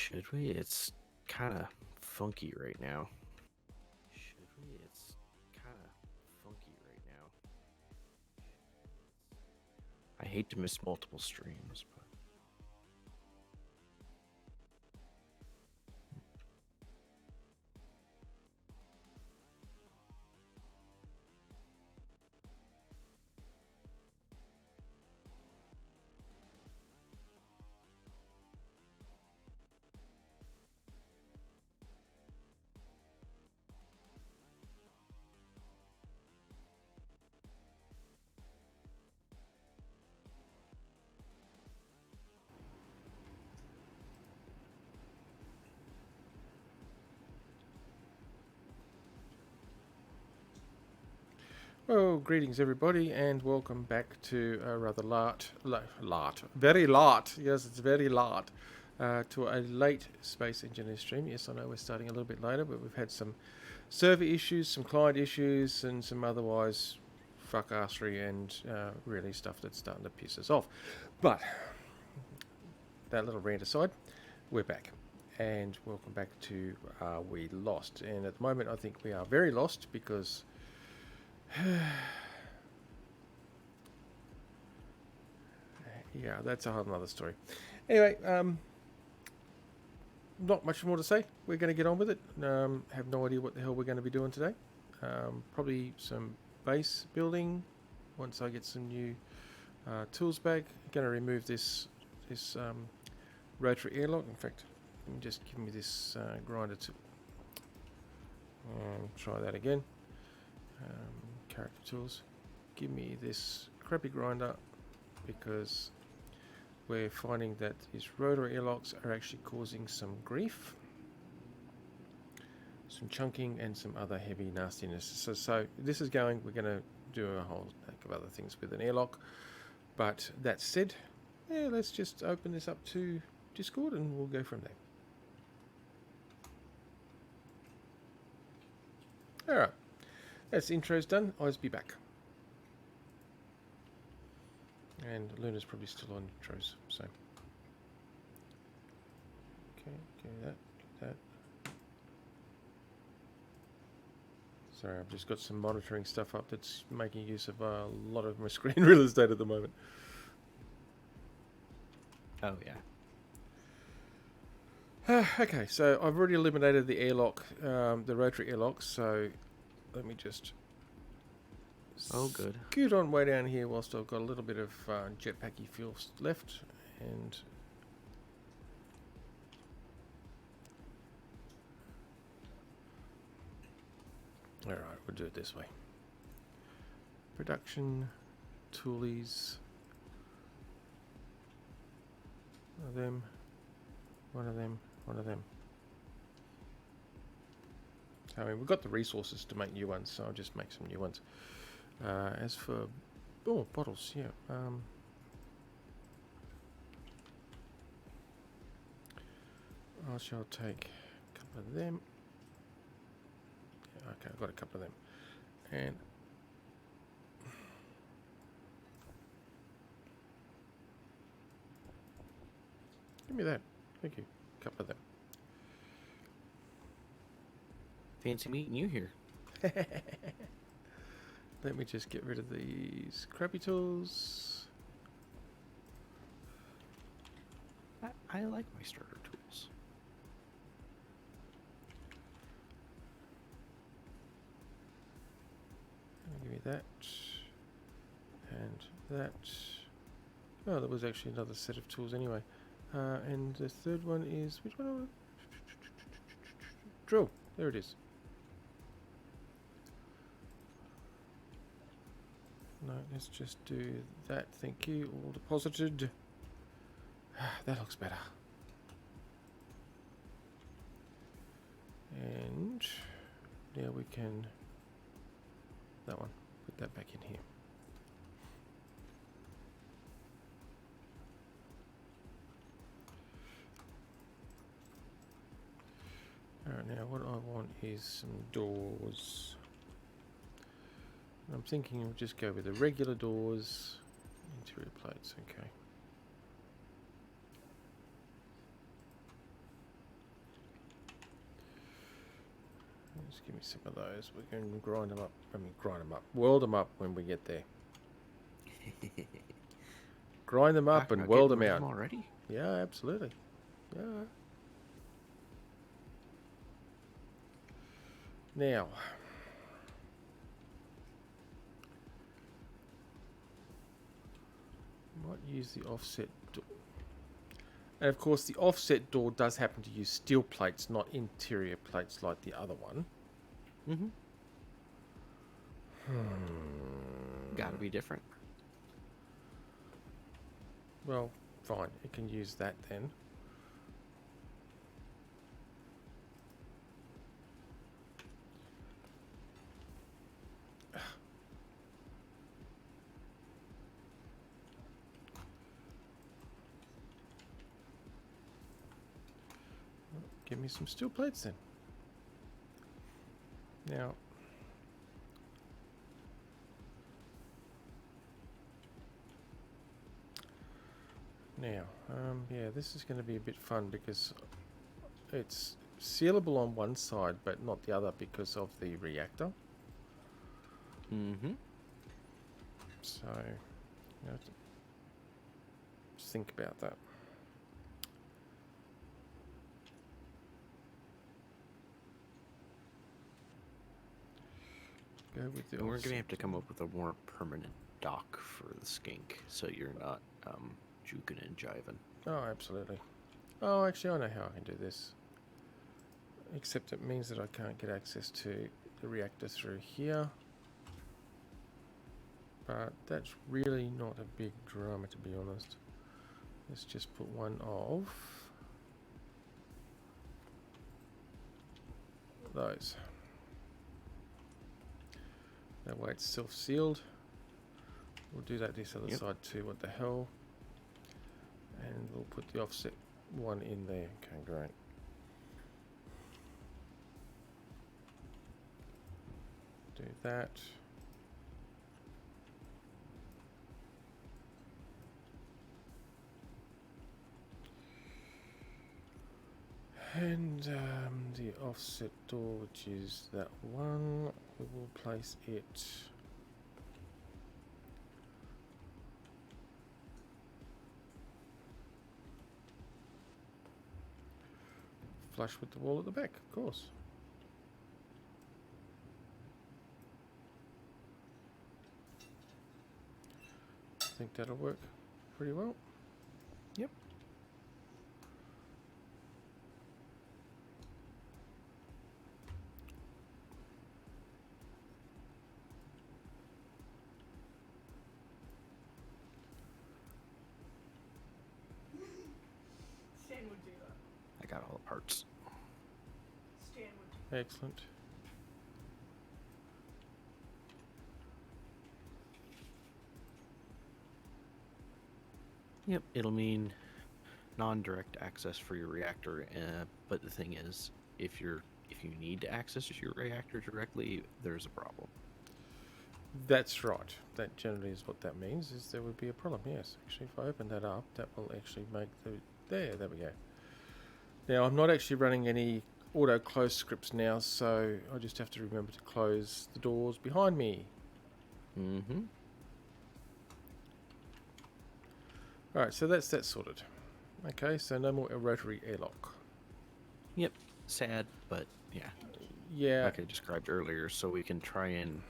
Should we? It's kind of funky right now. Should we? It's kind of funky right now. I hate to miss multiple streams, but Well, greetings everybody, and welcome back to a rather very late, yes, it's very late, to a late Space Engineer stream. Yes, I know we're starting a little bit later, but we've had some server issues, some client issues, and some otherwise fuckassery and really stuff that's starting to piss us off. But that little rant aside, we're back. And welcome back to Are We Lost? And at the moment, I think we are very lost because yeah, that's a whole other story. Anyway, not much more to say. We're going to get on with it. Have no idea what the hell we're going to be doing today. Probably some base building once I get some new tools back. Going to remove this rotary airlock. In fact, just give me this grinder to try that again. Character tools. Give me this crappy grinder because we're finding that these rotary airlocks are actually causing some grief, some chunking, and some other heavy nastiness. So this is going. We're going to do a whole heck of other things with an airlock. But that said, yeah, let's just open this up to Discord and we'll go from there. All right. That's the intro's done. I'll be back. And Luna's probably still on intros, so. Okay, that. Sorry, I've just got some monitoring stuff up that's making use of a lot of my screen real estate at the moment. oh yeah. Okay, so I've already eliminated the airlock, the rotary airlock, so let me just Oh good. scoot on way down here whilst I've got a little bit of jetpacky fuel left, and alright, we'll do it this way. Production, toolies, one of them, one of them, one of them. I mean, we've got the resources to make new ones, so I'll just make some new ones. As for bottles, yeah. I shall take a couple of them. Yeah, okay, I've got a couple of them. And give me that. Thank you. A couple of them. Fancy meeting you here. Let me just get rid of these crappy tools. I like my starter tools. Give me that. And that. Oh, there was actually another set of tools anyway. And the third one is, which one? Drill. There it is. No, let's just do that. Thank you. All deposited. That looks better. And now we can, that one, put that back in here. Alright, now what I want is some doors. I'm thinking we'll just go with the regular doors, interior plates, okay. Just give me some of those. We can grind them up. Weld them up when we get there. Grind them up and weld them out. Already? Yeah, absolutely. Yeah. Now, might use the offset door. And of course, the offset door does happen to use steel plates, not interior plates like the other one. Mm-hmm. Gotta be different. Well, fine. It can use that then. Give me some steel plates then. Now, yeah, this is going to be a bit fun because it's sealable on one side but not the other because of the reactor. Mm-hmm. So, you have to just think about that. Go with the And we're offset. gonna have to come up with a more permanent dock for the skink, so you're not juking and jiving. Oh, absolutely. Oh, actually, I know how I can do this. Except it means that I can't get access to the reactor through here. But that's really not a big drama, to be honest. Let's just put one of those. That way it's self-sealed. We'll do that this other side too. What the hell? And we'll put the offset one in there. Okay, great. Do that. And the offset door, which is that one, we will place it flush with the wall at the back, of course. I think that'll work pretty well. Yep. Stan would do that. I got all the parts. Stan would do that. Excellent. Yep, it'll mean non-direct access for your reactor. But the thing is, if you need to access your reactor directly, there's a problem. That's right. That generally is what that means, is there would be a problem, yes. Actually, if I open that up, that will actually make the... There we go. Now, I'm not actually running any auto-close scripts now, so I just have to remember to close the doors behind me. Mm-hmm. Alright, so that's that sorted. Okay, so no more rotary airlock. Yep. Sad, but yeah. Yeah. Like I described earlier, so we can try and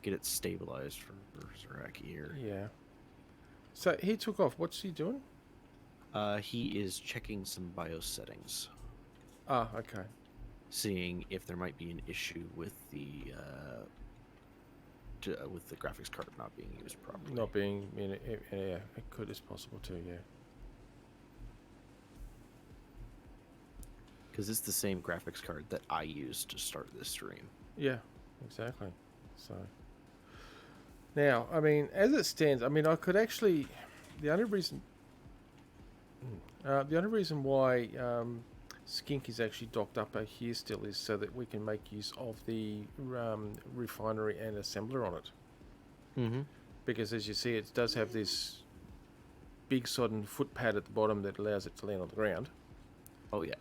get it stabilized for Zaraki here. Yeah. So he took off. What's he doing? He is checking some BIOS settings, Ah, okay. seeing if there might be an issue with the graphics card not being used properly. Not being in it, yeah, it could is possible too, yeah. Because it's the same graphics card that I used to start this stream. Yeah, exactly. So now, I mean, as it stands, I mean, I could actually, the only reason why Skink is actually docked up here still is so that we can make use of the refinery and assembler on it. Mm-hmm. Because as you see, it does have this big sodden footpad at the bottom that allows it to land on the ground. Oh yeah.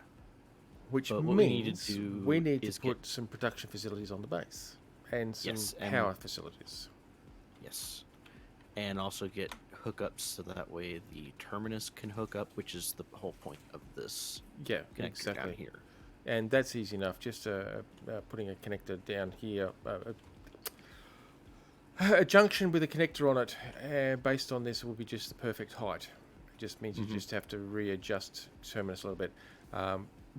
which But what we need to means do we need to is put some production facilities on the base and some Yes, and- power facilities. Yes. And also get hookups so that way the terminus can hook up, which is the whole point of this Yeah, connector down exactly. here. And that's easy enough. Just putting a connector down here, a junction with a connector on it. Based on this, will be just the perfect height. It just means you just have to readjust terminus a little bit.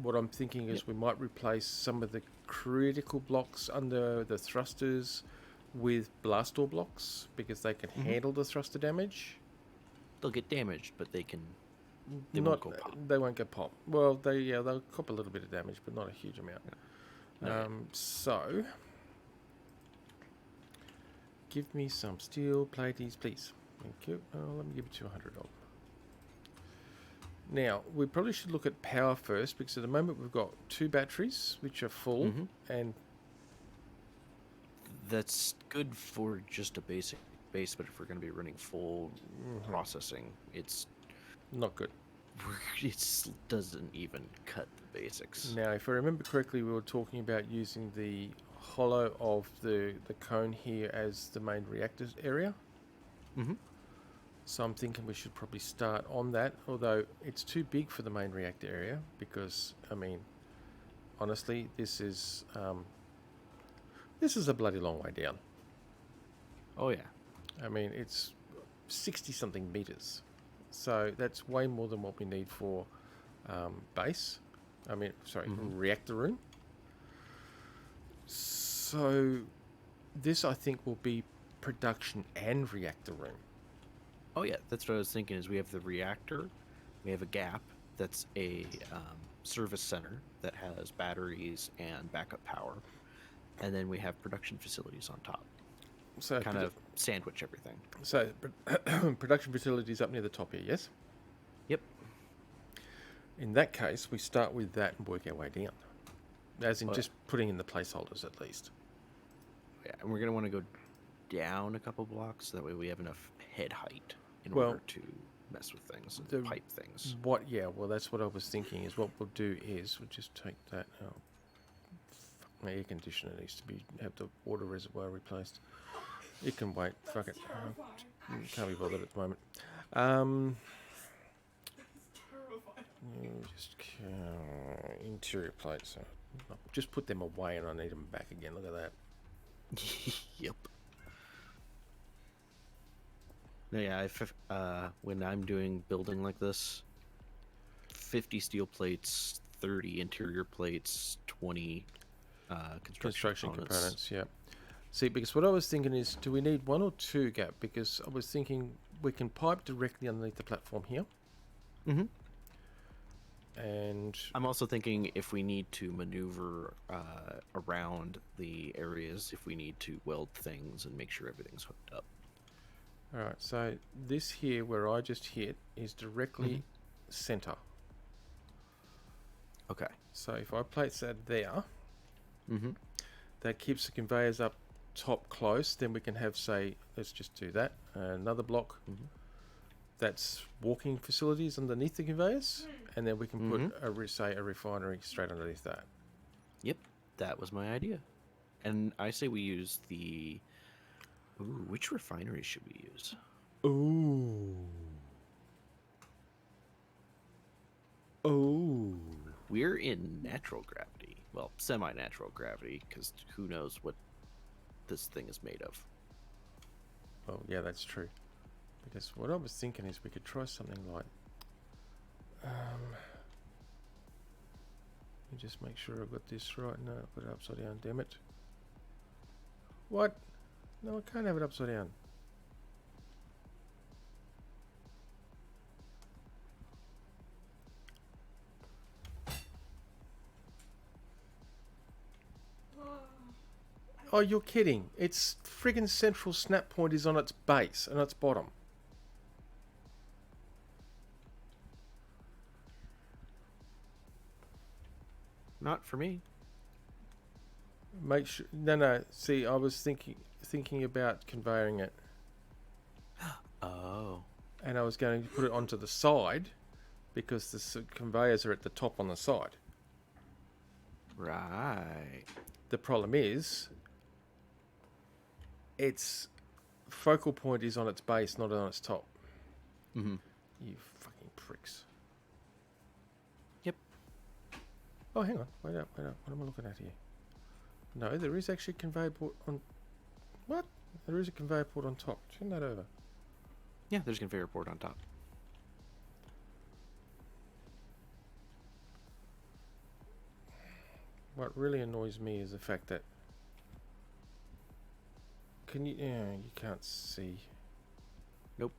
What I'm thinking is we might replace some of the critical blocks under the thrusters with blast door blocks because they can handle the thruster damage. They'll get damaged, but they won't go pop. They won't go pop. Well, they'll cop a little bit of damage, but not a huge amount. Okay. So, give me some steel platies, please. Thank you. Let me give you 200 of them. Now, we probably should look at power first because at the moment we've got 2 batteries which are full and That's good for just a basic base, but if we're going to be running full processing, it not good. doesn't even cut the basics. Now, if I remember correctly, we were talking about using the hollow of the cone here as the main reactor area. Mhm. So I'm thinking we should probably start on that, although it's too big for the main reactor area because, I mean, honestly, this is a bloody long way down. Oh yeah. I mean, it's 60-something meters. So that's way more than what we need for base. I mean, sorry, reactor room. So this, I think, will be production and reactor room. Oh yeah, that's what I was thinking. Is we have the reactor, we have a gap that's a service center that has batteries and backup power, and then we have production facilities on top. So Kind of sandwich everything. So production facilities up near the top here, yes? Yep. In that case, we start with that and work our way down. As in Well- just putting in the placeholders at least. Yeah, and we're gonna want to go down a couple blocks. That way we have enough head height in Well, order to mess with things and the- pipe things. Well, that's what I was thinking is what we'll do is we'll just take that out. My air conditioner needs to have the water reservoir replaced. It can wait. Fuck it. Can't be bothered at the moment. Just interior plates. I'll just put them away, and I need them back again. Look at that. Yep. No, yeah, when I'm doing building like this, 50 steel plates, 30 interior plates, 20 construction components. Yeah. See, because what I was thinking is, do we need 1 or 2 gap? Because I was thinking we can pipe directly underneath the platform here. Mhm. And I'm also thinking if we need to maneuver around the areas, if we need to weld things and make sure everything's hooked up. all right, so this here where I just hit is directly center. Okay. So if I place that there, Mm-hmm. that keeps the conveyors up top close. Then we can have, say, let's just do that. Another block. That's walking facilities underneath the conveyors, and then we can put a refinery straight underneath that. Yep, that was my idea. And I say we use the... Ooh, which refinery should we use? Ooh. Oh. We're in natural gravity. Well, semi-natural gravity, because who knows what this thing is made of. Oh, yeah, that's true. Because what I was thinking is we could try something like... let me just make sure I've got this right. No, I've got it upside down, damn it. What? No, I can't have it upside down. Oh, you're kidding. Its friggin' central snap point is on its base and its bottom. Not for me. Make sure... No. See, I was thinking about conveying it. Oh. And I was going to put it onto the side because the conveyors are at the top on the side. Right. The problem is, its focal point is on its base, not on its top. Mm-hmm. You fucking pricks. Yep. Oh, hang on. Wait up. What am I looking at here? No, there is actually a conveyor port on... What? There is a conveyor port on top. Turn that over. Yeah, there's a conveyor port on top. What really annoys me is the fact that... Can you... Yeah, you can't see. Nope.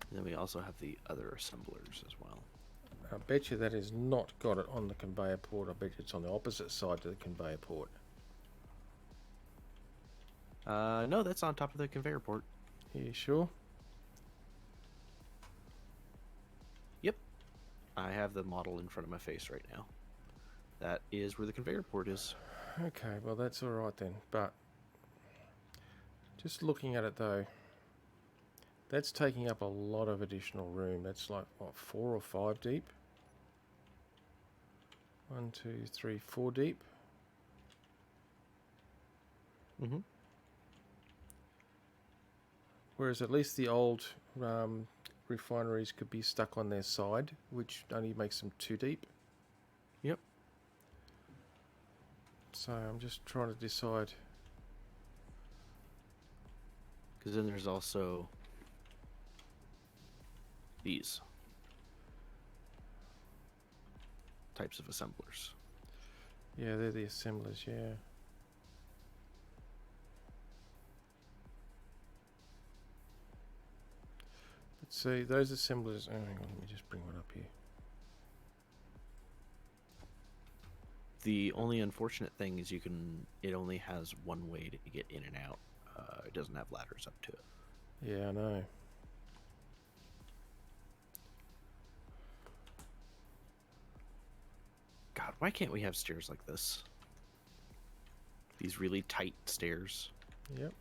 And then we also have the other assemblers as well. I bet you that is not got it on the conveyor port. I bet you it's on the opposite side to the conveyor port. No, that's on top of the conveyor port. Are you sure? Yep. I have the model in front of my face right now. That is where the conveyor port is. Okay, well that's alright then. But just looking at it though, that's taking up a lot of additional room. That's like, what, 4 or 5 deep? 1, 2, 3, 4 deep. Mm-hmm. Whereas at least the old refineries could be stuck on their side, which only makes them 2 deep. Yep. So I'm just trying to decide. Because then there's also these types of assemblers. Yeah, they're the assemblers, yeah. But see, those assemblers... Oh, hang on, let me just bring one up here. The only unfortunate thing is it only has one way to get in and out. It doesn't have ladders up to it. Yeah, I know. God, why can't we have stairs like this? These really tight stairs. Yep.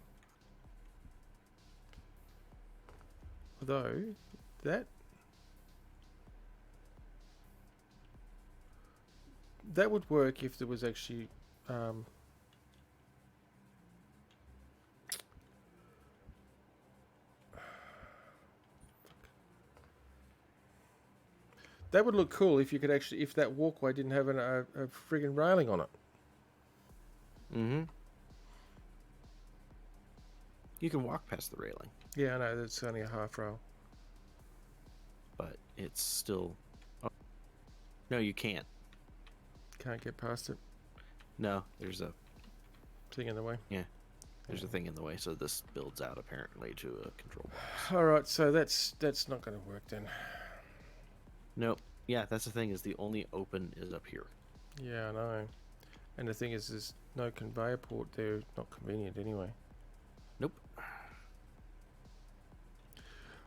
Although, that would work if there was actually that would look cool if you could actually, if that walkway didn't have a friggin' railing on it. Mm-hmm. You can walk past the railing, Yeah, I know, that's only a half rail. but it's still... Oh. No, you can't. Can't get past it. No, there's a Thing in the way. there's a thing in the way, so this builds out apparently to a control box. Alright, so that's not going to work then. Nope. Yeah, that's the thing, is the only open is up here. Yeah, I know. And the thing is, there's no conveyor port there. Not convenient anyway. Nope.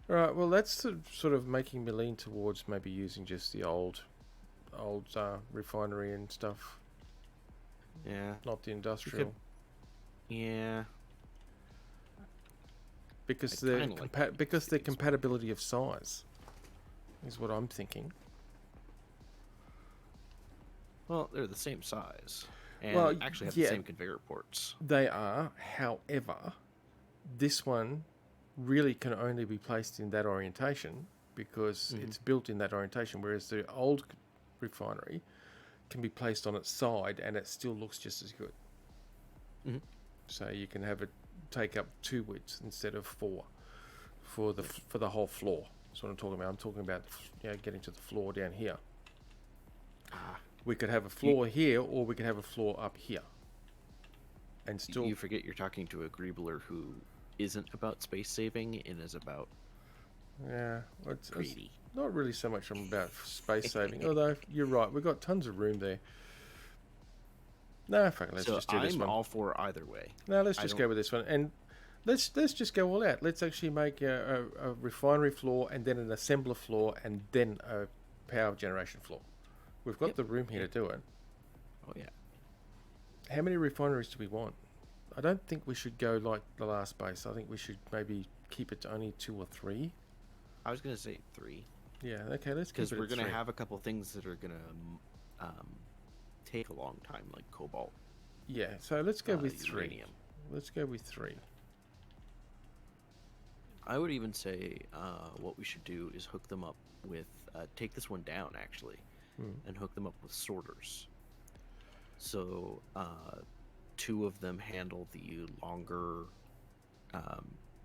Alright, well that's sort of making me lean towards maybe using just the old refinery and stuff, Yeah. not the industrial. Yeah. Because I'd the kinda like because these their ones. compatibility of size is what I'm thinking. Well, they're the same size. And Well, actually have yeah. the same conveyor ports. They are, however, this one really can only be placed in that orientation because Mhm. it's built in that orientation, whereas the old refinery can be placed on its side and it still looks just as good. Mhm. So you can have it take up 2 widths instead of 4 for the whole floor. That's what I'm talking about. I'm talking about getting to the floor down here. Ah. We could have a floor here, or we could have a floor up here, and still. You forget you're talking to a Greebler who isn't about space saving and is about Yeah, well, it's greedy. not really so much about space saving. Although you're right, we've got tons of room there. No, fuck it, let's So just do this I'm one. all for either way. No, let's I just don't- go with this one, and let's just go all out. Let's actually make a refinery floor, and then an assembler floor, and then a power generation floor. We've got Yep. the room here to do it. Oh yeah. How many refineries do we want? I don't think we should go like the last base. I think we should maybe keep it to only 2 or 3. I was gonna say 3 Yeah, okay, let's keep because it we're at gonna 3. have a couple things that are gonna take a long time, like cobalt, Yeah, so let's go with 3. uranium. Let's go with 3. I would even say what we should do is hook them up with take this one down actually, and hook them up with sorters. So 2 of them handle the longer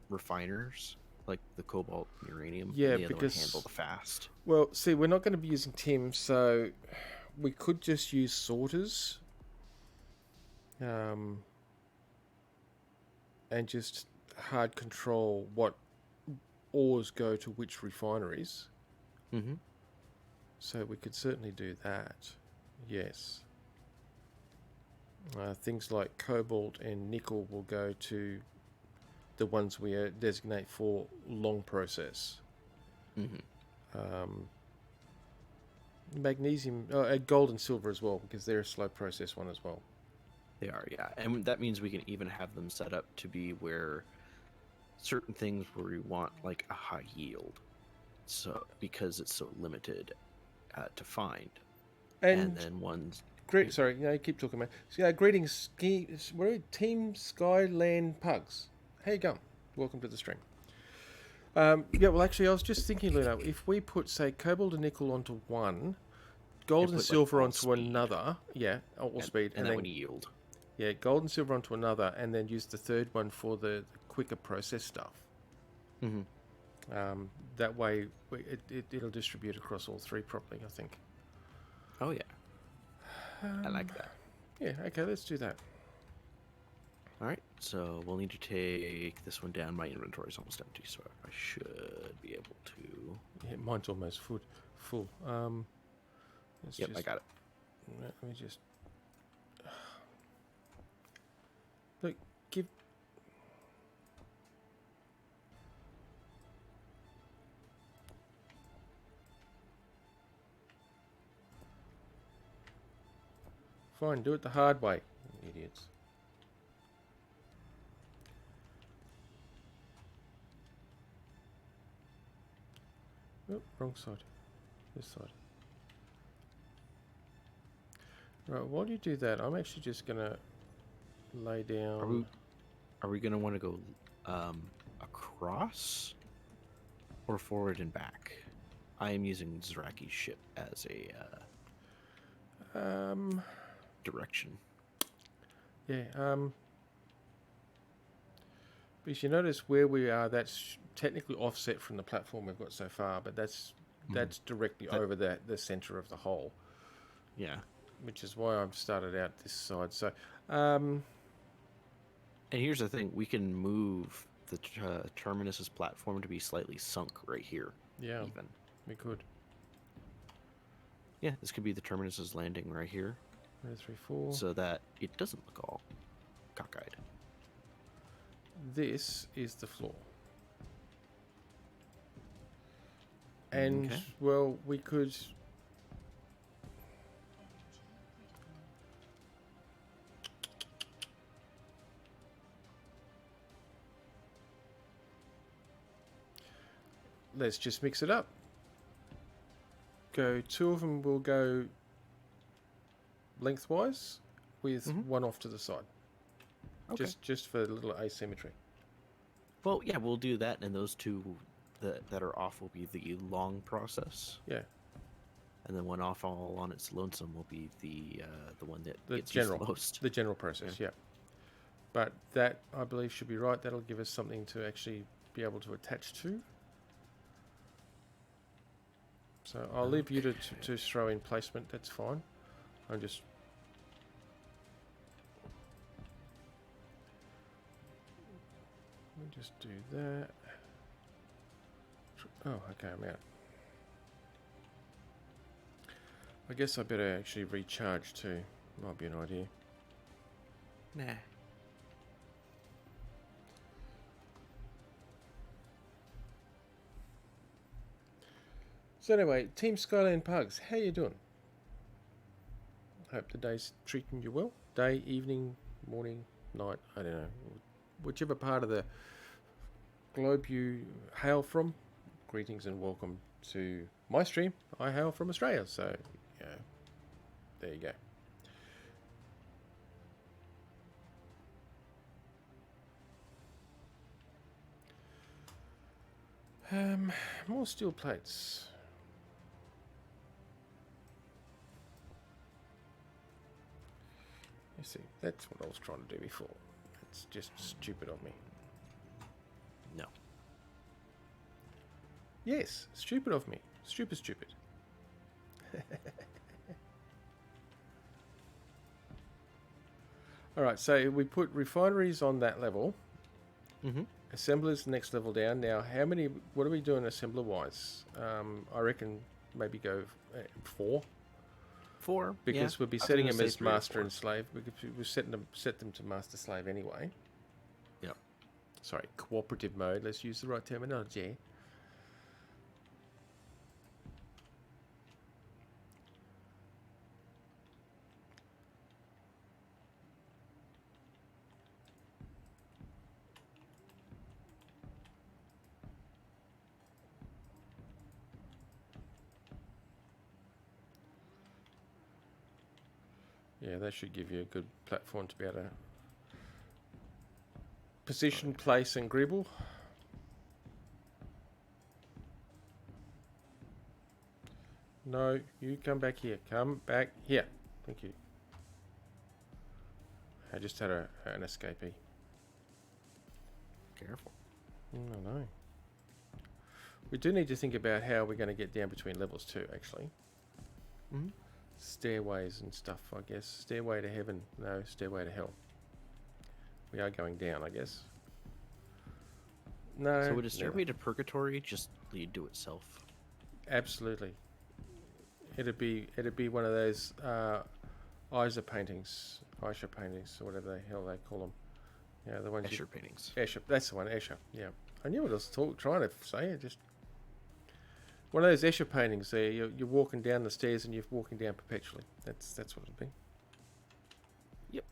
refiners, like the cobalt and uranium. Yeah, and the other one because- handle the fast. Well, see, we're not going to be using Tim, so we could just use sorters. And just hard control what ores go to which refineries. Mm-hmm. So we could certainly do that. Yes. Things like cobalt and nickel will go to the ones we designate for long process. Mm-hmm. Magnesium, gold and silver as well, because they're a slow process one as well. They are, yeah, and that means we can even have them set up to be where certain things where we want like a high yield, so because it's so limited to find, and then ones. Sorry, keep talking, man. So, greetings, we're Team Skyland Pugs. How you going? Welcome to the stream. Yeah, well, actually, I was just thinking, Luno, if we put, say, cobalt and nickel onto one, gold and put, like, silver all onto speed. another, all speed, and that then would yield. gold and silver onto another, and then use the third one for the quicker process stuff. Mm-hmm. That way, it'll distribute across all 3 properly, I think. Oh yeah, I like that. Yeah, okay, let's do that. All right, so we'll need to take this one down. My inventory's almost empty, so I should be able to. Yeah, mine's almost full. Yep, I got it. Let me just look. Give. Fine, do it the hard way, idiots. Oh, wrong side. This side. Right, while you do that, I'm actually just gonna lay down. Are we gonna want to go across or forward and back? I am using Zraki's ship as a direction. Yeah. Because you notice where we are, that's technically offset from the platform we've got so far, but that's directly over the center of the hole. Yeah. Which is why I've started out this side. So, and here's the thing: we can move the Terminus's platform to be slightly sunk right here. Yeah, even we could. Yeah, this could be the Terminus's landing right here. 1, 2, 3, 4. So that it doesn't look all cockeyed. This is the floor. And, Okay. well, we could... Let's just mix it up. Go, 2 of them will go lengthwise with one off to the side. Okay. Just for a little asymmetry. Well, yeah, we'll do that, and those 2 that are off will be the long process. Yeah. And then one off all on its lonesome will be the one that The gets used general, the most. the general process, yeah. But that, I believe, should be right. That'll give us something to actually be able to attach to. So I'll leave you to throw in placement. That's fine. I'm just... Let me just do that. Oh, okay, I'm out. I guess I better actually recharge too. Might be an idea. Nah. So anyway, Team Skyland Pugs, how you doing? Hope the day's treating you well. Day, evening, morning, night, I don't know, whichever part of the globe you hail from, greetings and welcome to my stream. I hail from Australia, so yeah, there you go. More steel plates. You see, that's what I was trying to do before. It's just stupid of me. No. Yes, stupid of me. Stupid. Alright, so we put refineries on that level. Mm-hmm. Assemblers next level down. Now, what are we doing assembler-wise? I reckon maybe go 4. 4. Because we'll be I was setting gonna them say as 3 or master 4. and slave. We'll set them to master slave anyway. Yep. Sorry, cooperative mode. Let's use the right terminology. Yeah, that should give you a good platform to be able to position, place, and gribble. No, you come back here. Come back here. Thank you. I just had an escapee. Careful. No. We do need to think about how we're going to get down between levels too, actually. Mm-hmm. Stairways and stuff, I guess. Stairway to heaven. No, stairway to hell. We are going down, I guess. No. So would a stairway never. to purgatory just lead to itself? Absolutely. It'd be one of those Isa paintings, or whatever the hell they call them. Yeah, the ones. Escher paintings. Escher, that's the one. Escher. Yeah, I knew what I was trying to say. It just one of those Escher paintings. There, you're walking down the stairs and you're walking down perpetually. That's what it'd be. Yep.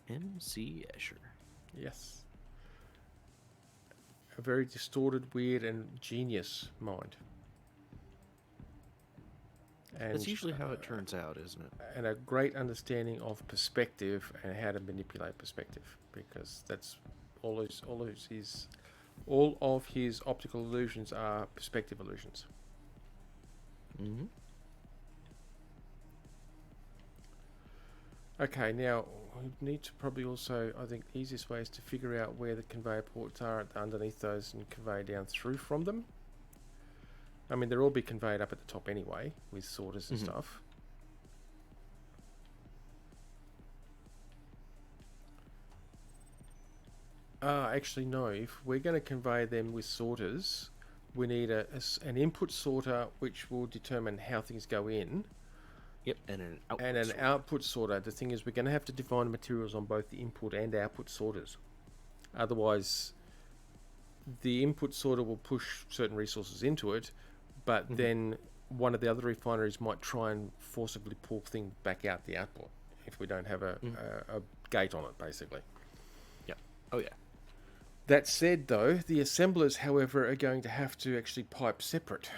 MC Escher. Yes. A very distorted, weird, and genius mind. And That's usually how it turns out, isn't it? and a great understanding of perspective and how to manipulate perspective, because that's all of his optical illusions are perspective illusions. Mm-hmm. Okay, now we need to probably also, I think the easiest way is to figure out where the conveyor ports are underneath those and convey down through from them. I mean, they'll all be conveyed up at the top anyway, with sorters and stuff. Actually, no. If we're going to convey them with sorters, we need an input sorter which will determine how things go in. Yep, and an output And an sorter. output sorter. The thing is, we're going to have to define materials on both the input and output sorters. Otherwise, the input sorter will push certain resources into it, but then one of the other refineries might try and forcibly pull things back out the output if we don't have a gate on it, basically. Yeah. Oh, yeah. That said, though, the assemblers, however, are going to have to actually pipe separate.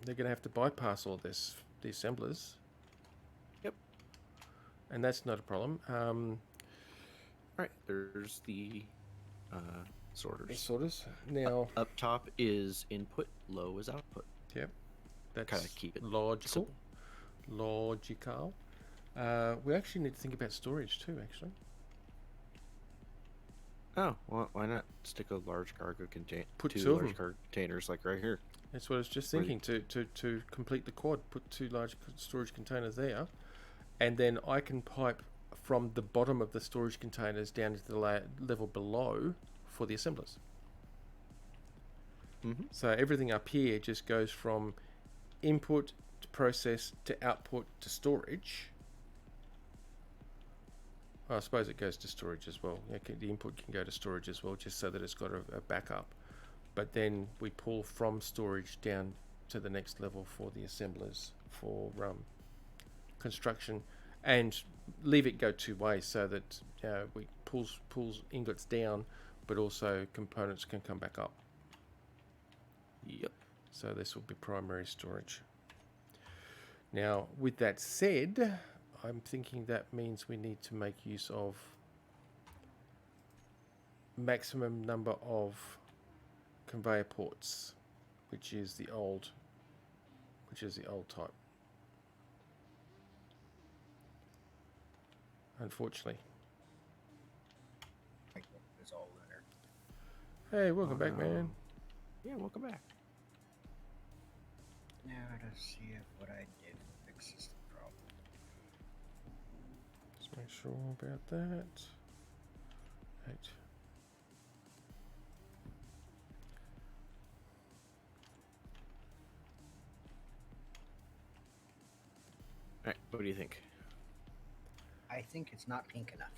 They're going to have to bypass all this, the assemblers. Yep. And that's not a problem. Right. There's the sorters. Sorters. Now, Up top is input, low is output. yep, that's Kind of keep it logical. simple. Logical. We actually need to think about storage too, actually. Oh, well, why not stick a large cargo container? Put two two of large containers like right here. That's what I was just Ready. thinking. To complete the quad, put 2 large storage containers there, and then I can pipe from the bottom of the storage containers down into the level below for the assemblers. Mm-hmm. So everything up here just goes from input to process to output to storage. Well, I suppose it goes to storage as well. The input can go to storage as well, just so that it's got a backup. But then we pull from storage down to the next level for the assemblers for construction, and leave it go two ways so that we pulls ingots down, but also components can come back up. Yep. So this will be primary storage. Now, with that said, I'm thinking that means we need to make use of maximum number of conveyor ports, which is the old type. Unfortunately. It's all linear. Hey, welcome back, man. Yeah, welcome back. Now to see if what I did fixes the problem. Let's make sure about that. Right. All right, what do you think? I think it's not pink enough.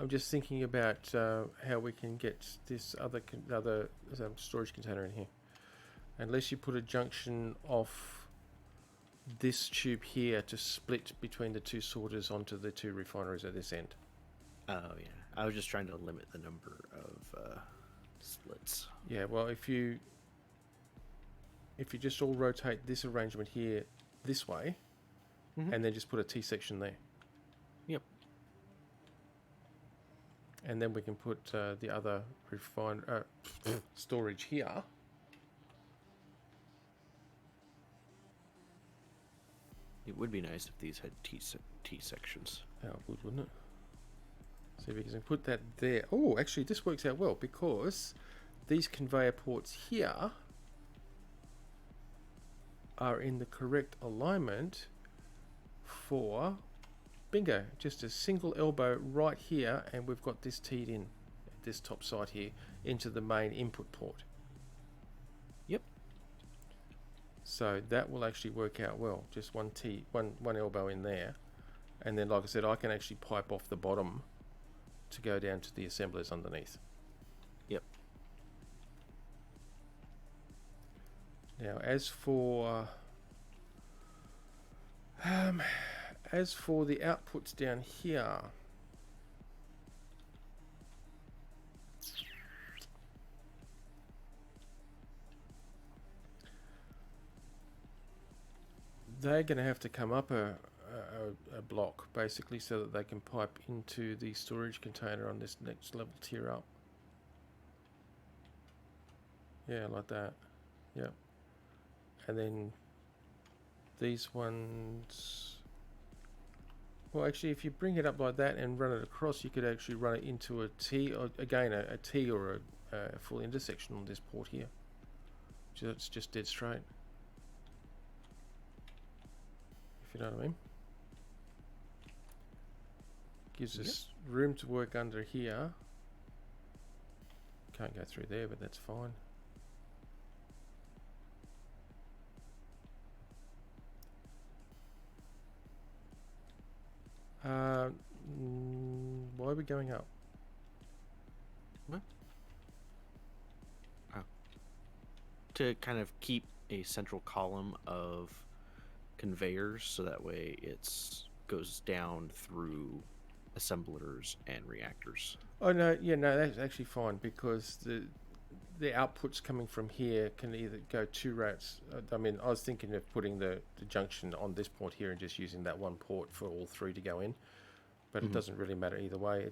I'm just thinking about how we can get this other storage container in here. Unless you put a junction off this tube here to split between the two sorters onto the two refineries at this end. Oh yeah, I was just trying to limit the number of splits. Yeah, well, if you just all rotate this arrangement here this way, and then just put a T section there. Yep. And then we can put the other storage here. It would be nice if these had T sections. Oh, good, wouldn't it? So we can put that there. Oh, actually, this works out well because these conveyor ports here are in the correct alignment for bingo. Just a single elbow right here, and we've got this teed in at this top side here into the main input port. Yep. So that will actually work out well. Just one elbow in there, and then, like I said, I can actually pipe off the bottom to go down to the assemblers underneath. Yep. Now, as for the outputs down here, they're going to have to come up a block basically so that they can pipe into the storage container on this next level tier up. Yeah, like that. Yep. And then these ones, well, actually, if you bring it up like that and run it across, you could actually run it into a T, or again a T or a full intersection on this port here. So it's just dead straight, if you know what I mean. Gives us room to work under here. Can't go through there, but that's fine. Why are we going up? What? Oh. To kind of keep a central column of conveyors, so that way it's goes down through assemblers and reactors. Oh no, yeah, no, that's actually fine because the outputs coming from here can either go two routes. I mean, I was thinking of putting the junction on this port here and just using that one port for all three to go in, but it doesn't really matter either way.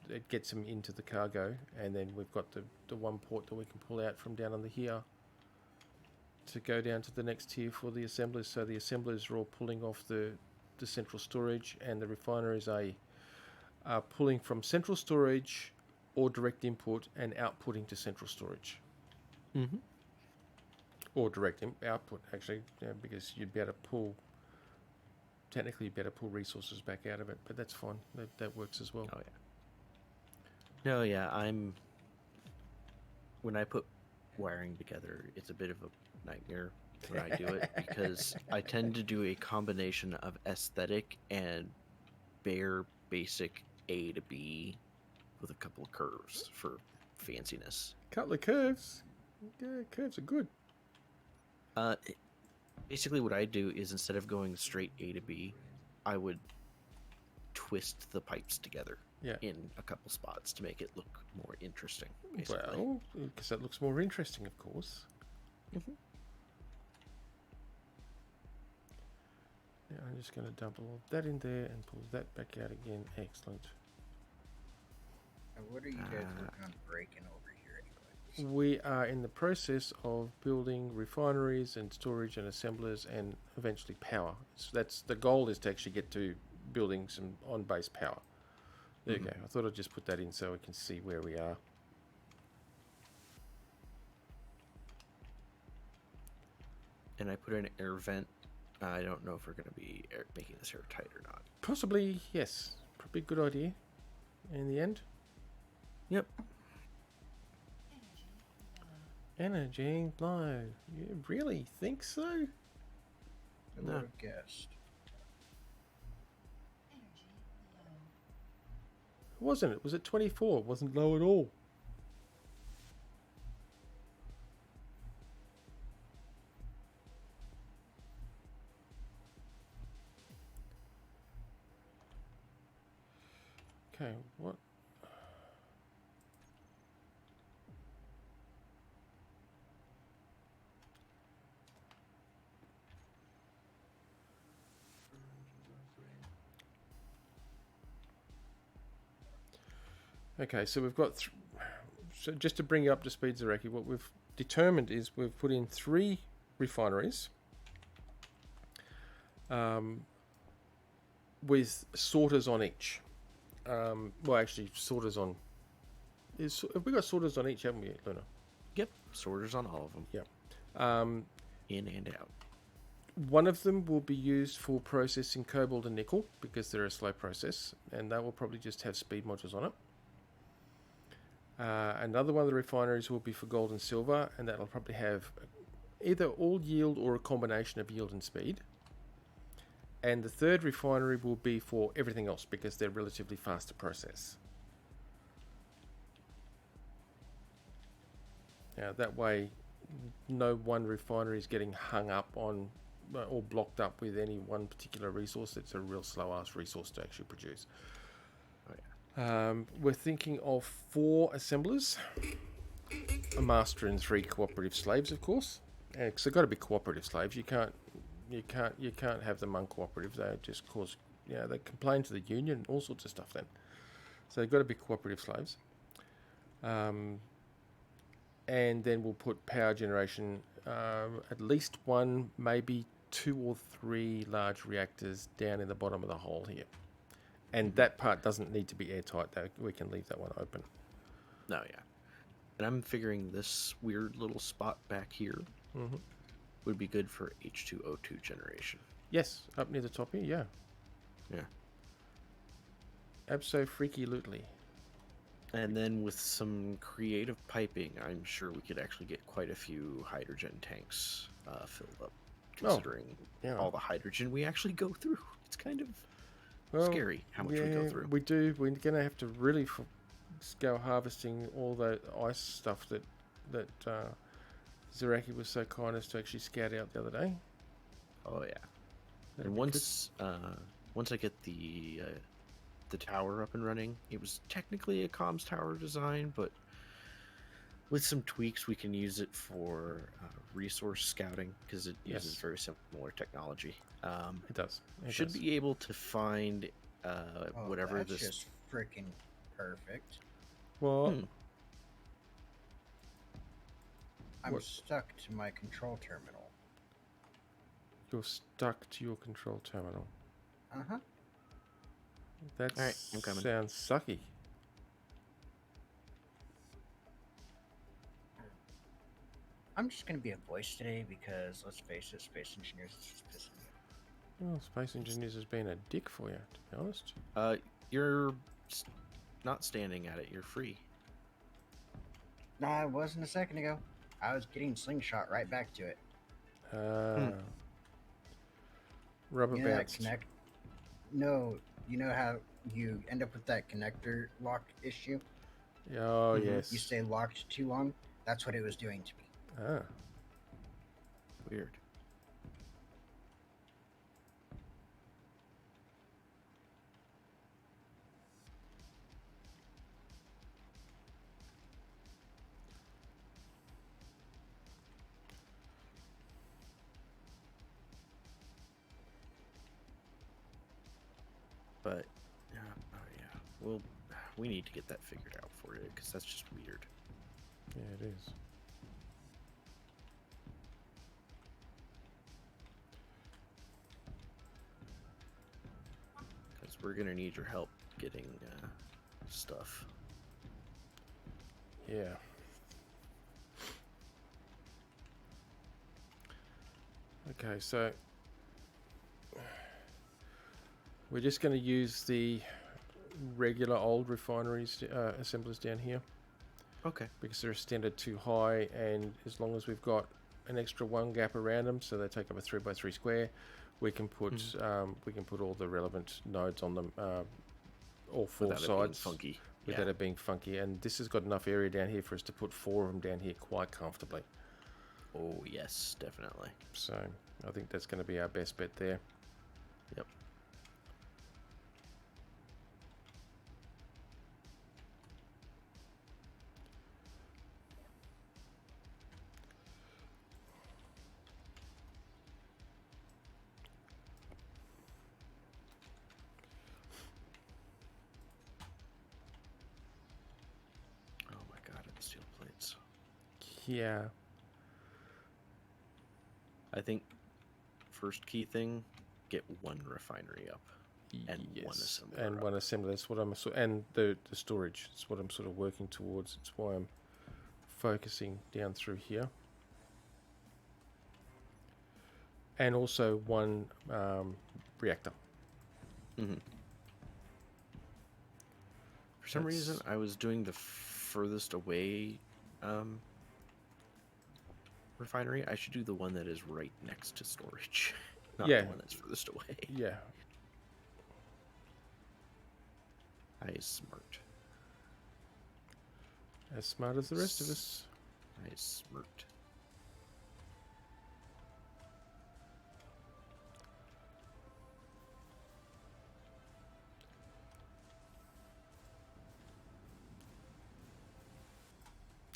It gets them into the cargo, and then we've got the one port that we can pull out from down under here to go down to the next tier for the assemblers. So the assemblers are all pulling off the central storage, and the refineries are pulling from central storage or direct input and outputting to central storage. Mm-hmm. Or direct output, actually, because you'd be able to pull, technically you'd be able to pull resources back out of it, but that's fine. That works as well. Oh yeah. No, yeah, when I put wiring together, it's a bit of a nightmare when I do it because I tend to do a combination of aesthetic and bare basic A to B with a couple of curves for fanciness. Couple of curves. Yeah, curves are good. Uh, it- Basically, what I do is instead of going straight A to B, I would twist the pipes together Yeah. in a couple spots to make it look more interesting. Basically. Well, because that looks more interesting, of course. Mhm. Yeah, I'm just going to dump all of that in there and pull that back out again. Excellent. Now, what are you guys working on breaking over here anyway? We are in the process of building refineries and storage and assemblers and eventually power. So that's the goal, is to actually get to building some on-base power. There you go. I thought I'd just put that in so we can see where we are. And I put in an air vent. I don't know if we're going to be making this airtight or not. Possibly, yes. Probably a good idea in the end. Yep. Energy low. You really think so? I would No. have guessed. Wasn't it? Was it 24? It wasn't low at all. Okay, what? Okay, so we've got. So just to bring you up to speed, Zareki, what we've determined is we've put in 3 refineries with sorters on each. Well, actually, sorters on. Have we got sorters on each, haven't we, Luna? Yep. Sorters on all of them. Um, In and out. One of them will be used for processing cobalt and nickel because they're a slow process, and that will probably just have speed modules on it. Another one of the refineries will be for gold and silver, and that'll probably have either all yield or a combination of yield and speed. And the third refinery will be for everything else because they're relatively fast to process. Now, that way, no one refinery is getting hung up on or blocked up with any one particular resource. It's a real slow-ass resource to actually produce. We're thinking of 4 assemblers, a master and 3 cooperative slaves, of course. Because they've got to be cooperative slaves. You can't have them uncooperative. They just cause, they complain to the union and all sorts of stuff. Then, so they've got to be cooperative slaves. And then we'll put power generation, at least 1, maybe 2 or 3 large reactors down in the bottom of the hole here. And that part doesn't need to be airtight, though. We can leave that one open. No, yeah. And I'm figuring this weird little spot back here would be good for H2O2 generation. Yes, up near the top here, yeah. Yeah. Abso-freaky-lootly. And then with some creative piping, I'm sure we could actually get quite a few hydrogen tanks filled up, considering all the hydrogen we actually go through. It's kind of scary how much we go through. We do. We're going to have to really go harvesting all the ice stuff that Zareki was so kind as to actually scout out the other day. Oh yeah. That'd And be once I get the tower up and running, it was technically a comms tower design, but with some tweaks we can use it for resource scouting because it uses very similar technology. It does. Should be able to find whatever that's this. just freaking perfect. Well, I'm stuck to my control terminal. You're stuck to your control terminal. Uh-huh. That All right, I'm coming. sounds sucky. I'm just gonna be a voice today because, let's face it, Space Engineers is just pissing me off. Well, Space Engineers has been a dick for you, to be honest. You're not standing at it. You're free. No, I wasn't a second ago. I was getting slingshot right back to it. Rubber You know that bounced. connect? No, you know how you end up with that connector lock issue. Oh, Mhm. yes. You stay locked too long. That's what it was doing to me. Ah. Weird. But oh yeah, we need to get that figured out for you because that's just weird. Yeah, it is. Because we're gonna need your help getting stuff. Yeah. Okay, so we're just going to use the regular old refineries assemblers down here Okay. because they're extended too high, and as long as we've got an extra one gap around them, so they take up a 3x3 square, we can put all the relevant nodes on them, all four Without it being sides, funky. without it being funky. And this has got enough area down here for us to put 4 of them down here quite comfortably. Oh yes, definitely. So I think that's going to be our best bet there. Yep. Oh my god, and steel plates. Yeah. I think first key thing, get one refinery up. And one assembler and up. one assembler. That's what I'm and the storage. That's what I'm sort of working towards. It's why I'm focusing down through here. And also one reactor. Mm-hmm. For some That's- reason, I was doing the furthest away refinery. I should do the one that is right next to storage, not Yeah. the one that's furthest away. Yeah. I smart. As smart as the rest of us. I smart.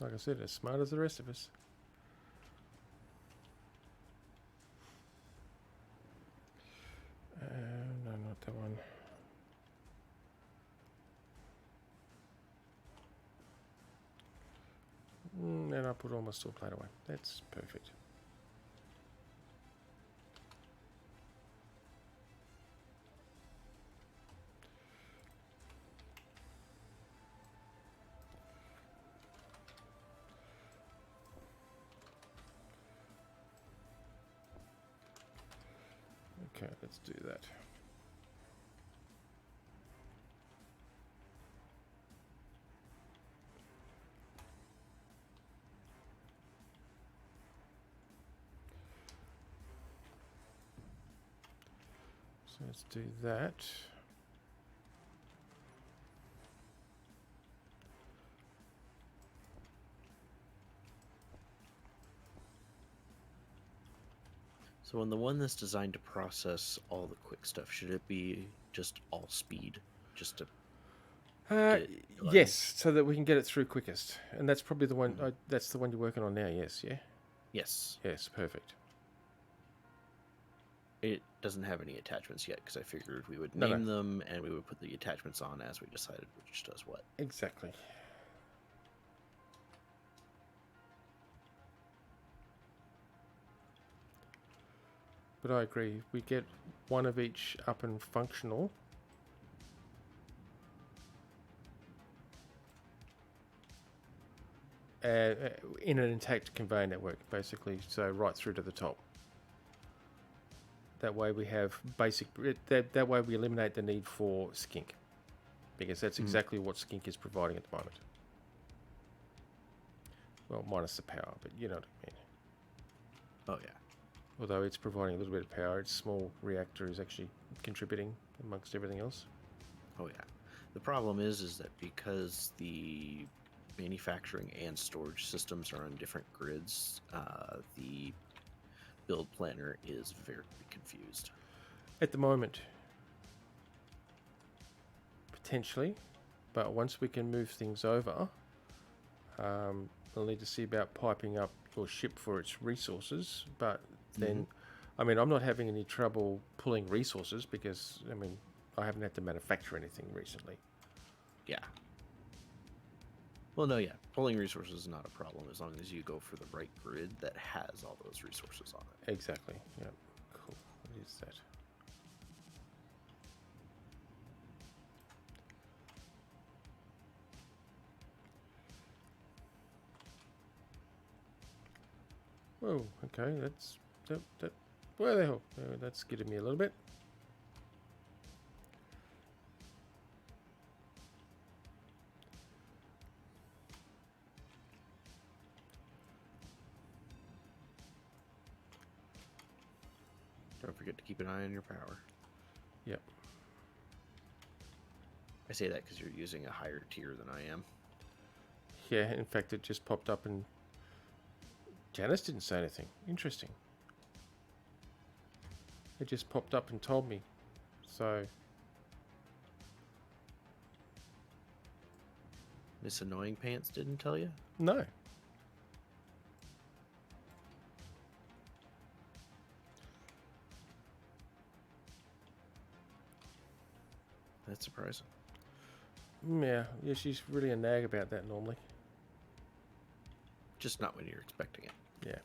Like I said, as smart as the rest of us. No, not that one. And I put all my steel plate away. That's perfect. Okay, let's do that. So let's do that. So on the one that's designed to process all the quick stuff, should it be just all speed? Just to get it done? Yes, so that we can get it through quickest. And that's probably the one, that's the one you're working on now, yes, yeah? Yes. Yes, perfect. It doesn't have any attachments yet because I figured we would No, name them and we would put the attachments on as we decided which does what. Exactly. But I agree, if we get one of each up and functional, in an intact conveyor network, basically, so right through to the top. That way we have basic, that way we eliminate the need for skink, because that's exactly what skink is providing at the moment. Well, minus the power, but you know what I mean. Oh yeah. Although it's providing a little bit of power, its small reactor is actually contributing amongst everything else. Oh yeah. The problem is that because the manufacturing and storage systems are on different grids, the build planner is very confused. At the moment, potentially, but once we can move things over, we'll need to see about piping up your ship for its resources. But then, I mean, I'm not having any trouble pulling resources because, I mean, I haven't had to manufacture anything recently. Yeah. Well, no, yeah. Pulling resources is not a problem as long as you go for the right grid that has all those resources on it. Exactly. Yeah. Cool. What is that? Oh, okay. That. Where the hell? That's getting me a little bit. Don't forget to keep an eye on your power. Yep. I say that because you're using a higher tier than I am. Yeah. In fact, it just popped up and Janice didn't say anything. Interesting. It just popped up and told me. So, Miss Annoying Pants didn't tell you? no. That's surprising. Yeah, she's really a nag about that normally. Just not when you're expecting it. Yeah.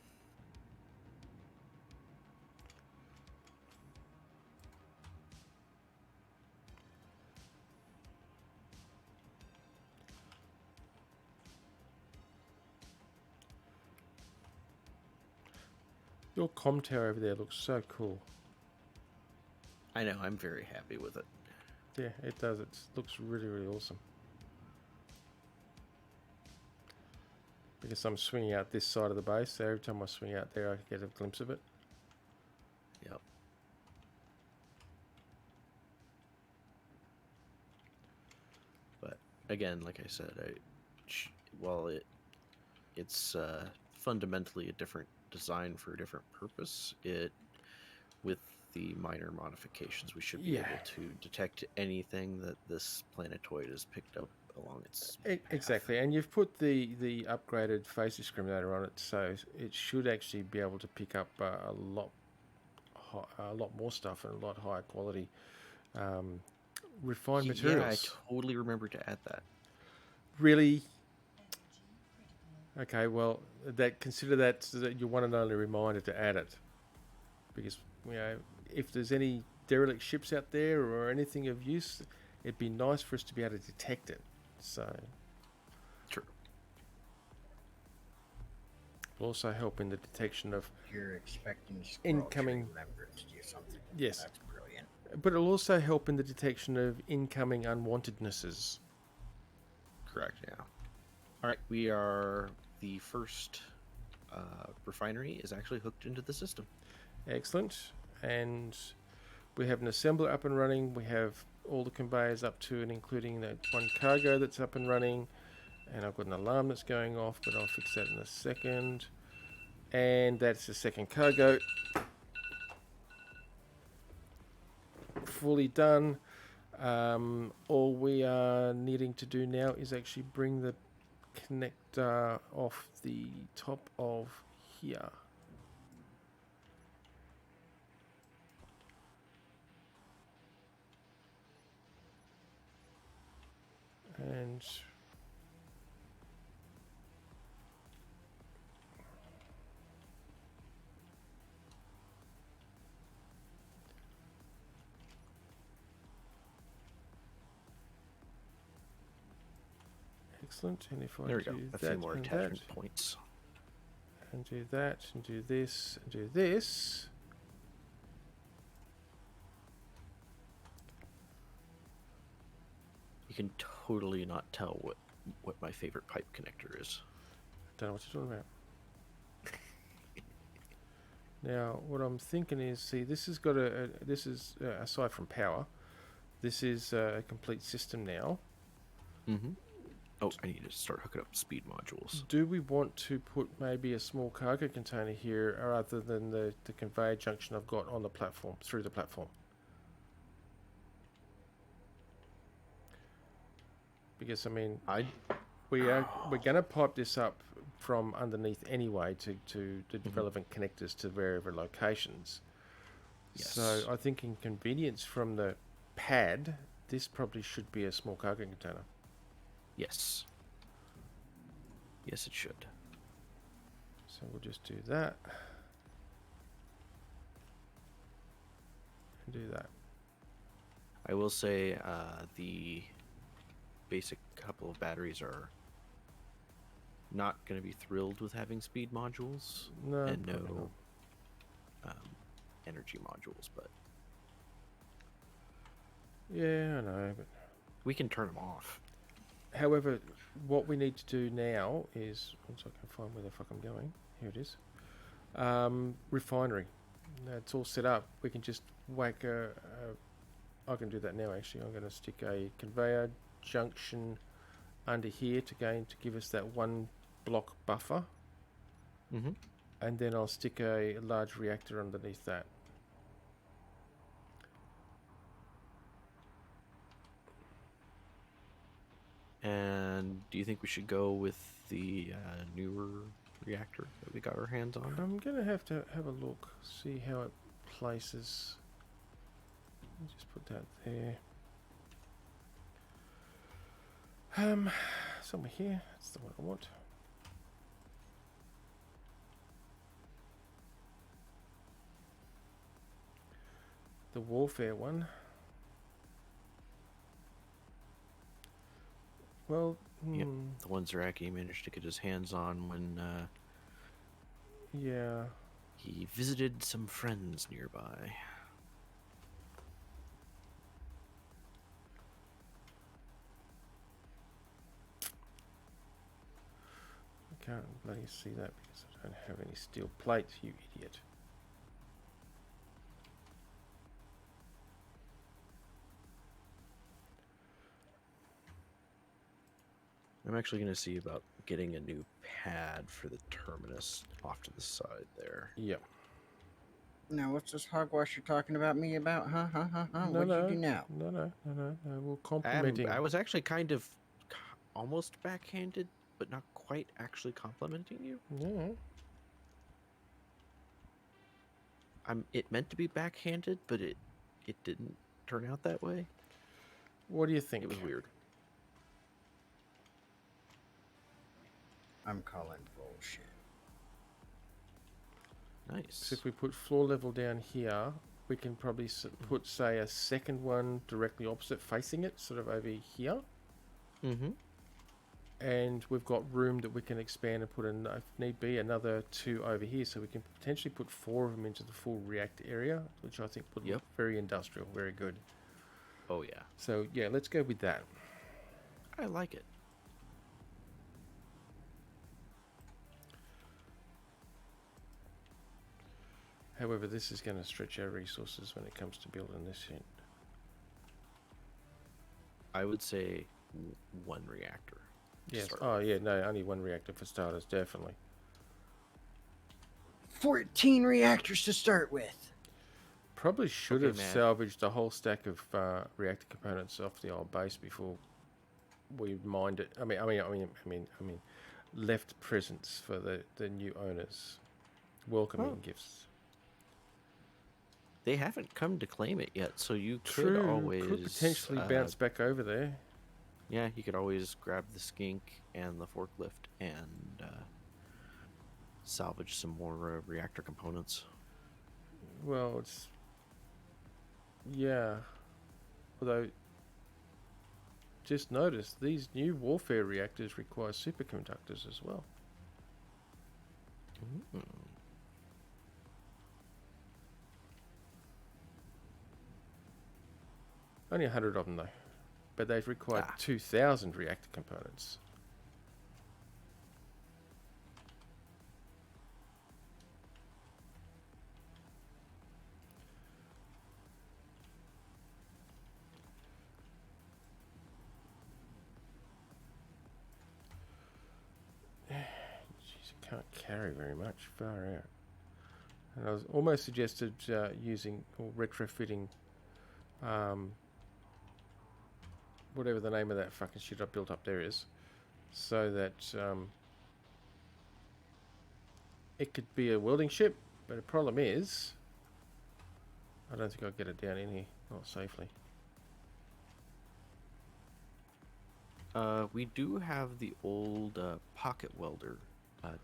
Your comm tower over there looks so cool. I know, I'm very happy with it. Yeah, it does. It looks really, really awesome. Because I'm swinging out this side of the base, so every time I swing out there, I get a glimpse of it. Yep. But again, like I said, while it's fundamentally a different design for a different purpose, with the minor modifications, we should be able to detect anything that this planetoid has picked up along its path. Exactly, and you've put the upgraded phase discriminator on it, so it should actually be able to pick up a lot more stuff and a lot higher quality refined materials. Yeah, I totally remembered to add that. Really? Okay, well, consider that your one and only reminder to add it, because if there's any derelict ships out there or anything of use, it'd be nice for us to be able to detect it. So, true. Will also help in the detection of You're expecting Squirrel incoming. to remember to do something. Yes. That's brilliant. But it'll also help in the detection of incoming unwantednesses. Correct, yeah. All right, the first refinery is actually hooked into the system. Excellent. And we have an assembler up and running. We have all the conveyors up to and including that one cargo that's up and running. And I've got an alarm that's going off, but I'll fix that in a second. And that's the second cargo. Fully done. All we are needing to do now is actually bring the connector off the top of here. And excellent. And if I There we do go. A that few more and attachment that, points. and do that, and do this, and do this. You can totally not tell what my favorite pipe connector is. Don't know what you're talking about. Now, what I'm thinking is, see, this has got this is aside from power, this is a complete system now. Mm-hmm. Oh, I need to start hooking up speed modules. Do we want to put maybe a small cargo container here rather than the conveyor junction I've got on the platform, through the platform? Because, I mean, we're going to pipe this up from underneath anyway to the relevant connectors to wherever locations. Yes. So I think in convenience from the pad, this probably should be a small cargo container. Yes. Yes, it should. So we'll just do that. And do that. I will say the basic couple of batteries are not going to be thrilled with having speed modules No, and probably no energy modules, but yeah, I know. But we can turn them off. however, what we need to do now is, once I can find where the fuck I'm going, here it is. Refinery. Now it's all set up. We can just whack I can do that now. Actually, I'm going to stick a conveyor junction under here to give us that 1 block buffer, Mm-hmm. and then I'll stick a large reactor underneath that. And do you think we should go with the newer reactor that we got our hands on? I'm going to have a look, see how it places. Let me just put that there. Somewhere here. That's the one I want. The warfare one. Well, Yep. The one Zaraki managed to get his hands on when yeah. he visited some friends nearby. I can't bloody see that because I don't have any steel plates, you idiot. I'm actually going to see about getting a new pad for the terminus off to the side there. Yep. Now, what's this hogwash you're talking about me about? Huh? No, What'd you do now? No. We're complimenting. I was actually kind of almost backhanded, but not quite actually complimenting you. Yeah. It meant to be backhanded, but it didn't turn out that way. What do you think? It was weird. I'm calling bullshit. Nice. So if we put floor level down here, we can probably put, say, a second one directly opposite, facing it, sort of over here. Mm-hmm. And we've got room that we can expand and put, if need be, another 2 over here. So we can potentially put 4 of them into the full reactor area, which I think would look very industrial, very good. Oh, yeah. So, yeah, let's go with that. I like it. However, this is going to stretch our resources when it comes to building this shit. I would say 1 reactor. to Yes. start Oh, with. yeah, no, only 1 reactor for starters, definitely. 14 reactors to start with. Probably should Okay, have man. salvaged a whole stack of reactor components off the old base before we mined it. I mean, left presents for the new owners, welcoming Oh. gifts. They haven't come to claim it yet, so you could True, always could potentially bounce back over there. Yeah, you could always grab the skink and the forklift and salvage some more reactor components. Well, it's yeah. Although, just notice these new warfare reactors require superconductors as well. Mm. Only 100 of them though, but they've required Ah. 2,000 reactor components. carry very much. Far out. And I was almost suggested using or retrofitting whatever the name of that fucking shit I built up there is, so that it could be a welding ship. But the problem is, I don't think I'll get it down in here, not safely. We do have the old pocket welder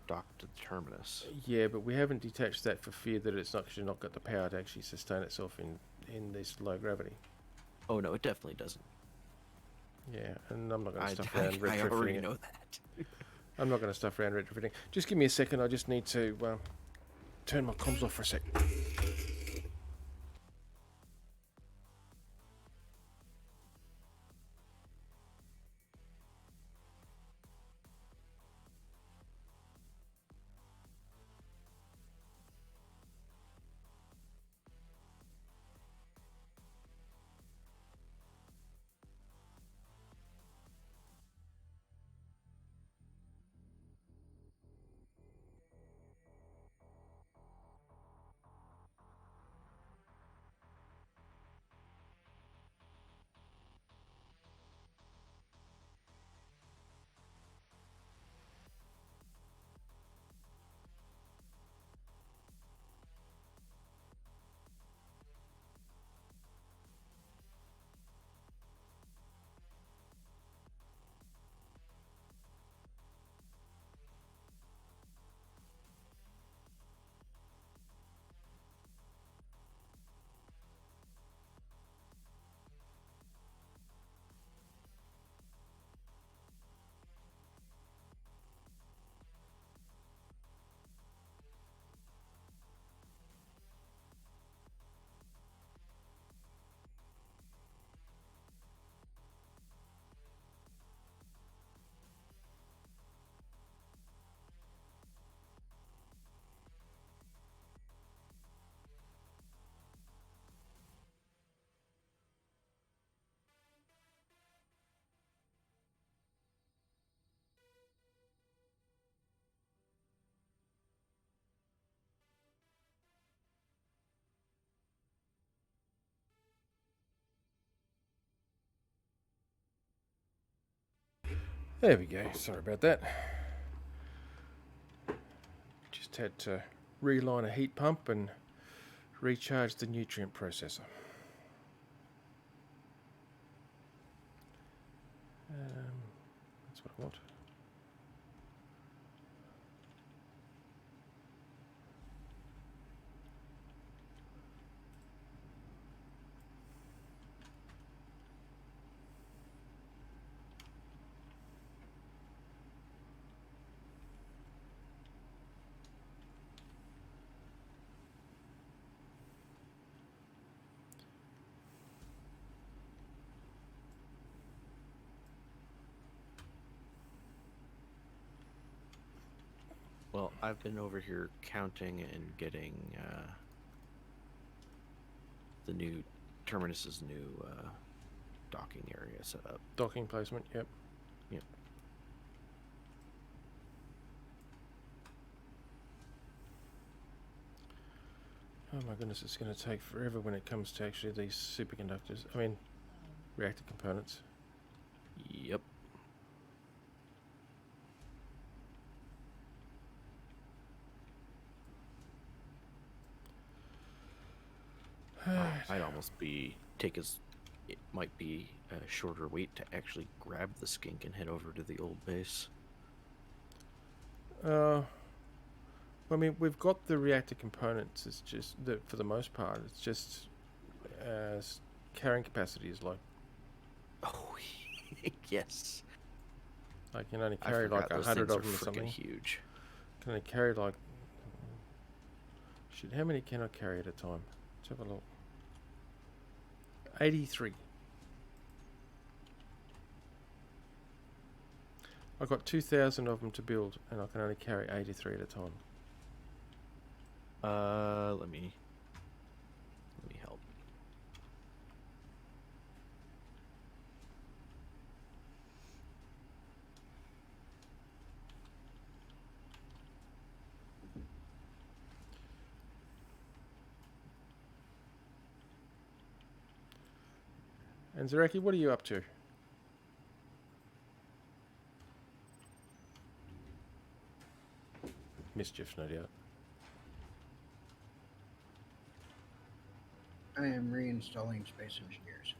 docked to the terminus. Yeah, but we haven't detached that for fear that it's actually not got the power to actually sustain itself in this low gravity. Oh no, it definitely doesn't. Yeah, and I'm not going to I, stuff around I already retrofitting it. know that. I'm not going to stuff around retrofitting. Just give me a second. I just need to turn my comms off for a sec. There we go. Sorry about that. Just had to reline a heat pump and recharge the nutrient processor. That's what I want. Well, I've been over here counting and getting the new terminus's new docking area set up. Docking placement, yep. Yep. Oh my goodness, it's going to take forever when it comes to actually these superconductors. I mean, reactor components. Yep. I'd almost it might be a shorter wait to actually grab the skink and head over to the old base. I mean, we've got the reactor components. It's just that for the most part, it's just carrying capacity is low. Oh, yes. I can only I carry forgot like those 100 things of them are or something. frickin' huge. Can only carry like shit? How many can I carry at a time? Let's have a look. 83. I've got 2,000 of them to build, and I can only carry 83 at a time. Let me help. And Zareki, what are you up to? Mischief, no doubt. I am reinstalling Space Engineers.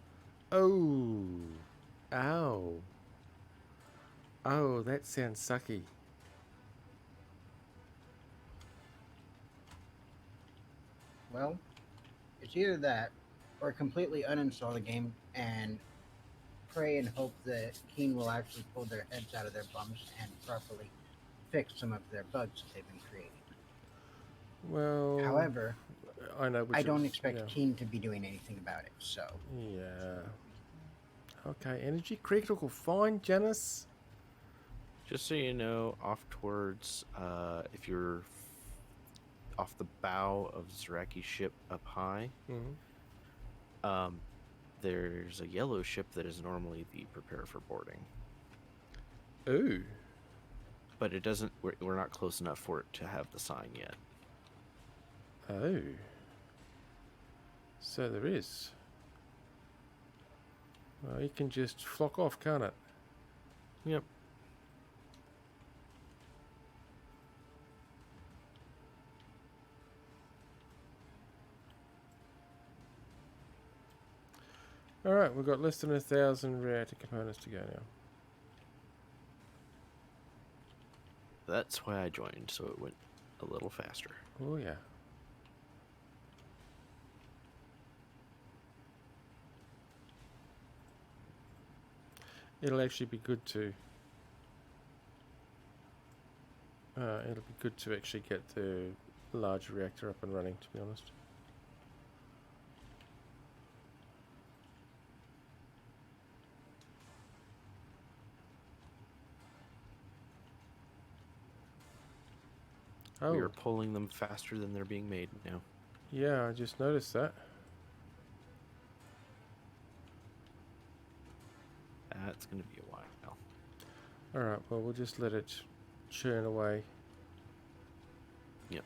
Oh. Ow. Oh, that sounds sucky. Well, it's either that or completely uninstall the game and pray and hope that Keen will actually pull their heads out of their bums and properly fix some of their bugs that they've been creating. Well, However, I know which I don't is- expect yeah. Keen to be doing anything about it, so Yeah. Okay, energy critical. Fine, Janice. Just so you know, off towards, if you're off the bow of Zaraki's ship up high, Mm-hmm. there's a yellow ship that is normally the prepare for boarding. Ooh. But it doesn't, we're not close enough for it to have the sign yet. Oh. So there is. Well, you can just flock off, can't it? Yep. Alright, we've got less than 1,000 reactor components to go now. That's why I joined, so it went a little faster. Oh, yeah. It'll actually be good to... it'll be good to actually get the large reactor up and running, to be honest. Oh, We are pulling them faster than they're being made now. yeah, I just noticed that. That's going to be a while. Alright, well, we'll just let it churn away. Yep.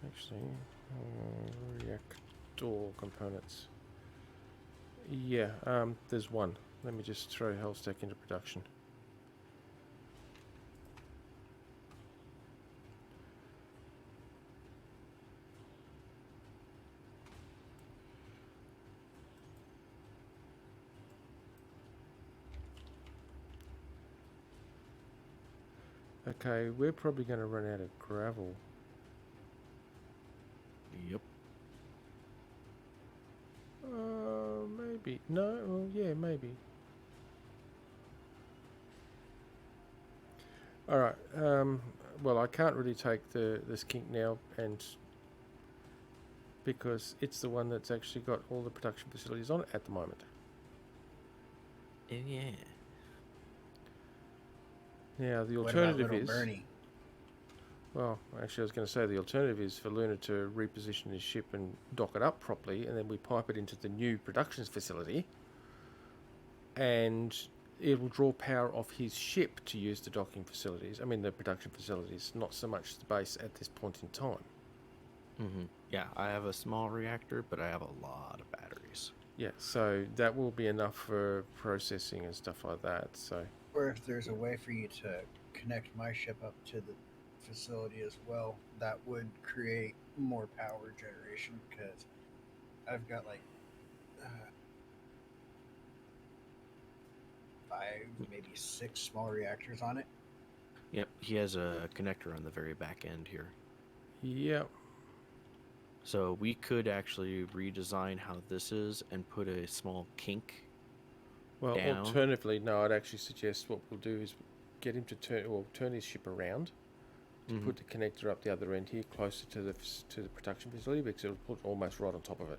Actually, reactor components. Yeah, there's one. Let me just throw Hellstack into production. Okay, we're probably going to run out of gravel. Yep. Maybe. No, well, yeah, maybe. Alright, well, I can't really take this kink now, and because it's the one that's actually got all the production facilities on it at the moment. Oh, yeah. Now, the what about alternative little is... Bernie? Well, actually, I was going to say the alternative is for Luna to reposition his ship and dock it up properly, and then we pipe it into the new production facility, and it will draw power off his ship to use the docking facilities. I mean, the production facilities, not so much the base at this point in time. Mm-hmm. Yeah, I have a small reactor, but I have a lot of batteries. Yeah, so that will be enough for processing and stuff like that. So, Or if there's a way for you to connect my ship up to the facility as well, that would create more power generation because I've got like 5, maybe 6 small reactors on it. Yep, he has a connector on the very back end here. yeah, So we could actually redesign how this is and put a small kink. well, Down. alternatively, no, I'd actually suggest what we'll do is get him to turn his ship around. Mhm. Put the connector up the other end here, closer to the production facility, because it'll put almost right on top of it.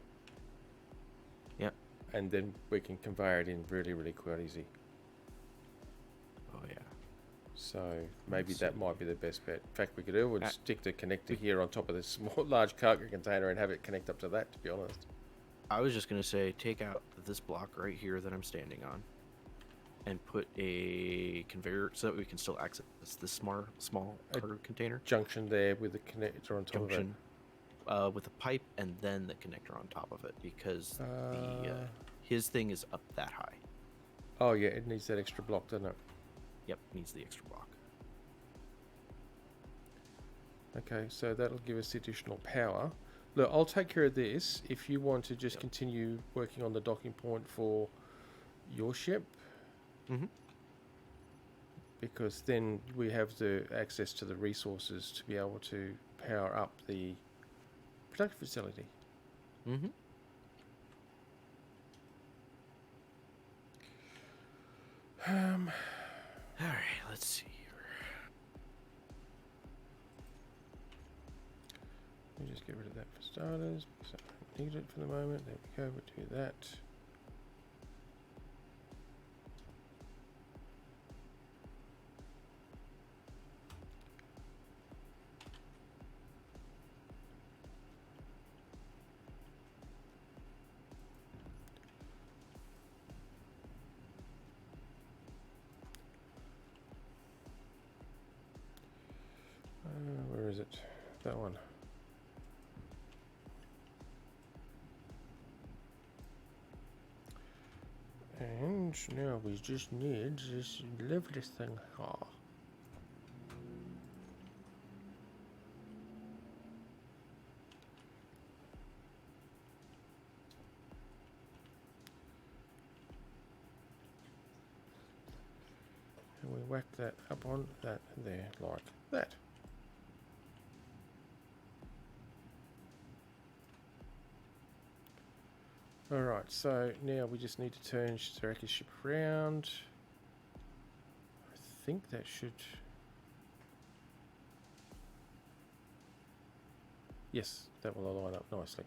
Yep. And then we can convey it in really, really quite easy. Oh yeah. So maybe Let's that see. might be the best bet. In fact, we could always Ah, stick the connector here on top of this small, large cargo container and have it connect up to that. To be honest. I was just gonna say, take out this block right here that I'm standing on. and put a conveyor so that we can still access this small A cargo container Junction there with the connector on top junction with a pipe and then the connector on top of it because of it. the his thing is up that high. Oh yeah, it needs that extra block, doesn't it? Yep, needs the extra block. Okay, so that'll give us additional power. Look, I'll take care of this if you want to just Yep. continue working on the docking point for your ship. Mm-hmm. Because then we have the access to the resources to be able to power up the production facility. Mm-hmm. All right, let's see here. Let me just get rid of that for starters because I don't need it for the moment. There we go, we'll do that. Where is it? That one. And now we just need this lovely thing. Oh. And we whack that up on that there like that. Alright, so now we just need to turn Saraka's ship around. I think that should... Yes, that will line up nicely.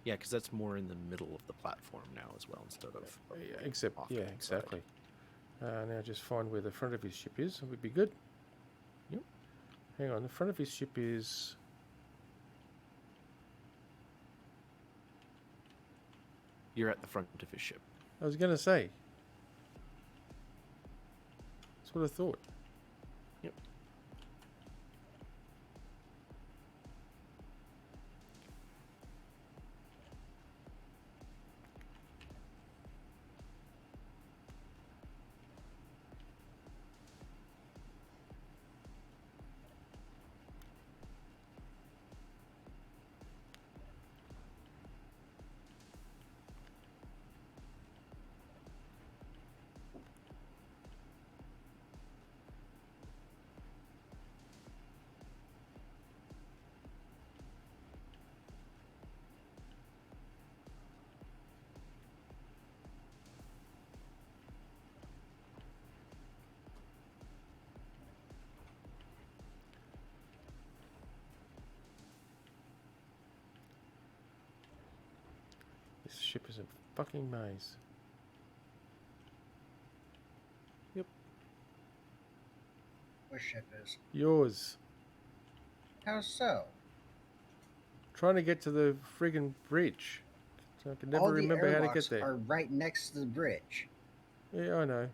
Yeah, because that's more in the middle of the platform now as well instead of Yeah, except, off yeah, to the side. exactly. Now just find where the front of his ship is, and we'd be good. Yep. Hang on, the front of his ship is... You're at the front of his ship. I was going to say. That's what I thought. Yep. This ship is a fucking maze. What ship is? Yours. How so? Trying to get to the friggin' bridge. So I can never All the remember how to airlocks get there. are right next to the bridge. Yeah, I know.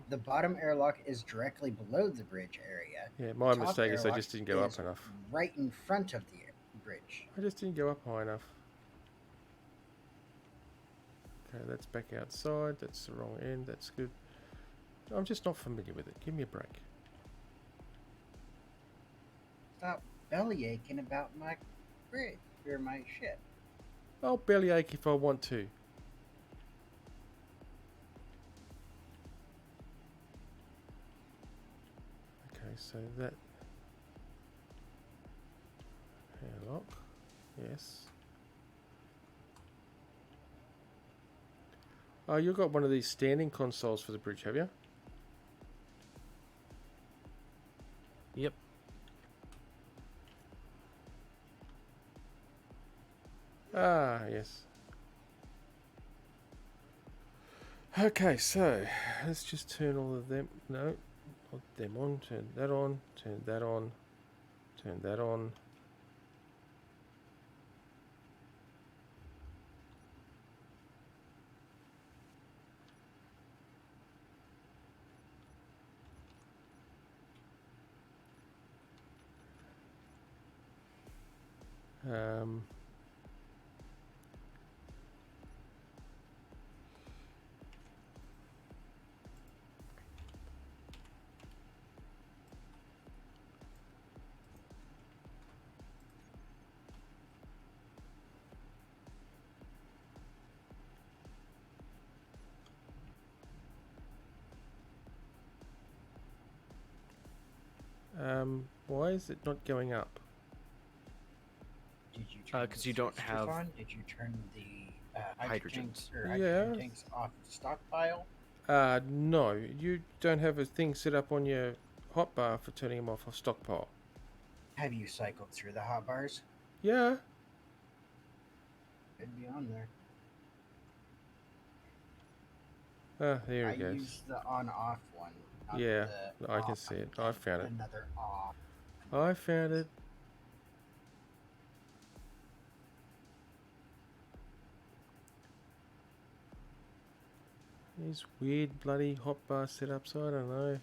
The bottom airlock is directly below the bridge area. Yeah, my Top mistake is I airlock just didn't go up is enough. Right in front of the bridge. I just didn't go up high enough. Okay, that's back outside. That's the wrong end. That's good. I'm just not familiar with it. Give me a break. Stop belly aching about my bridge or my ship. I'll bellyache if I want to. Okay, so that airlock, yes. Oh, you've got one of these standing consoles for the bridge, have you? Yep. Ah, yes. Okay, so let's just turn all of them. No, not them on. Turn that on. Turn that on. Turn that on. Um, why is it not going up? Did you turn 'cause the you don't switch, have Stefan? Did you turn the hydrogen hydrogens. tanks or Yeah. hydrogen tanks off the stockpile? No, you don't have a thing set up on your hotbar for turning them off stockpile. Have you cycled through the hot bars? Yeah. Could be on there. Ah, there I it goes. use the on-off one. Not Yeah, the I can off see it. on I found it. Another off. I found it. These weird bloody hotbar setups, I don't know.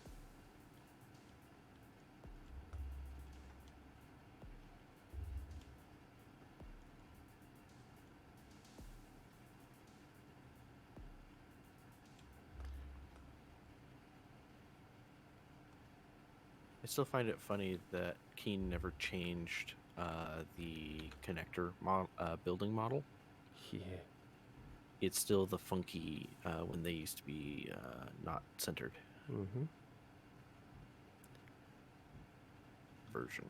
I still find it funny that Keen never changed the connector building model. Yeah. It's still the funky when they used to be not centered Mm-hmm. version.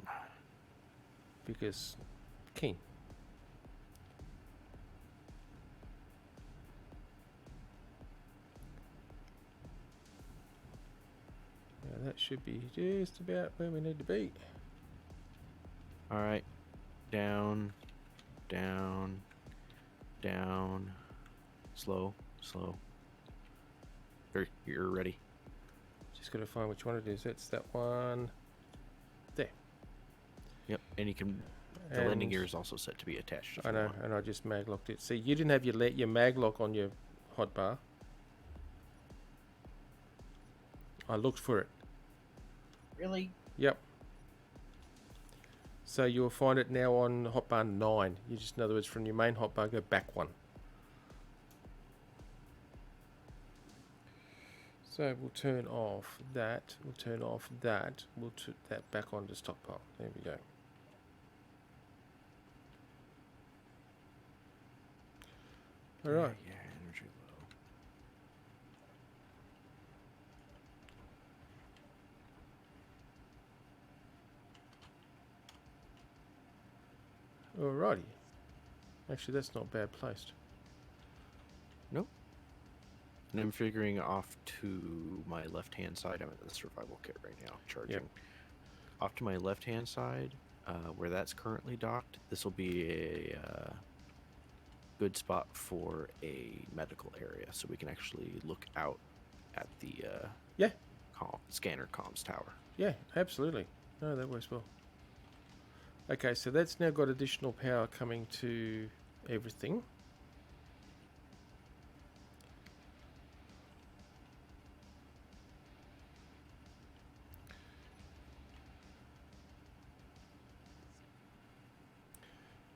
Because keen. Yeah, that should be just about where we need to be. All right, down, down, down, slow, slow. You're ready. Just got to find which one it is. That's that one. Yep, and you can. The landing And- gear is also set to be attached. If I you know, want. and I just mag locked it. See, you didn't have your mag lock on your hotbar. I looked for it. Really? Yep. So you'll find it now on hotbar 9. You just, in other words, from your main hotbar, go back one. So we'll turn off that. We'll turn off that. We'll put that back onto stockpile. There we go. All right. Yeah, energy low. Alrighty. Actually, that's not bad placed. And I'm figuring off to my left-hand side. I'm at the survival kit right now, charging. Off to my left-hand side, where that's currently docked, this will be a good spot for a medical area, so we can actually look out at the scanner comms tower. Yeah, absolutely. No, that works well. Okay, so that's now got additional power coming to everything.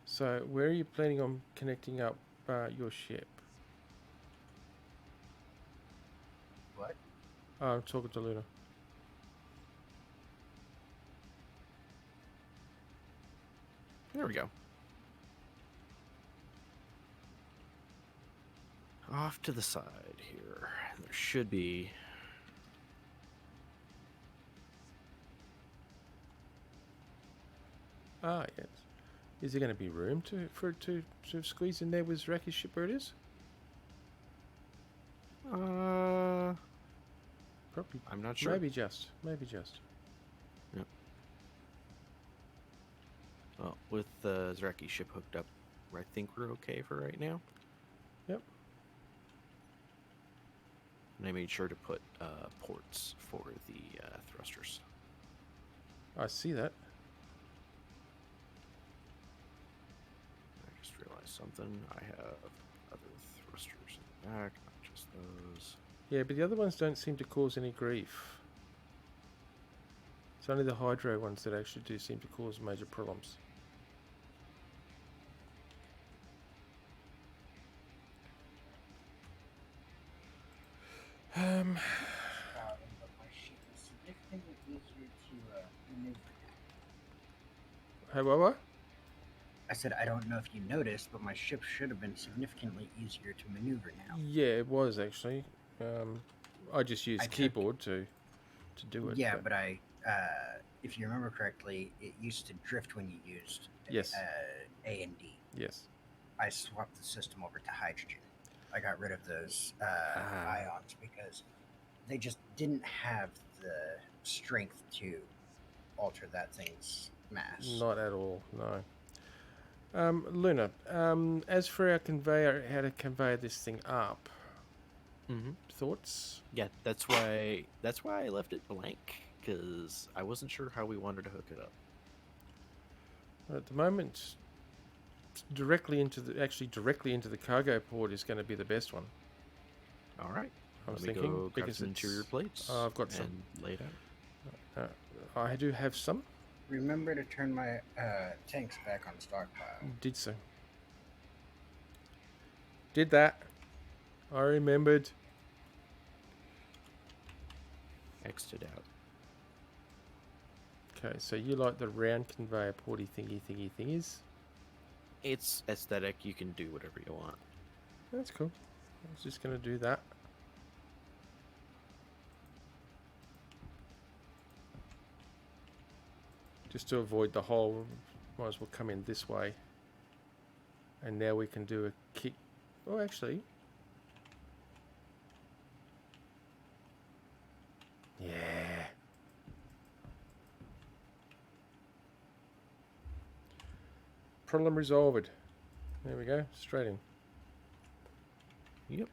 So, where are you planning on connecting up your ship? What? I'm talking to Luna. There we go. Off to the side here, there should be. Ah, yes. Is there going to be room for it to sort of squeeze in there with Zraki's ship where it is? Probably. I'm not sure. Maybe just. Well, with the Zraki ship hooked up, I think we're okay for right now. Yep. And I made sure to put ports for the thrusters. I see that. I just realized something. I have other thrusters in the back, not just those. Yeah, but the other ones don't seem to cause any grief. It's only the hydro ones that actually do seem to cause major problems. Problem, but my ship is significantly easier to maneuver now. Hey, what? I said I don't know if you noticed, but my ship should have been significantly easier to maneuver now. Yeah, it was actually. I just used I took- keyboard to do it. Yeah, but I, if you remember correctly, it used to drift when you used Yes. A and D. Yes. I swapped the system over to hydrogen. I got rid of those ions because they just didn't have the strength to alter that thing's mass. Not at all. No. Luna, as for our conveyor, how to convey this thing up? Mm-hmm. Thoughts? Yeah, that's why I left it blank, because I wasn't sure how we wanted to hook it up. At the moment, directly into the cargo port is going to be the best one. All right. I was Let me thinking go grab because some interior it's- plates. I've got some. and lay it out. I do have some. Remember to turn my tanks back on stockpile. Did so. Did that. I remembered. X'd it out. Okay, so you like the round conveyor porty thingies? It's aesthetic. You can do whatever you want. That's cool. I was just going to do that. Just to avoid the hole, might as well come in this way. And now we can do a kick. Oh, actually. Yeah. Problem resolved. There we go. Straight in. Yep.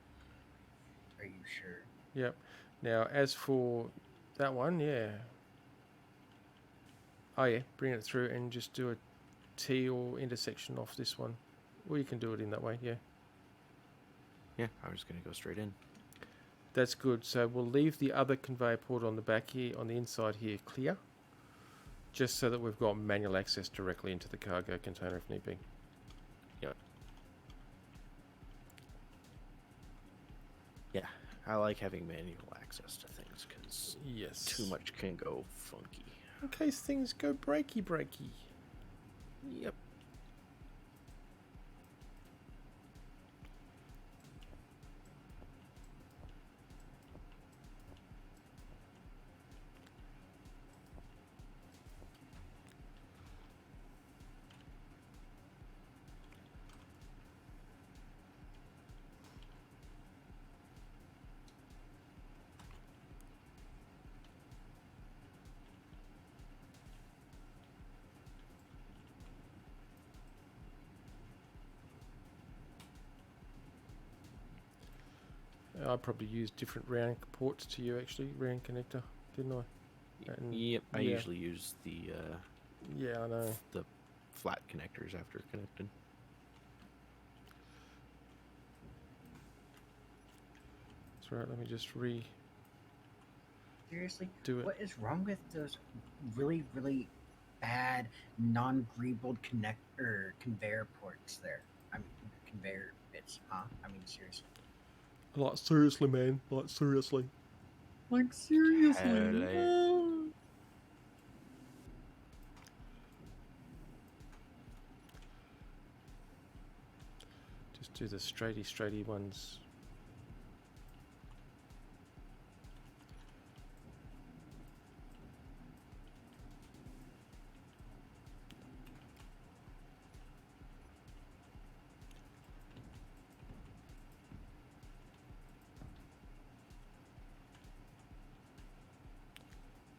Are you sure? Yep. Now, as for that one, yeah. Oh, yeah. Bring it through and just do a T or intersection off this one. Or you can do it in that way, yeah. Yeah, I was going to go straight in. That's good. So we'll leave the other conveyor port on the back here, on the inside here, clear. Just so that we've got manual access directly into the cargo container if need be. Yeah, I like having manual access to things, because Yes. too much can go funky. In case things go breaky. Yep. I probably used different round ports to you actually, round connector, didn't I? And Yep. I yeah. usually use the Yeah, I know. flat connectors after connecting. That's right, let me just Seriously? do it. What is wrong with those really, really bad non-greebled conveyor ports there? I mean, conveyor bits, huh? I mean, seriously. Like, seriously, man. Like, seriously. Like, seriously? Hello. Just do the straighty ones.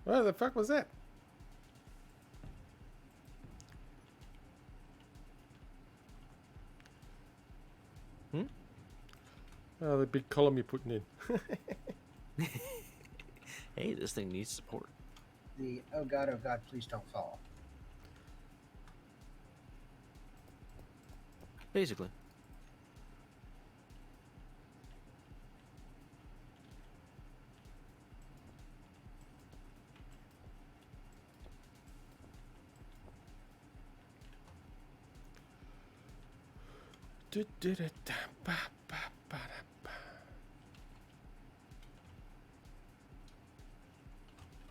What the fuck was that? Oh, the big column you're putting in. Hey, this thing needs support. The oh god, please don't fall. Basically.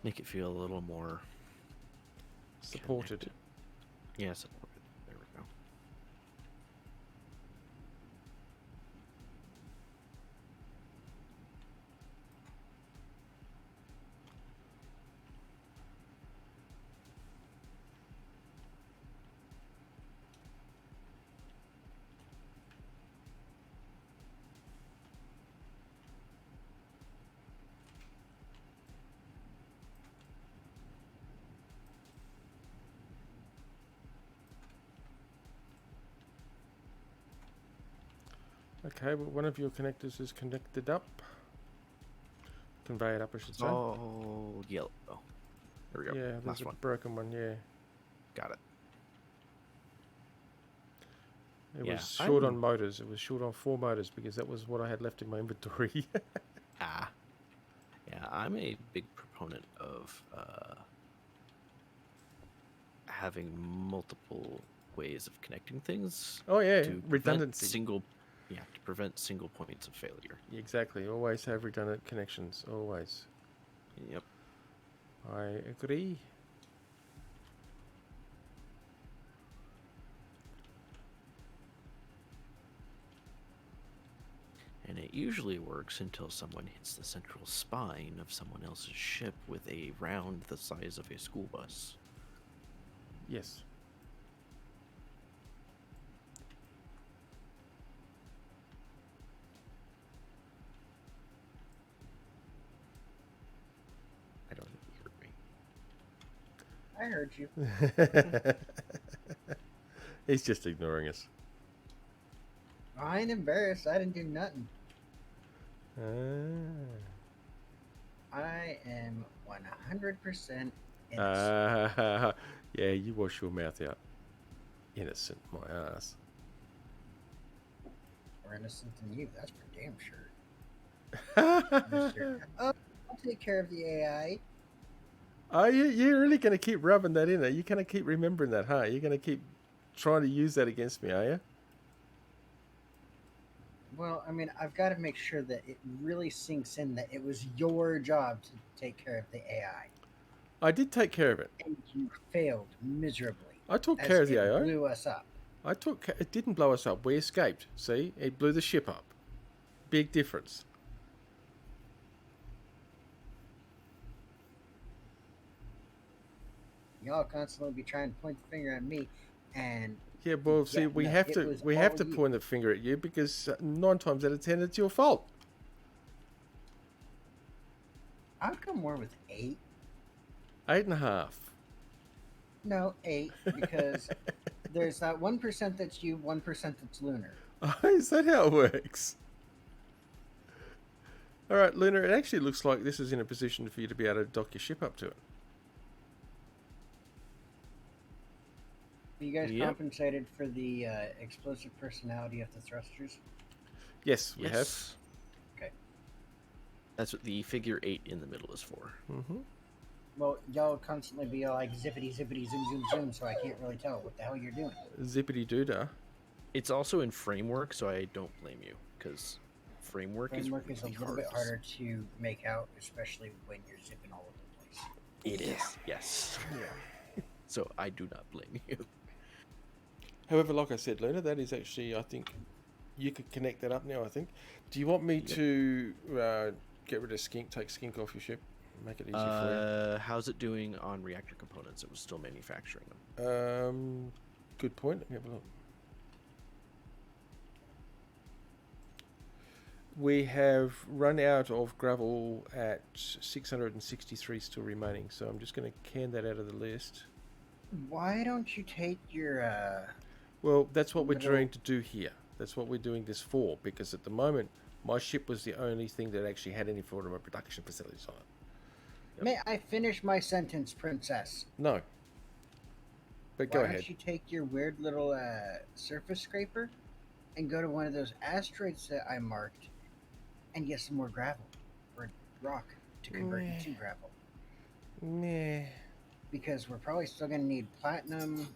Make it feel a little more Supported. connected. Yeah, supported. There we go. Okay, well, one of your connectors is connected up. Convey it up, I should say. Oh, yellow. Oh, there we go. Yeah, there's Last a one. broken one, yeah. Got it. It Yeah, was short on I'm- motors. It was short on 4 motors because that was what I had left in my inventory. Ah. Yeah, I'm a big proponent of having multiple ways of connecting things Oh yeah, to prevent redundancy. to prevent single points of failure. Exactly. Always have redundant connections. Always. Yep. I agree. And it usually works until someone hits the central spine of someone else's ship with a round the size of a school bus. Yes. I don't think you heard me. I heard you. He's just ignoring us. I ain't embarrassed. I didn't do nothing. Ah. I am 100% innocent. Yeah, you wash your mouth out. Innocent, my ass. More innocent than you, that's for damn sure. Mr. Oh, I'll take care of the AI. Oh, you're really going to keep rubbing that in there? You're going to keep remembering that, huh? You're going to keep trying to use that against me, are you? Well, I mean, I've got to make sure that it really sinks in that it was your job to take care of the AI. I did take care of it. And you failed miserably. I took as care of the it AI. blew us up. It didn't blow us up. We escaped. See? It blew the ship up. Big difference. Y'all constantly be trying to point the finger at me, and Yeah, well, see, Yeah, we no, have it to was we have all to you. point the finger at you because 9 times out of 10 it's your fault. I'll come more with 8. 8.5. No, 8, because there's that 1% that's you, 1% that's Lunar. Is that how it works? All right, Luna, it actually looks like this is in a position for you to be able to dock your ship up to it. You guys Yep. compensated for the explosive personality of the thrusters? Yes, we have. Okay. That's what the figure 8 in the middle is for. Mm-hmm. Well, y'all constantly be like zippity, zippity, zoom, zoom, zoom, so I can't really tell what the hell you're doing. Zippity doodah. It's also in framework, so I don't blame you, because framework Framework is is a really little bit hard. harder to make out, especially when you're zipping all over the place. It is, yes. So I do not blame you. However, like I said, Luna, that is actually, I think, you could connect that up now, I think. Do you want me to get rid of Skink, take Skink off your ship, make it easy for How's it doing on reactor components? It was still manufacturing them. you? Good point. Let me have a look. We have run out of gravel at 663 still remaining, so I'm just going to can that out of the list. Why don't you take your Well, that's what we're Little- trying to do here. That's what we're doing this for, because at the moment, my ship was the only thing that actually had any form of production facilities on it. Yep. May I finish my sentence, princess? No. But go Why ahead. don't you take your weird little surface scraper and go to one of those asteroids that I marked and get some more gravel or rock to convert Meh. into gravel? Meh. Because we're probably still going to need platinum.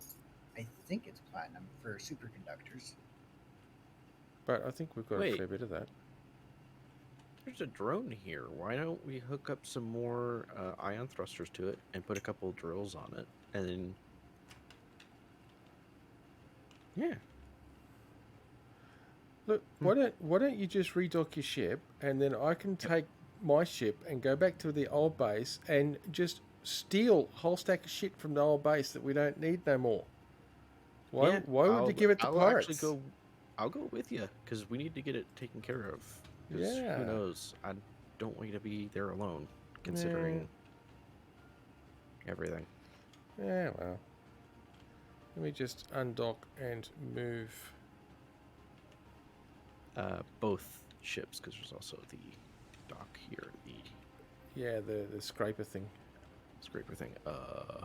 I think it's platinum for superconductors. But I think we've got a Wait. fair bit of that. There's a drone here. Why don't we hook up some more ion thrusters to it and put a couple drills on it, and then yeah, Look, why don't you just redock your ship, and then I can take my ship and go back to the old base and just steal a whole stack of shit from the old base that we don't need no more. Why? yeah, Why would you give it to I'll pirates? actually go. I'll go with you because we need to get it taken care of. 'Cause Yeah. who knows? I don't want you to be there alone, considering everything. Yeah, well. Let me just undock and move. Both ships, because there's also the dock here, the Yeah, the scraper thing. scraper thing. I'm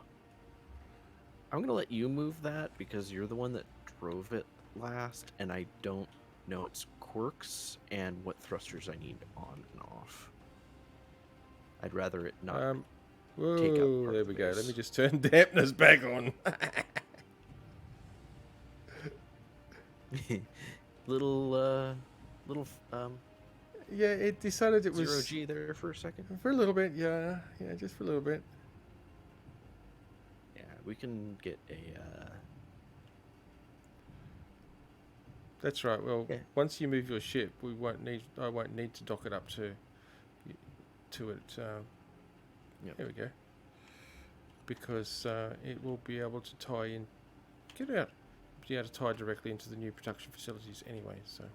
gonna let you move that because you're the one that drove it last, and I don't know its quirks and what thrusters I need on and off. I'd rather it not. Whoa, take up part there of we the go. Let base. me just turn dampeners back on. little Yeah, it decided it was 0G there for a second. for a little bit. Yeah, just for a little bit. Yeah, we can get a. That's right. Well, Yeah. once you move your ship, I won't need to dock it up to it. Yep. There we go. Because it will be able to tie in. Get out. Be able to tie directly into the new production facilities anyway. So.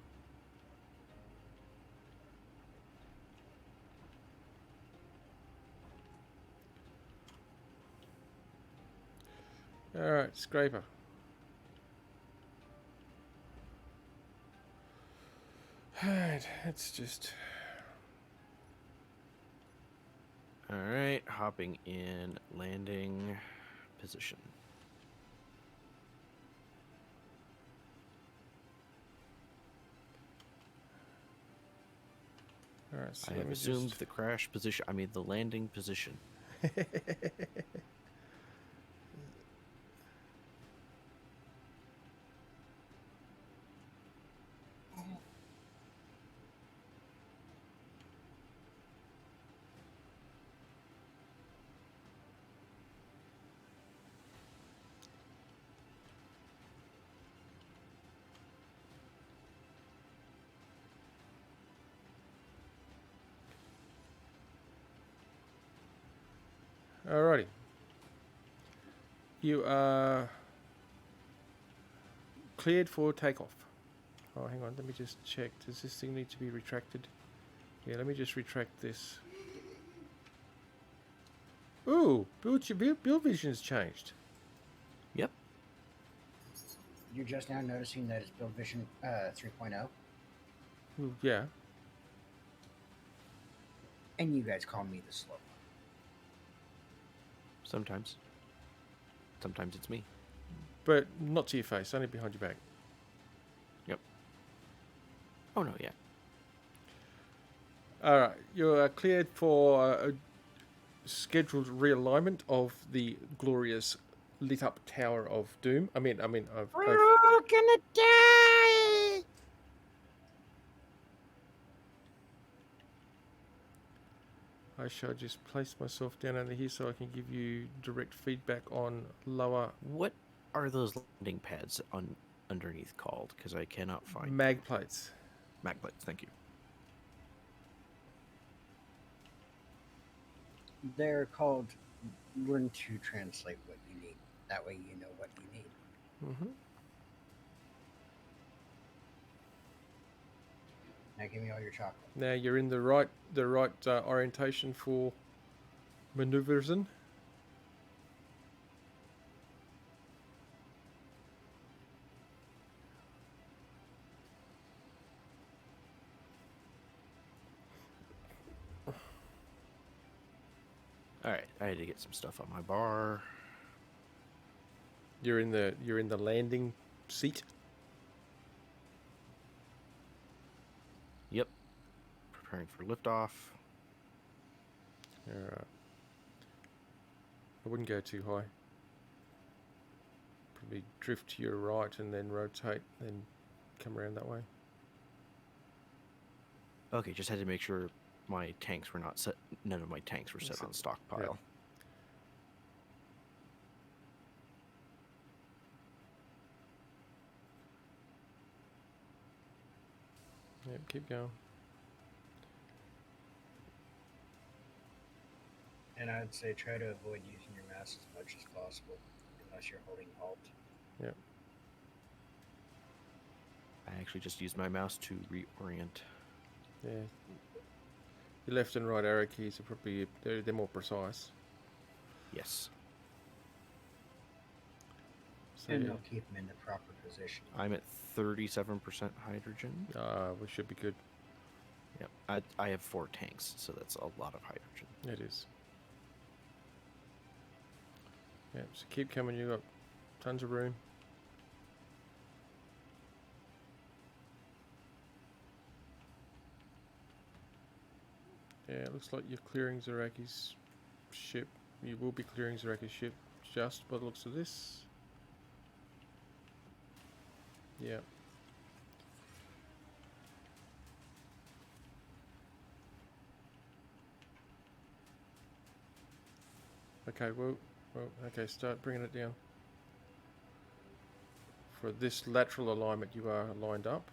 All right, scraper. Alright, it's just. All right, hopping in, landing position. Alright, so I let have me assumed just. the crash position. I mean, the landing position. Alrighty. You are cleared for takeoff. Oh, hang on, let me just check. Does this thing need to be retracted? Yeah, let me just retract this. Ooh, build vision's changed. Yep. You're just now noticing that it's Build Vision 3.0, Ooh, yeah, and you guys call me the slow one. Sometimes. Sometimes it's me. but not to your face, only behind your back. Oh no, yeah. Alright, you are cleared for a scheduled realignment of the glorious lit up Tower of Doom. We're all gonna die! I shall just place myself down under here so I can give you direct feedback on lower What are those landing pads on underneath called? Because I cannot find mag plates. mag plates. Thank you. They're called Learn to Translate What You Need. That way you know what you need. Mm-hmm. Now give me all your chocolate. Now you're in the right orientation for maneuvers. All right, I had to get some stuff on my bar. You're in the landing seat. Yep. Preparing for liftoff. Alright. I wouldn't go too high. Probably drift to your right and then rotate, then come around that way. Okay, just had to make sure my tanks were not set. None of my tanks were set Set- on stockpile. Yep, keep going. And I'd say try to avoid using your mouse as much as possible, unless you're holding Alt. I actually just used my mouse to reorient. Yeah. Your left and right arrow keys are probably they're more precise. Yes, So And they'll keep them in the proper position. I'm at 37% hydrogen. we should be good. Yep, I have 4 tanks, so that's a lot of hydrogen. It is. Yep. So keep coming. You got tons of room. Yeah, it looks like you're clearing Zaraki's ship. You will be clearing Zaraki's ship just by the looks of this. Yeah. Okay, well, okay, start bringing it down. For this lateral alignment, you are lined up.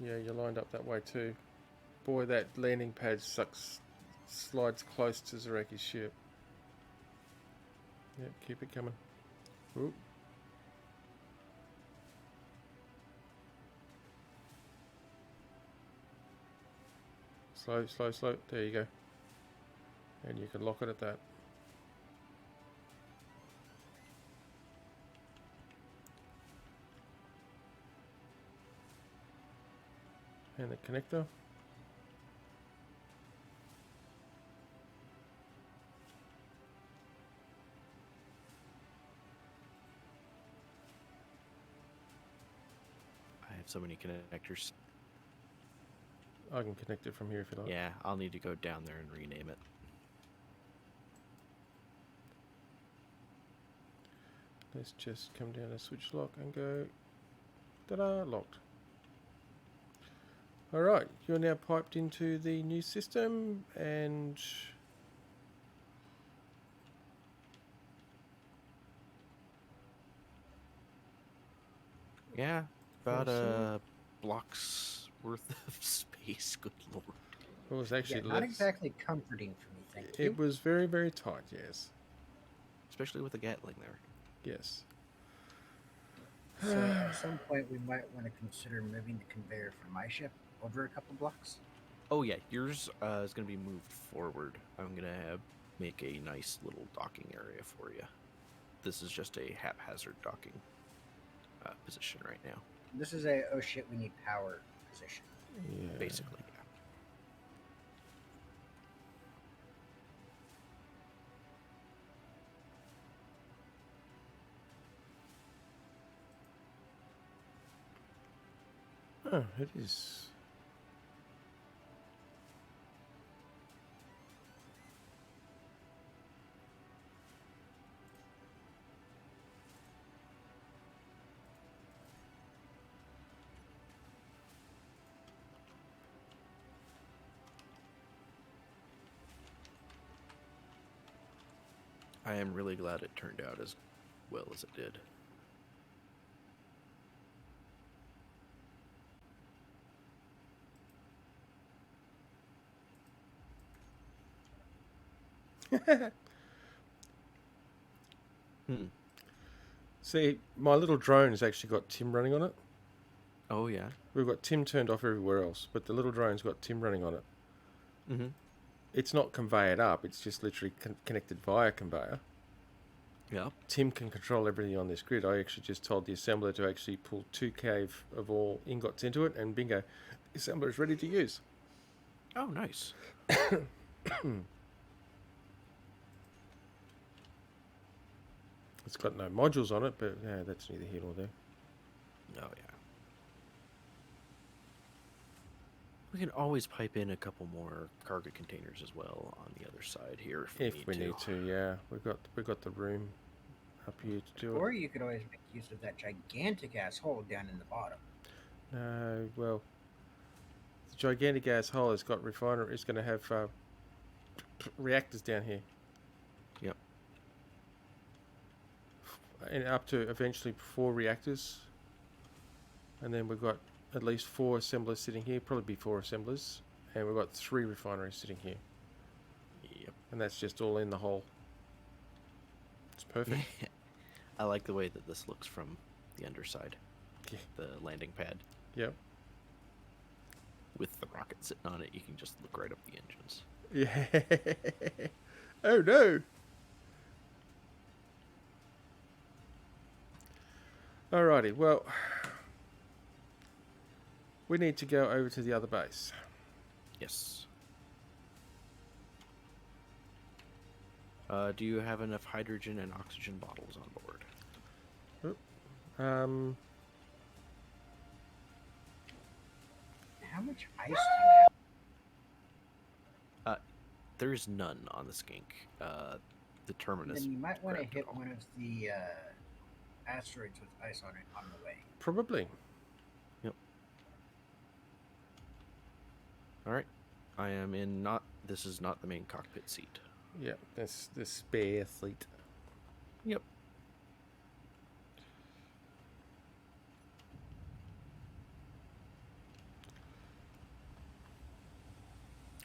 Yeah, you're lined up that way too. Boy, that landing pad slides close to Zaraki's ship. Yep, keep it coming. Ooh. Slow, slow, slow. There you go. And you can lock it at that. And the connector. I have so many connectors. I can connect it from here if you like. Yeah, I'll need to go down there and rename it. Let's just come down to switch lock and go. Ta-da! Locked. Alright, you're now piped into the new system and Yeah, about Awesome. a block's worth of space. Good lord. it was actually Yeah, not less. exactly comforting for me, thank you. It was very, very tight, yes. Especially with the Gatling there. Yes. So at some point, we might want to consider moving the conveyor from my ship over a couple blocks. Oh yeah, yours is going to be moved forward. I'm going to make a nice little docking area for you. This is just a haphazard docking position right now, This is a oh shit, we need power position. Yeah. basically. Yeah. Oh, it is. I am really glad it turned out as well as it did. Hmm. See, my little drone has actually got Tim running on it. Oh yeah. We've got Tim turned off everywhere else, but the little drone's got Tim running on it. Mm-hmm. It's not conveyed up, it's just literally connected via conveyor. Yeah. Tim can control everything on this grid. I actually just told the assembler to actually pull 2K of all ingots into it, and bingo, the assembler is ready to use. Oh, nice. It's got no modules on it, but yeah, that's neither here nor there. Oh yeah. We can always pipe in a couple more cargo containers as well on the other side here If we need to, yeah, we've got the room. up here to do Or it. you could always make use of that gigantic ass hole down in the bottom. No, well, the gigantic ass hole has got refinery. It's going to have reactors down here. Yep. And up to eventually 4 reactors. And then we've got at least 4 assemblers sitting here. Probably be 4 assemblers. And we've got 3 refineries sitting here. Yep. And that's just all in the hole. It's perfect. I like the way that this looks from the underside. Yeah. The landing pad. Yep. With the rocket sitting on it, you can just look right up the engines. Yeah. Oh no. Alrighty, well, we need to go over to the other base. Yes. Do you have enough hydrogen and oxygen bottles on board? How much ice do you have? There's none on the Skink. The terminus. Then you might want to grabbed it hit all. one of the asteroids with ice on it on the way. Probably. All right. I am in not. This is not the main cockpit seat. Yeah, that's the spare fleet. Yep.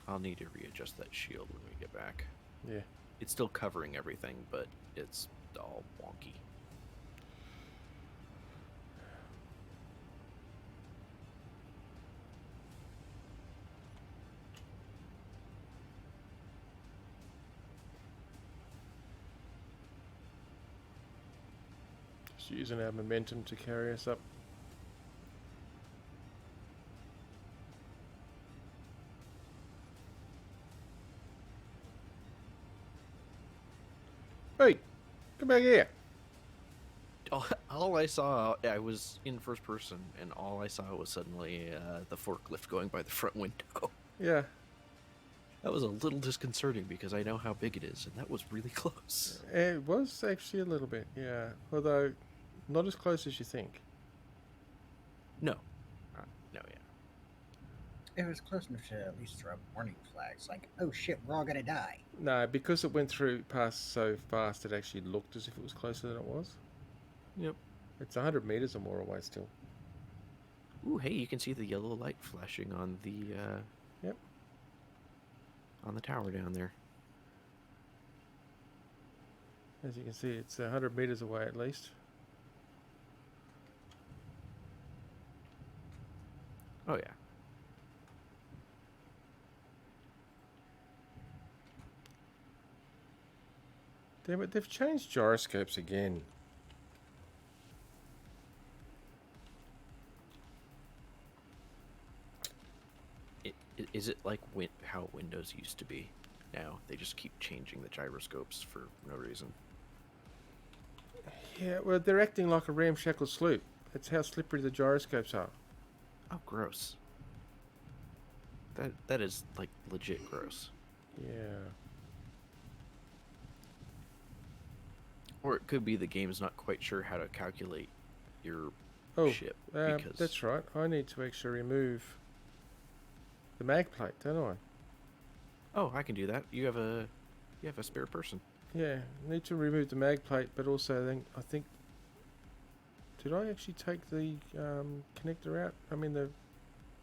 I'll need to readjust that shield when we get back. Yeah. It's still covering everything, but it's all wonky. Just using our momentum to carry us up. Hey, come back here. All I saw, I was in first person, and all I saw was suddenly the forklift going by the front window. Yeah. That was a little disconcerting because I know how big it is, and that was really close. It was actually a little bit, yeah. Although, not as close as you think. No. No, yeah. It was close enough to at least throw up warning flags, like, oh shit, we're all gonna die. No, because it went through past so fast, it actually looked as if it was closer than it was. Yep. It's 100 meters or more away still. Ooh, hey, you can see the yellow light flashing on the Yep. on the tower down there. As you can see, it's 100 meters away at least. Oh yeah. Damn it, they've changed gyroscopes again. Is it like how Windows used to be? Now they just keep changing the gyroscopes for no reason. Yeah, well, they're acting like a ramshackle sloop. That's how slippery the gyroscopes are. Oh, gross. That is like legit gross. Yeah. Or it could be the game's not quite sure how to calculate your Oh, ship because that's right. I need to actually remove the mag plate, don't I? Oh, I can do that. You have a spare person. Yeah, need to remove the mag plate, but also then I think. Did I actually take the connector out? I mean the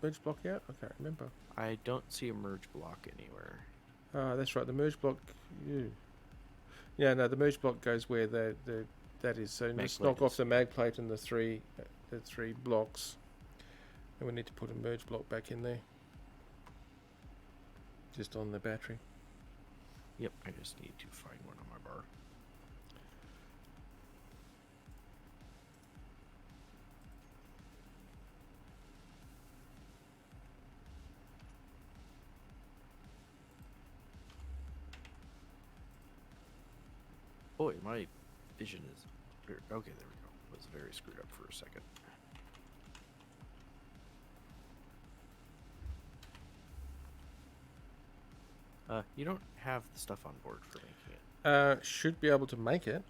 merge block out? I can't remember. I don't see a merge block anywhere. That's right. The merge block. Yeah, no, the merge block goes where that is. So Mag let's plate knock off is- the mag plate and the three blocks, and we need to put a merge block back in there, just on the battery. Yep, I just need to find one on my bar. Boy, my vision is very, okay. There we go. It was very screwed up for a second. You don't have the stuff on board for making it. Should be able to make it.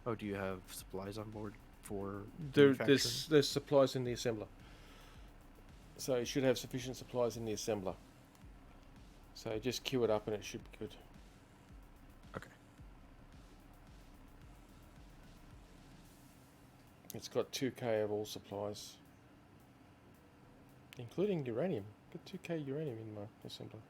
Oh, do you have supplies on board for There's manufacturing? there's supplies in the assembler, so you should have sufficient supplies in the assembler. So just queue it up and it should be good. Okay. It's got 2k of all supplies, including uranium. Got 2k uranium in my assembler.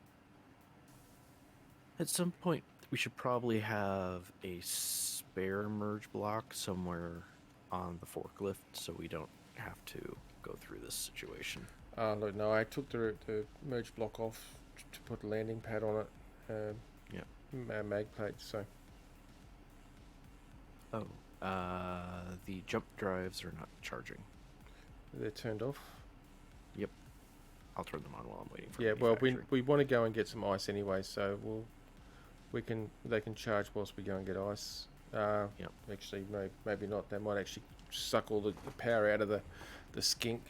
At some point, we should probably have a spare merge block somewhere on the forklift so we don't have to go through this situation. Look, no, I took the merge block off to put a landing pad on it. Mag plate. So Oh, the jump drives are not charging. they're turned off. I'll turn them on while I'm waiting for Yeah, well, manufacturing. we want to go and get some ice anyway, so they can charge whilst we go and get ice. Yep. Actually, maybe not. They might actually suck all the power out of the skink.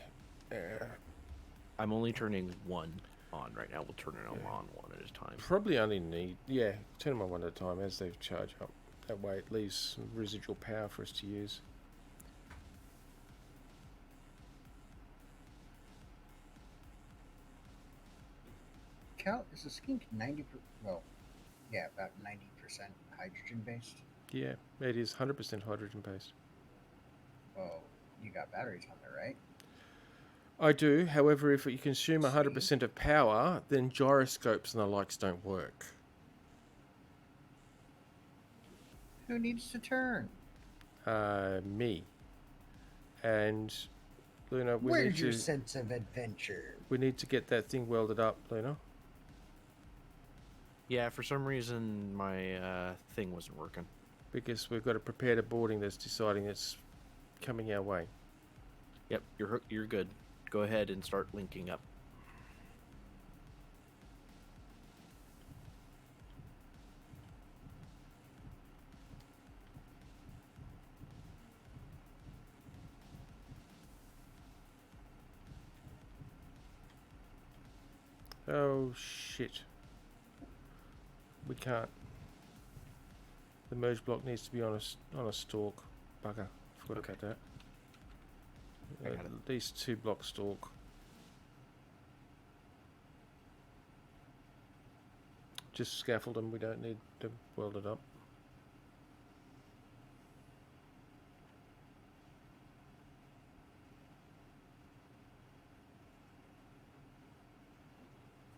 I'm only turning one on right now. We'll turn it on one at a time. Probably only need turn them on one at a time as they charge up. That way, it leaves some residual power for us to use. Cal, is the skink 90? Well, yeah, about 90% hydrogen based. Yeah, it is 100% hydrogen based. Well, you got batteries on there, right? I do. However, if you consume 100% of power, then gyroscopes and the likes don't work. Who needs to turn? Me. And Luna, Where's your sense of adventure? we need to get that thing welded up, Luna. Yeah, for some reason my thing wasn't working. Because we've got a prepared boarding that's deciding it's coming our way. Yep, you're good. Go ahead and start linking up. Oh shit. We can't. The merge block needs to be on a stalk. Bugger. Forgot Okay. about that. I got it. At least 2 block stalk. Just scaffold them, we don't need to weld it up.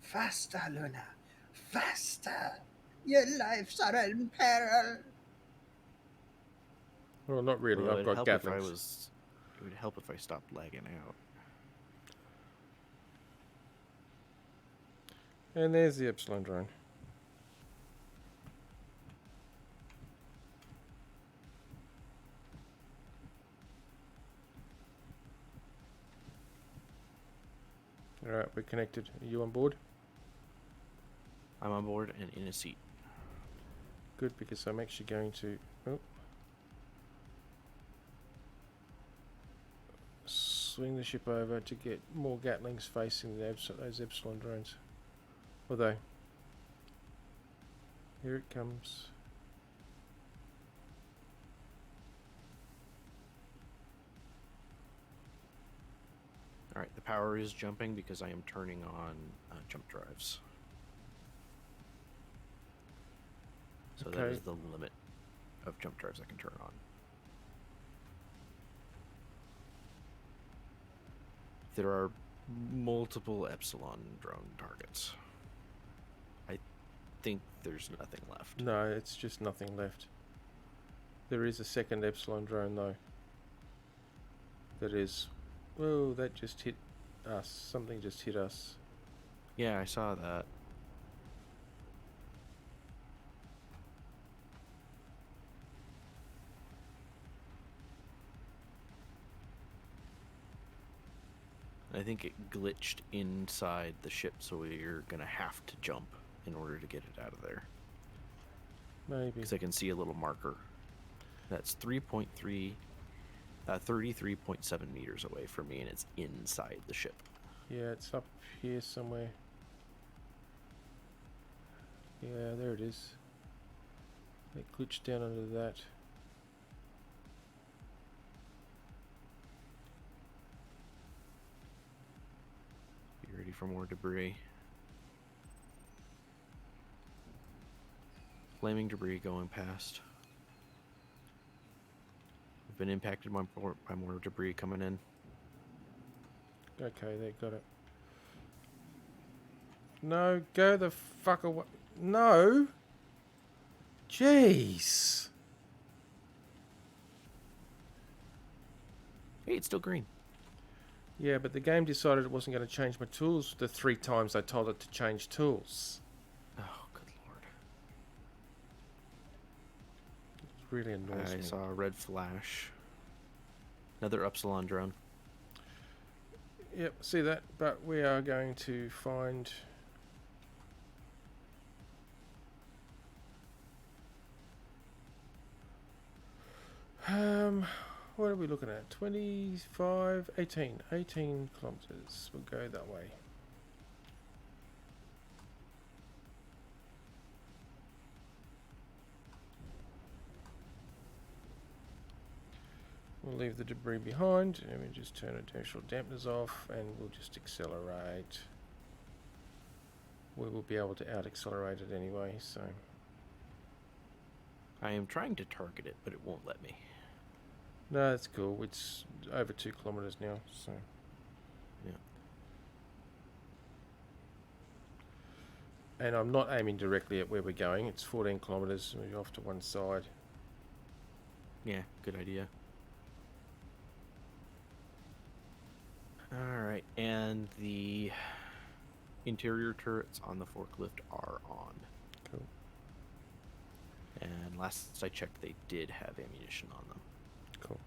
Faster, Luna! Faster! Your lives are in peril! Well, not really. Well, I've it'd got help if I gatlings. was. It would help if I stopped lagging out. And there's the Epsilon drone. Alright, we're connected. Are you on board? I'm on board and in a seat. Good, because I'm actually going to swing the ship over to get more Gatlings facing those Epsilon drones. Although, here it comes. Alright, the power is jumping because I am turning on jump drives. So that Okay. is the limit of jump drives I can turn on. There are multiple Epsilon drone targets. I think there's nothing left. No, it's just nothing left. There is a second Epsilon drone though. That is. Whoa, that just hit us. Something just hit us. Yeah, I saw that. I think it glitched inside the ship, so we're gonna have to jump in order to get it out of there. Maybe. Because I can see a little marker. That's 33.7 meters away from me, and it's inside the ship. Yeah, it's up here somewhere. Yeah, there it is. It glitched down under that. for more debris. Flaming debris going past. We've been impacted by more debris coming in. Okay, they got it. No, go the fuck away. No! Jeez! Hey, it's still green. Yeah, but the game decided it wasn't going to change my tools the 3 times I told it to change tools. Oh, good lord. It really annoys I me. saw a red flash. Another Upsilon drone. Yep, see that, but we are going to find... what are we looking at? 25, 18 kilometers. We'll go that way. We'll leave the debris behind and we just turn inertial dampeners off and we'll just accelerate. We will be able to out accelerate it anyway, so I am trying to target it, but it won't let me. no, that's cool. It's over 2 kilometers now, so Yeah. and I'm not aiming directly at where we're going. It's 14 kilometers, move off to one side. Yeah, good idea. Alright, and the interior turrets on the forklift are on. Cool. And last I checked, they did have ammunition on them. Cool.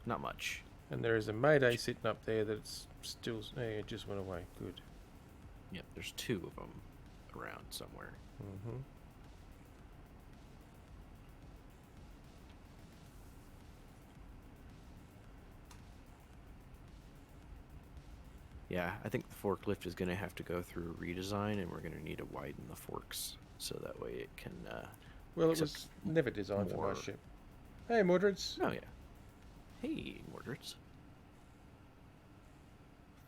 Not much. And there is a Mayday sitting up there that's still... yeah, it just went away. Good. Yep, there's 2 of them around somewhere. Mm-hmm. Yeah, I think the forklift is going to have to go through a redesign, and we're going to need to widen the forks so that way it can... Well, it Except was never designed for more- my ship. Hey, Mordreds. Oh, yeah. Hey, Mordreds.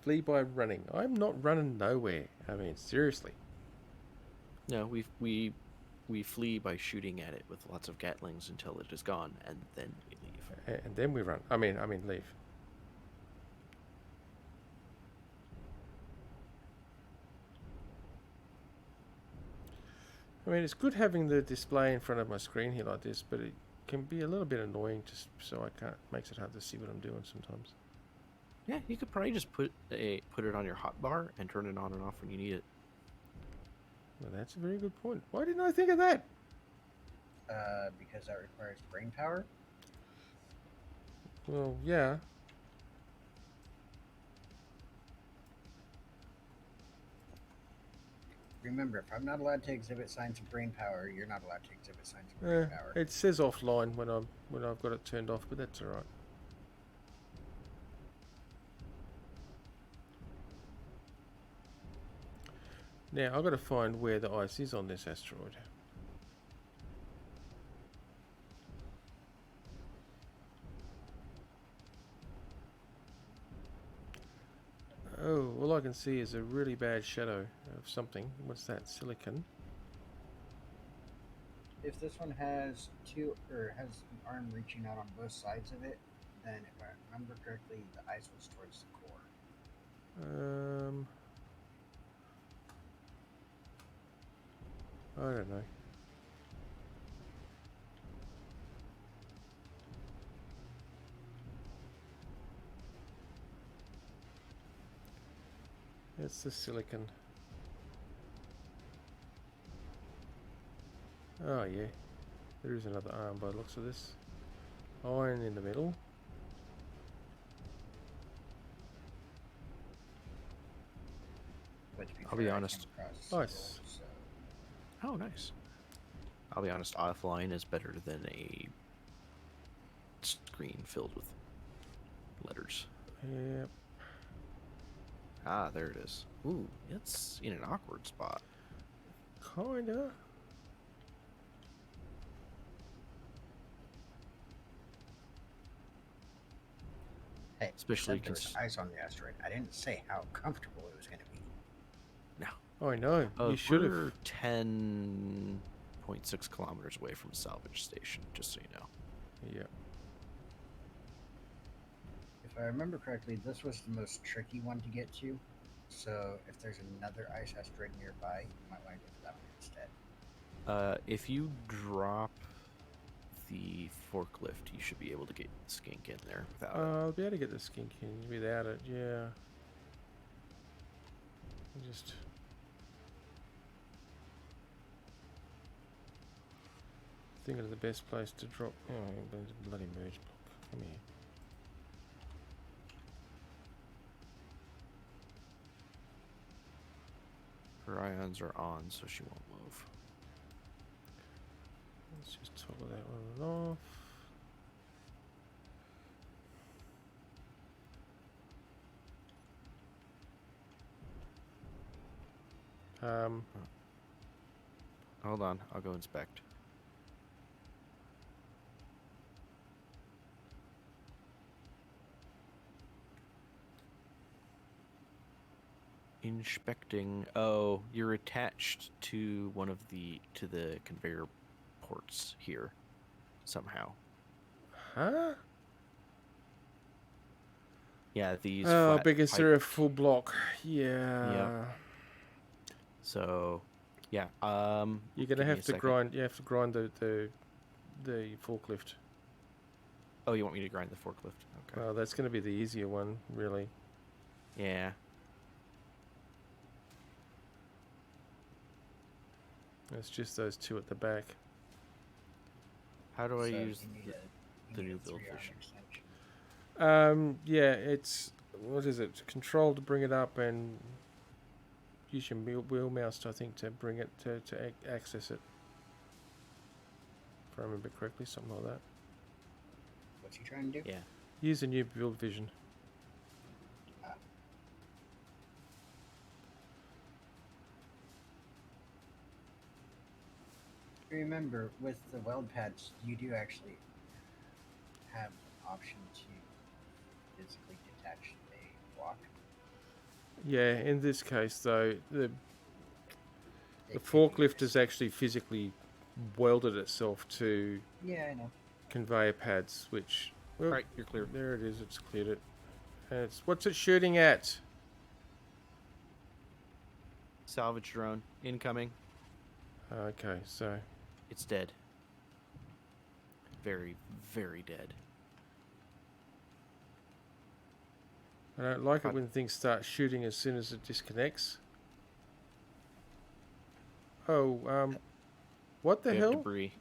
Flee by running. I'm not running nowhere. I mean, seriously. No, we flee by shooting at it with lots of Gatlings until it is gone, and then we leave. And then we run. I mean, leave. I mean, it's good having the display in front of my screen here like this, but it can be a little bit annoying just so I can't... makes it hard to see what I'm doing sometimes. Yeah, you could probably just put it on your hotbar and turn it on and off when you need it. Well, that's a very good point. Why didn't I think of that? Because that requires brain power. Well, yeah. Remember, if I'm not allowed to exhibit signs of brain power, you're not allowed to exhibit signs of brain power. It says offline when I've got it turned off, but that's all right. Now I've got to find where the ice is on this asteroid. Oh, all I can see is a really bad shadow of something. What's that? Silicon. If this one has has an arm reaching out on both sides of it, then if I remember correctly, the ice was towards the core. I don't know. It's the silicon. Oh yeah, there is another arm by the looks of this. Iron in the middle. But to be I'll be fair, I honest. came across Nice. gold, so Oh, nice. I'll be honest, offline is better than a screen filled with letters. Yep. Ah, there it is. Ooh, it's in an awkward spot. Kinda. Hey, Especially said there was ice on the asteroid. I didn't say how comfortable it was going to be. Oh, I know. You should We're have. 10.6 kilometers away from a salvage station, just so you know. Yeah. If I remember correctly, this was the most tricky one to get to. So if there's another ice asteroid nearby, you might want to go to that one instead. If you drop the forklift, you should be able to get the skink in there without it. I'll be able to get the skink in without it, yeah. Just thinking of the best place to drop. Oh, bloody merge block. Come here. Her ions are on, so she won't move. Let's just toggle that one off. Hold on, I'll go inspect. Inspecting. Oh, you're attached to one of the conveyor ports here somehow. Huh? Yeah, these. Oh, flat because pipe- they're a full block. Yeah. So, yeah. You're give gonna me a have to second. grind. You have to grind the forklift. Oh, you want me to grind the forklift? Okay. Well, that's gonna be the easier one, really. Yeah. It's just those two at the back. How do I So use you need the need new a build 3-arm vision? extension. Yeah, it's what is it? Control to bring it up and use your wheel mouse, I think, to bring it to access it. If I remember correctly, something like that. What's he trying to do? Yeah. Use the new build vision. Remember, with the weld pads, you do actually have an option to physically detach a block. Yeah, in this case though, the It could be forklift this. has actually physically welded itself to Yeah, I know. conveyor pads, which well, Right, you're clear. there it is. It's cleared it. And it's what's it shooting at? Salvage drone incoming. Okay, so It's dead. Very, very dead. I don't like it But- when things start shooting as soon as it disconnects. Oh, what the We have hell? debris.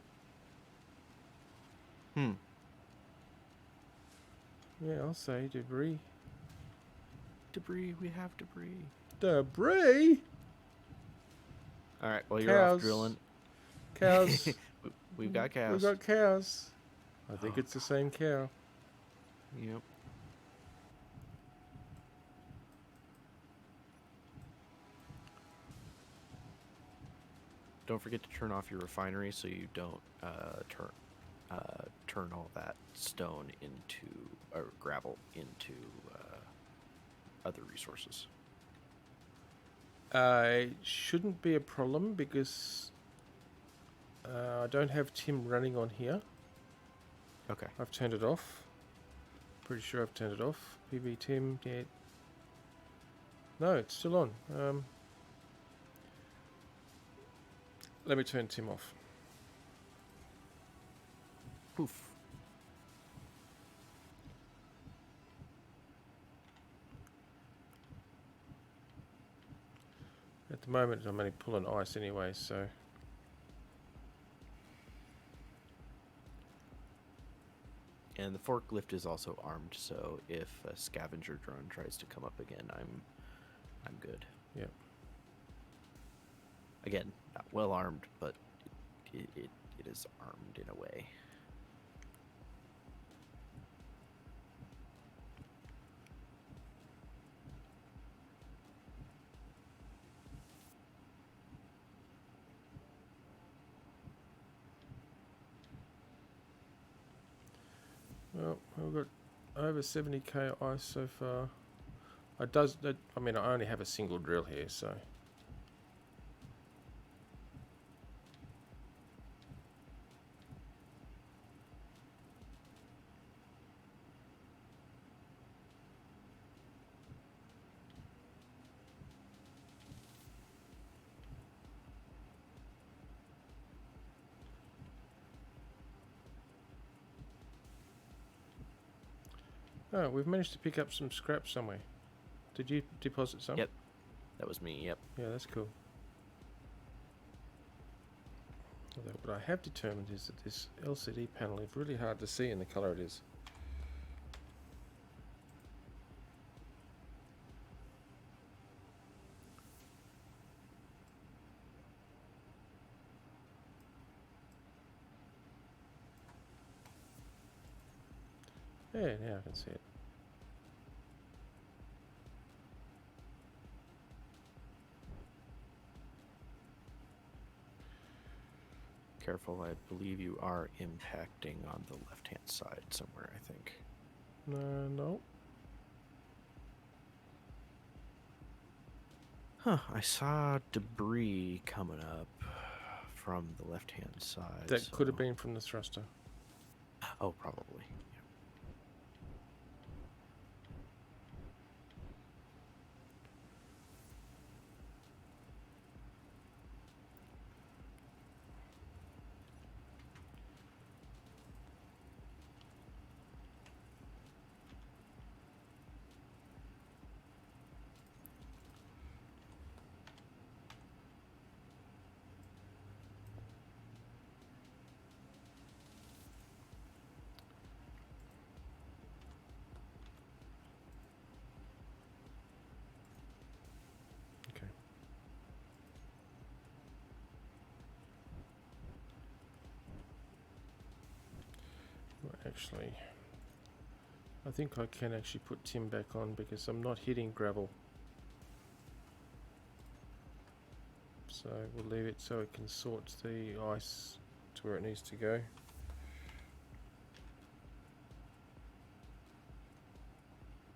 Yeah, I'll say debris. Debris. We have debris. Debris? All right. Well, you're off Cows. drilling. Cows. We've got cows. We've got cows. I think it's the same cow. Yep. Don't forget to turn off your refinery so you don't turn all that stone into or gravel into other resources. It shouldn't be a problem because I don't have Tim running on here. Okay. I've turned it off. Pretty sure I've turned it off. PB Tim, yeah. No, it's still on. Let me turn Tim off. Poof. At the moment, I'm only pulling ice anyway, so. And the forklift is also armed, so if a scavenger drone tries to come up again, I'm good. Yep. Again, not well armed, but it is armed in a way. Well, we've got over 70k ice so far. I mean, I only have a single drill here, so. Oh, we've managed to pick up some scrap somewhere. Did you deposit some? Yep. That was me, yep. Yeah, that's cool. Although what I have determined is that this LCD panel is really hard to see in the colour it is. Yeah, now I can see it. Careful, I believe you are impacting on the left-hand side somewhere, I think. No. Huh, I saw debris coming up from the left-hand side. That could have so- been from the thruster. Oh, probably. Okay. Well, actually, I think I can actually put Tim back on because I'm not hitting gravel. So we'll leave it so it can sort the ice to where it needs to go.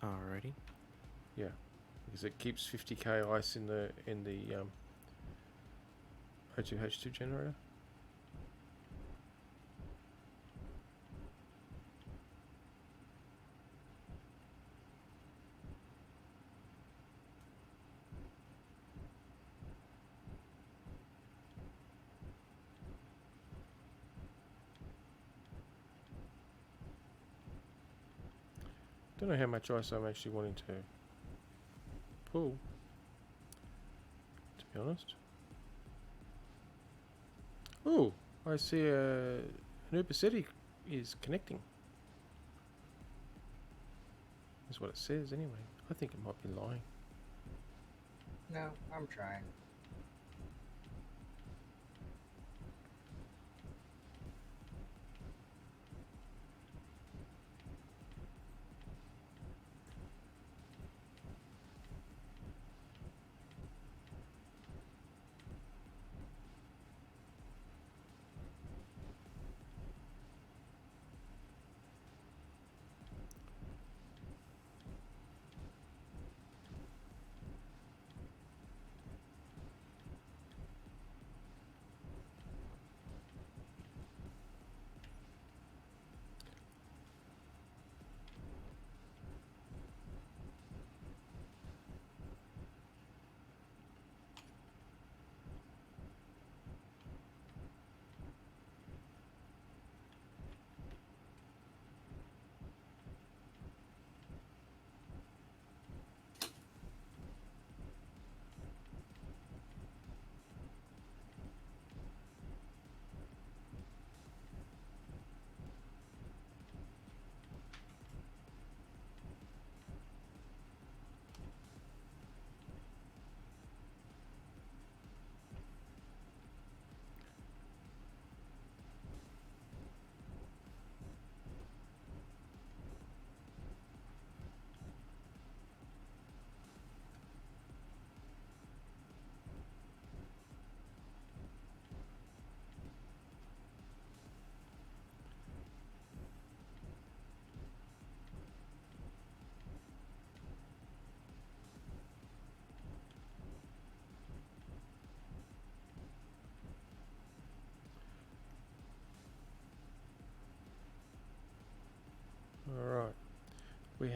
Alrighty. Yeah, because it keeps 50k ice in the O2H2 generator. Don't know how much ice I'm actually wanting to pull, to be honest. Oh, I see an Uber City is connecting. Is what it says anyway. I think it might be lying. No, I'm trying.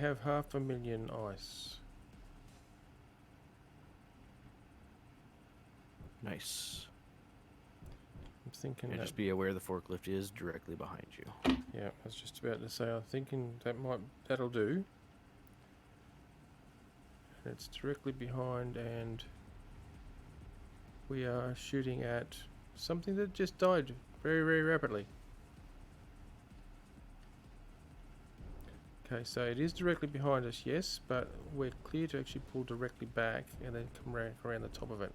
have 500,000 ice. Nice. I'm thinking And that. just be aware the forklift is directly behind you. Yeah, I was just about to say. I'm thinking that'll do. And it's directly behind, and we are shooting at something that just died very, very rapidly. Okay, so it is directly behind us, yes, but we're clear to actually pull directly back and then come around the top of it.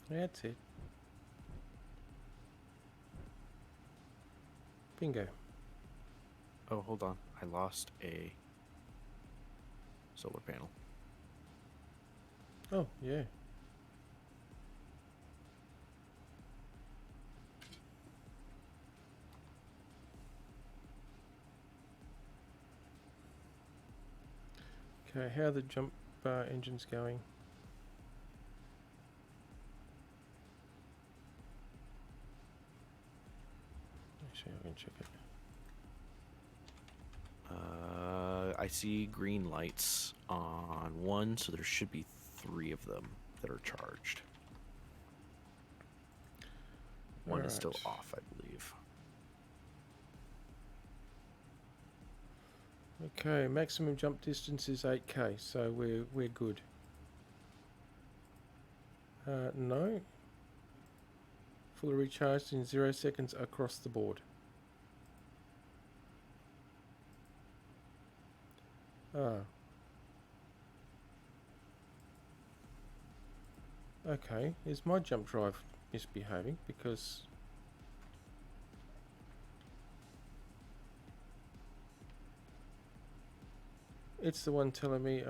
That's it. Bingo. Oh, hold on. I lost a solar panel. Oh, yeah. Okay, how are the jump engines going? Actually, I can check it. I see green lights on one, so there should be 3 of them that are charged. One is still Alright. off, I believe. Okay, maximum jump distance is 8k, so we're good. No. Fully recharged in 0 seconds across the board. Ah. Okay, is my jump drive misbehaving? Because it's the one telling me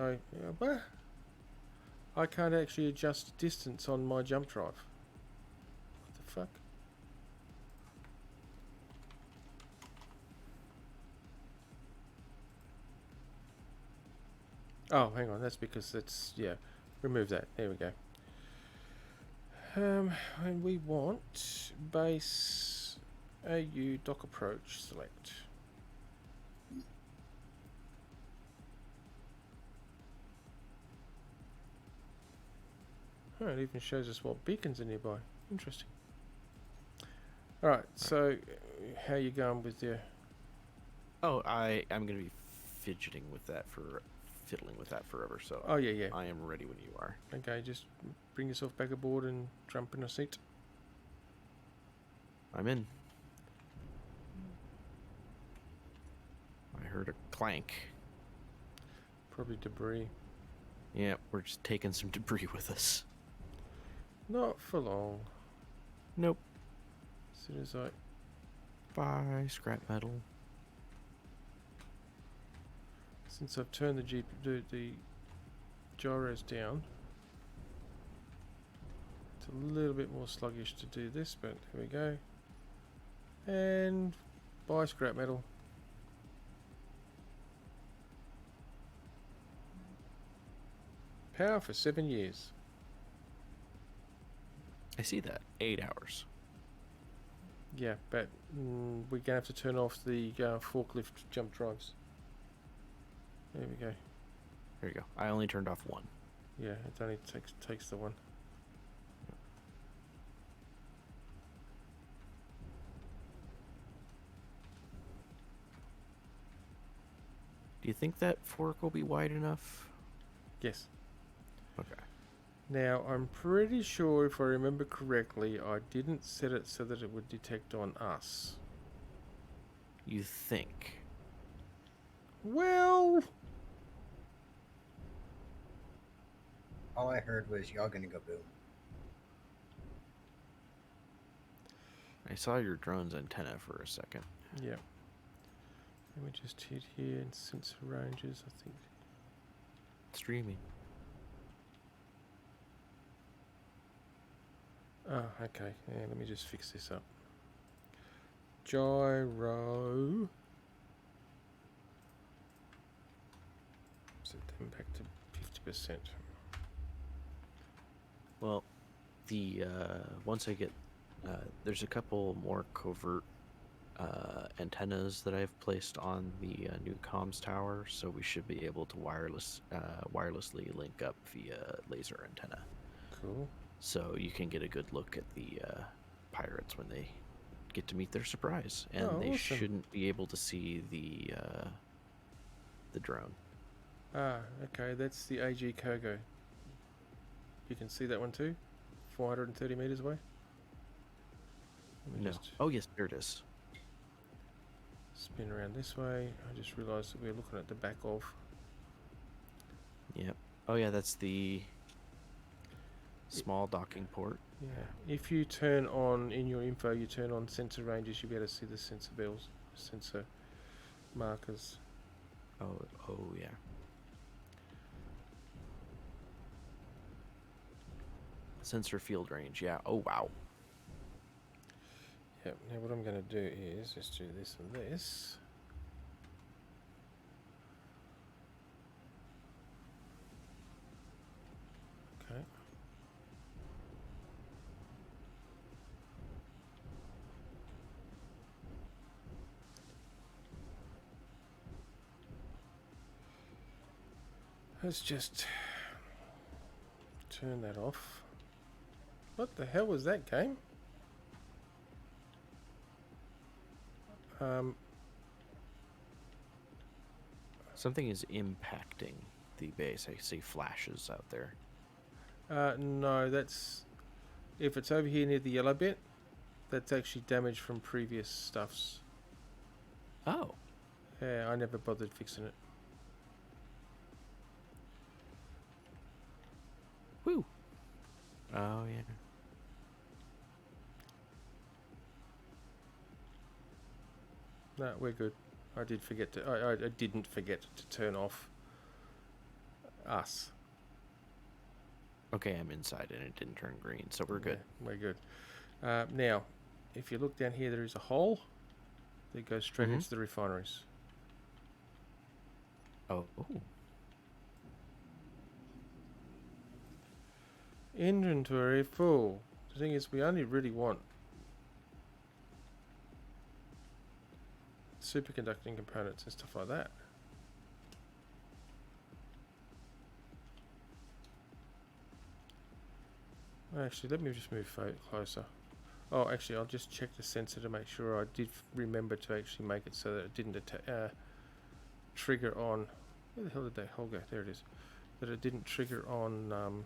I can't actually adjust distance on my jump drive. What the fuck? Oh, hang on, that's because it's, yeah, remove that. There we go. And we want base AU dock approach select. Oh, it even shows us what beacons are nearby. Interesting. Alright, so how you going with your... Oh, I'm going to be fiddling with that forever, so Oh, yeah, yeah. I am ready when you are. Okay, just bring yourself back aboard and jump in a seat. I'm in. I heard a clank. Probably debris. Yeah, we're just taking some debris with us. Not for long. Nope. As soon as I... Bye, scrap metal. Since I've turned the gyros down, it's a little bit more sluggish to do this, but here we go. And buy scrap metal. Power for 7 years. I see that. 8 hours. Yeah, but we're gonna have to turn off the forklift jump drives. There we go. There you go. I only turned off one. Yeah, it only takes the one. Do you think that fork will be wide enough? Yes. Okay. Now, I'm pretty sure, if I remember correctly, I didn't set it so that it would detect on us. You think? Well, All I heard was y'all gonna go boom. I saw your drone's antenna for a second. yeah. Let me just hit here and sensor ranges, I think. Streaming. Oh, okay. Yeah, let me just fix this up. Gyro. Set them back to 50%. Well, the once I get there's a couple more covert antennas that I've placed on the new comms tower, so we should be able to wirelessly link up via laser antenna. Cool. So you can get a good look at the pirates when they get to meet their surprise, and Oh, they awesome. shouldn't be able to see the drone. Ah, okay. That's the AG Kogo. You can see that one too? 430 meters away? Let me No. just Oh yes, there it is. spin around this way. I just realised that we're looking at the back of. Yep. Oh yeah, that's the small docking port. Yeah. If you turn on, in your info, you turn on sensor ranges, you'll be able to see the sensor bells, sensor markers. Oh yeah. Sensor field range. Yeah. Oh wow. Yep. Now what I'm going to do is just do this and this. Okay. Let's just turn that off. What the hell was that game? Something is impacting the base. I see flashes out there. No, that's... If it's over here near the yellow bit, that's actually damage from previous stuffs. Oh. Yeah, I never bothered fixing it. Woo. Oh yeah. No, we're good. I did forget to... I didn't forget to turn off us. Okay, I'm inside and it didn't turn green, so we're good. Yeah, we're good. Now, if you look down here, there is a hole that goes straight Mhm. into the refineries. Oh. Ooh. Inventory full. The thing is, we only really want superconducting components and stuff like that. Actually, let me just move closer. Oh, actually, I'll just check the sensor to make sure I did remember to actually make it so that it didn't trigger on... Where the hell did that hole go? There it is. That it didn't trigger on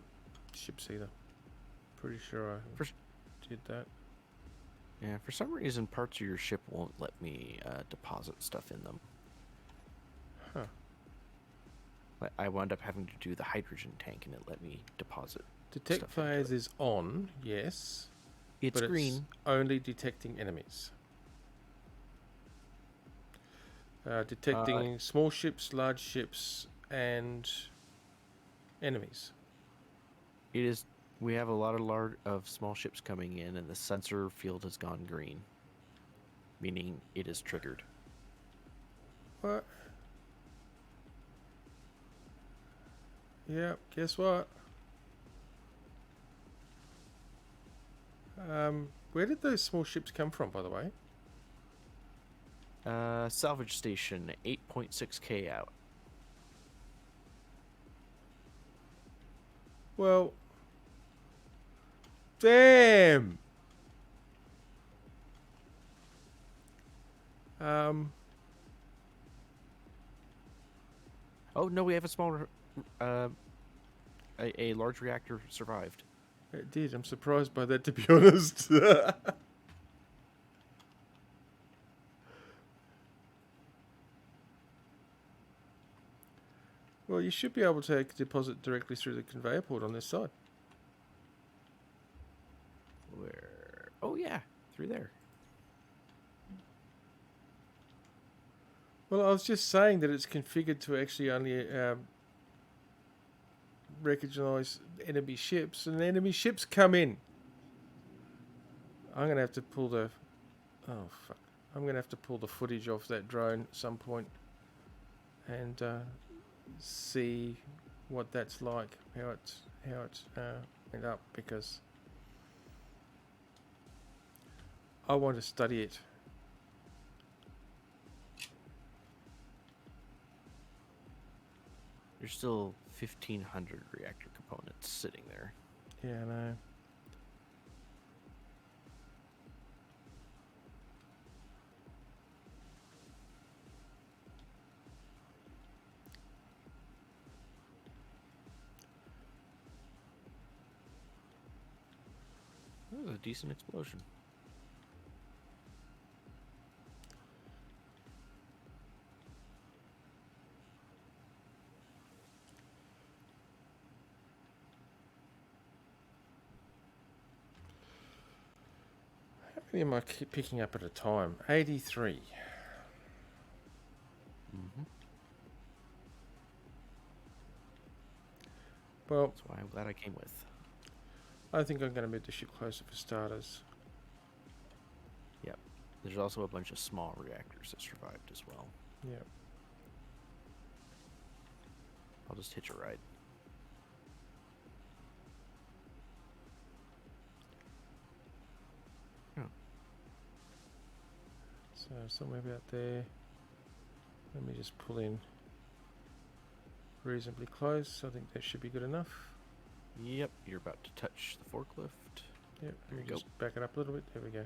ships either. Pretty sure I did that. Yeah, for some reason parts of your ship won't let me deposit stuff in them. Huh. I wound up having to do the hydrogen tank and it let me deposit. Detect Stuff into phase is on, yes. It's but green. It's only detecting enemies. Detecting small ships, large ships, and enemies. It is. We have a lot of small ships coming in, and the sensor field has gone green, meaning it is triggered. What? Yeah, guess what? Where did those small ships come from, by the way? Salvage station 8.6K out. Well, damn. Oh no, we have a smaller, a large reactor survived. It did. I'm surprised by that, to be honest. Well, you should be able to deposit directly through the conveyor port on this side. Where? Oh yeah, through there. Well, I was just saying that it's configured to actually only recognize enemy ships, and enemy ships come in. I'm gonna have to pull the. Oh fuck! I'm gonna have to pull the footage off that drone at some point, and see what that's like, how it's went up, because I want to study it. There's still 1,500 reactor components sitting there. Yeah, I know. That was a decent explosion. How many am I picking up at a time? 83. Mm-hmm. Well, That's why I'm glad I came with. I think I'm going to move the ship closer for starters. Yep. There's also a bunch of small reactors that survived as well. Yeah. I'll just hitch a ride. So somewhere about there. Let me just pull in reasonably close. I think that should be good enough. Yep, you're about to touch the forklift. Yep, There you just back it up a little bit. There we go.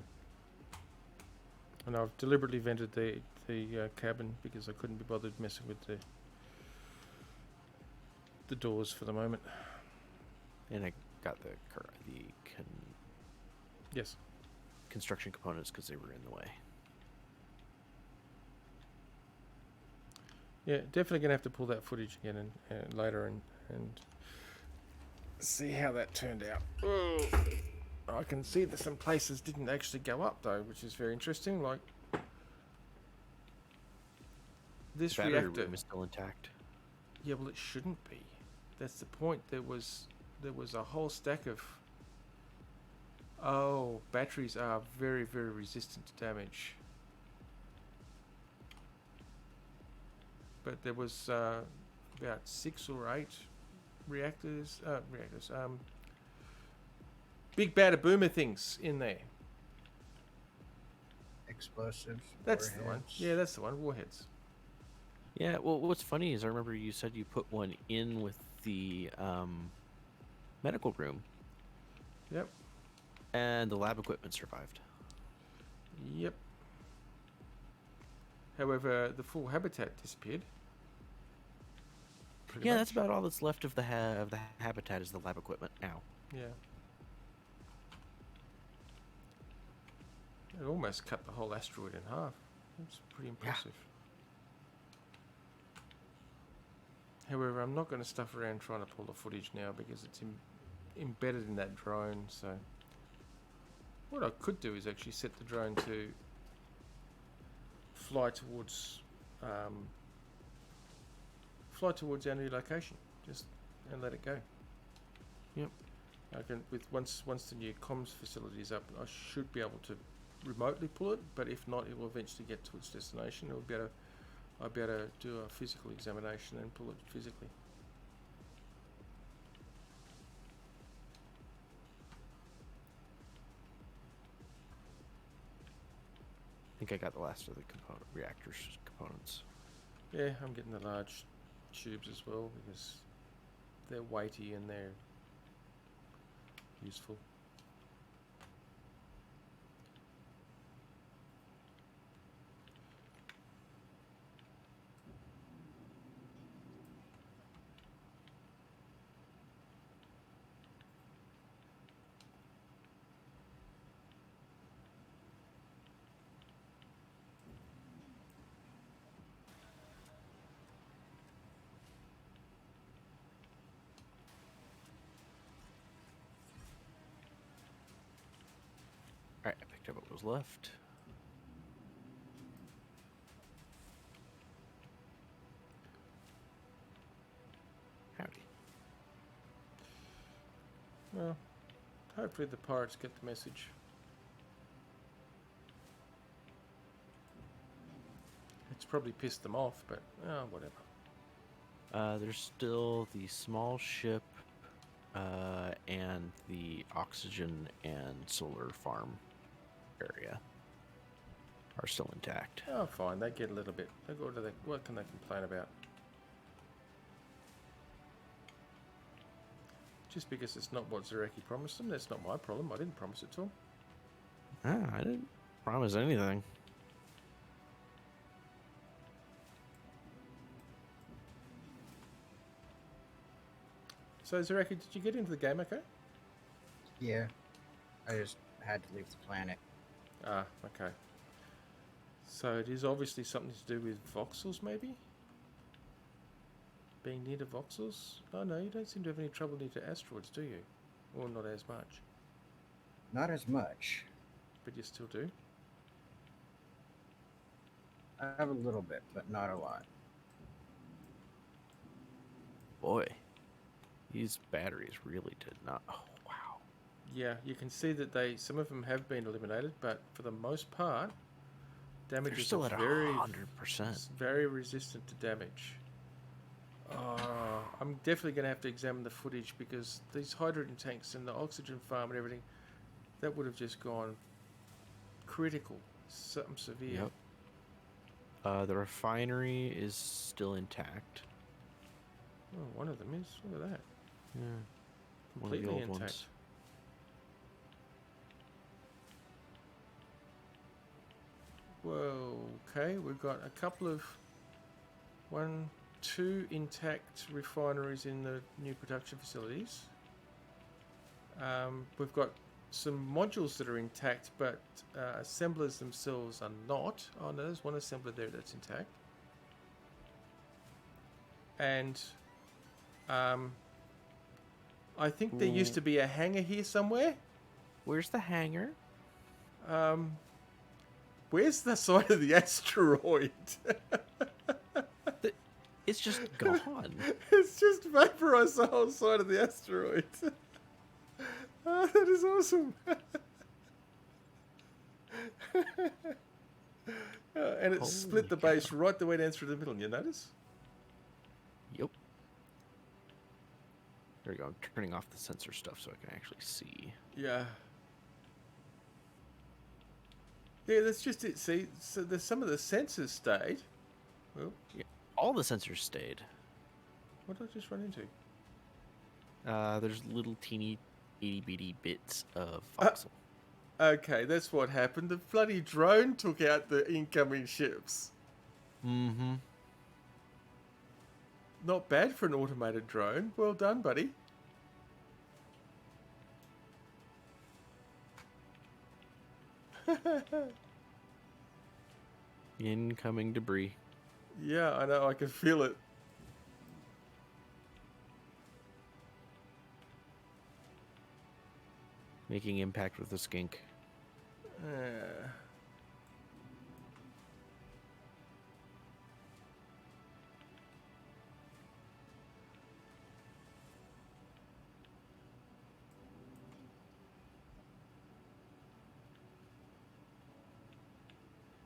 And I've deliberately vented the cabin because I couldn't be bothered messing with the doors for the moment. And I got the Yes. construction components because they were in the way. Yeah, definitely gonna have to pull that footage again and later and see how that turned out. Oh, I can see that some places didn't actually go up though, which is very interesting. Like this Battery reactor. room is still intact. Yeah, well, it shouldn't be. That's the point. There was a whole stack of. Oh, batteries are very, very resistant to damage. But there was about 6 or 8 reactors. Big bad boomer things in there. Explosives. That's the one. warheads. Yeah, that's the one. Warheads. Yeah, well, what's funny is I remember you said you put one in with the medical room, Yep. and the lab equipment survived. Yep. However, the full habitat disappeared. Pretty Yeah, much. that's about all that's left of the habitat is the lab equipment now. Yeah. It almost cut the whole asteroid in half. That's pretty impressive. However, I'm not going to stuff around trying to pull the footage now because it's embedded in that drone. So what I could do is actually set the drone to fly towards our new location, just and let it go. Yep. I can once the new comms facility is up, I should be able to remotely pull it. But if not, it will eventually get to its destination. I'll be able to do a physical examination and pull it physically. I think I got the last of the reactors components. Yeah, I'm getting the large tubes as well because they're weighty and they're useful. All right, I picked up what was left. Howdy. Well, hopefully the pirates get the message. It's probably pissed them off, but whatever. There's still the small ship and the oxygen and solar farm area are still intact. Oh, fine. They get a little bit. What can they complain about? Just because it's not what Zareki promised them, that's not my problem. I didn't promise it to them. I didn't promise anything. So, Zareki, did you get into the game okay? Yeah. I just had to leave the planet. Ah, okay. So it is obviously something to do with voxels, maybe? Being near to voxels? Oh no, you don't seem to have any trouble near to asteroids, do you? Or not as much. Not as much. But you still do? I have a little bit, but not a lot. Boy, these batteries really did not. Oh, wow. Yeah, you can see that some of them have been eliminated, but for the most part, damage They're is still at very 100%. it's very resistant to damage. I'm definitely going to have to examine the footage because these hydrogen tanks and the oxygen farm and everything, that would have just gone critical, something severe. Yep. The refinery is still intact. Oh, one of them is. Look at that. Yeah. One of the Completely old intact. ones. Whoa, okay, we've got a couple of two intact refineries in the new production facilities. We've got some modules that are intact, but assemblers themselves are not. Oh no, there's one assembler there that's intact. And I think there used to be a hangar here somewhere. Where's the hangar? Where's the side of the asteroid? It's just gone. It's just vaporized the whole side of the asteroid. Oh, that is awesome. And it split the Holy base right the way down through the middle, you notice? Yep. There we go. I'm turning off the sensor stuff so I can actually see. Yeah. Yeah, that's just it. See, so there's some of the sensors stayed. Well, Yeah. All the sensors stayed. what did I just run into? There's little teeny itty bitty bits of voxel. Okay, that's what happened. The bloody drone took out the incoming ships. Mm-hmm. Not bad for an automated drone. Well done, buddy. Incoming debris. Yeah, I know. I can feel it. Making impact with the skink.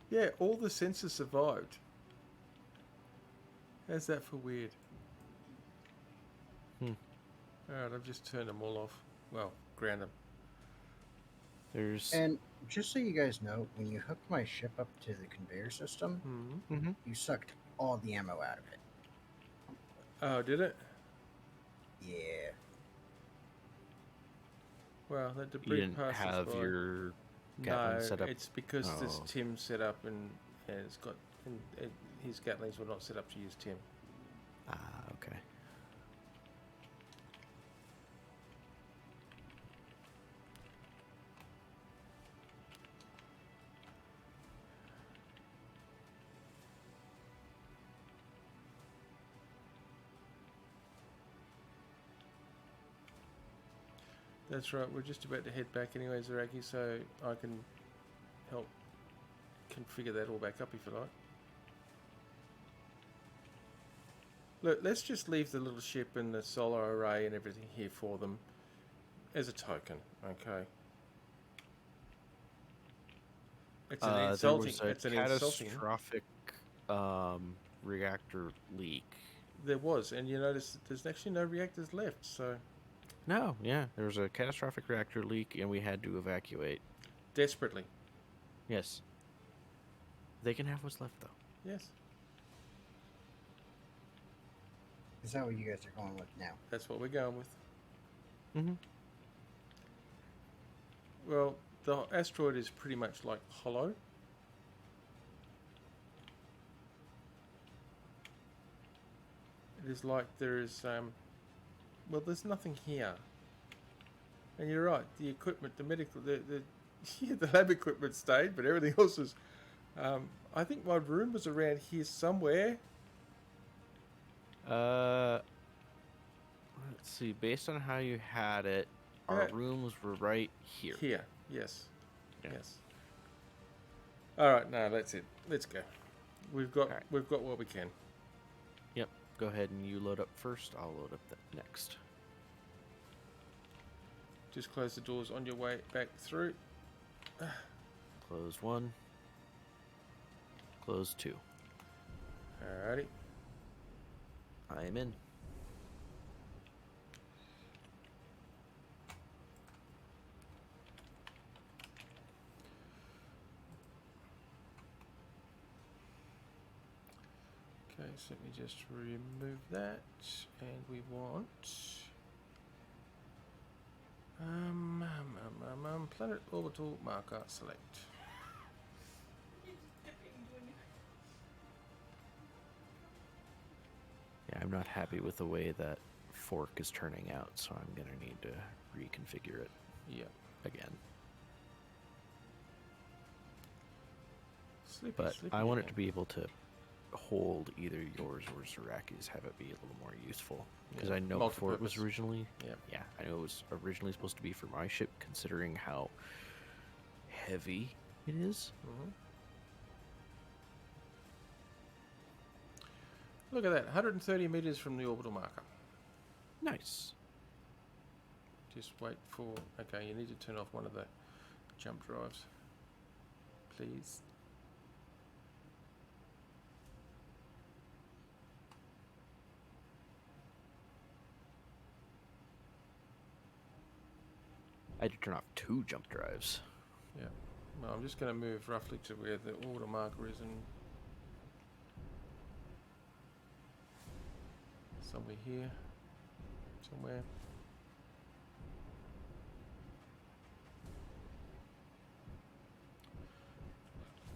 Yeah, all the sensors survived. How's that for weird? Alright, I've just turned them all off. Well, ground them. There's. And just so you guys know, when you hooked my ship up to the conveyor system, Mm-hmm. you sucked all the ammo out of it. Oh, did it? Yeah. Well, the You debris didn't passes have by. your Gatling No, set up. it's because this Oh. Tim set up and it's got his Gatlings were not set up to use Tim. Ah, okay. That's right. We're just about to head back anyway, Zaraki, so I can help configure that all back up if you like. Look, let's just leave the little ship and the solar array and everything here for them as a token, okay? It's an There insulting. was a It's an insulting. catastrophic reactor leak. There was, and you notice there's actually no reactors left, so No, yeah, there was a catastrophic reactor leak, and we had to evacuate. desperately. Yes. They can have what's left, though. Yes, Is that what you guys are going with now? that's what we're going with. Mm-hmm. Well, the asteroid is pretty much like hollow. It is like there is, well, there's nothing here. And you're right, the equipment, the medical, yeah, the lab equipment stayed, but everything else was, I think my room was around here somewhere. Let's see. Based on how you had it, our Yeah. rooms were right here. Here, yes. Yeah. Yes. All right, no, that's it. Let's go. We've got Alright. we've got what we can. Yep. Go ahead and you load up first. I'll load up that next. Just close the doors on your way back through. Close 1. Close 2. Alrighty. I am in. Okay, so let me just remove that, and we want planet orbital marker select. You just dip it into a new. Yeah, I'm not happy with the way that fork is turning out, so I'm going to need to reconfigure it Yeah. again. Sleepy, But sleepy I want it again. to be able to hold either yours or Zaraki's, have it be a little more useful. Because Yeah, I know before it was multi-purpose. originally, Yep. yeah, I know it was originally supposed to be for my ship, considering how heavy it is. Mhm. Look at that, 130 meters from the orbital marker. Nice. Just wait for. Okay, you need to turn off one of the jump drives, please. I had to turn off 2 jump drives. Yeah. Well, I'm just going to move roughly to where the orbital marker is, and somewhere here, somewhere.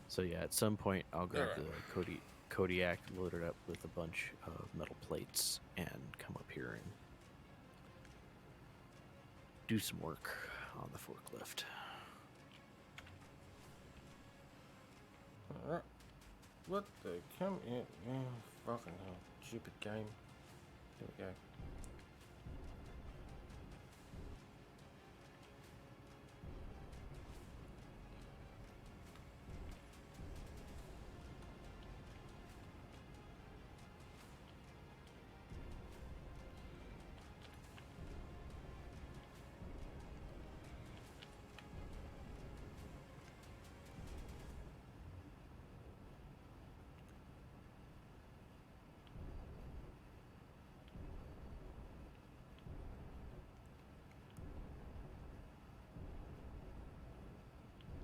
So yeah, at some point I'll grab Alright. the Kodiak, load it up with a bunch of metal plates, and come up here and do some work on the forklift. Alright. What the come in? Oh, fucking hell. Stupid game. There we go.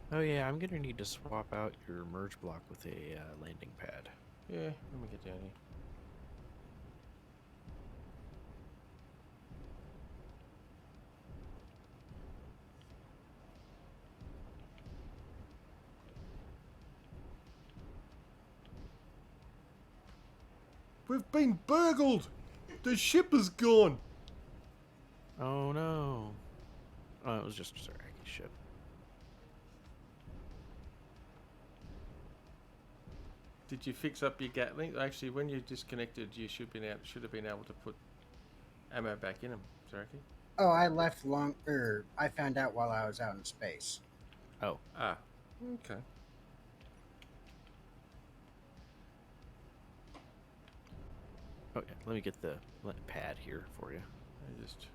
Oh yeah, I'm gonna need to swap out your merge block with a landing pad. Yeah, let me get down here. We've been burgled! The ship is gone! Oh no. Oh, it was just Zaraki's ship. Did you fix up your Gatling? Actually, when you disconnected, you should have been able to put ammo back in them, Zaraki. Oh, I left I found out while I was out in space. Oh, Ah, okay. okay. Let me get the pad here for you. I just.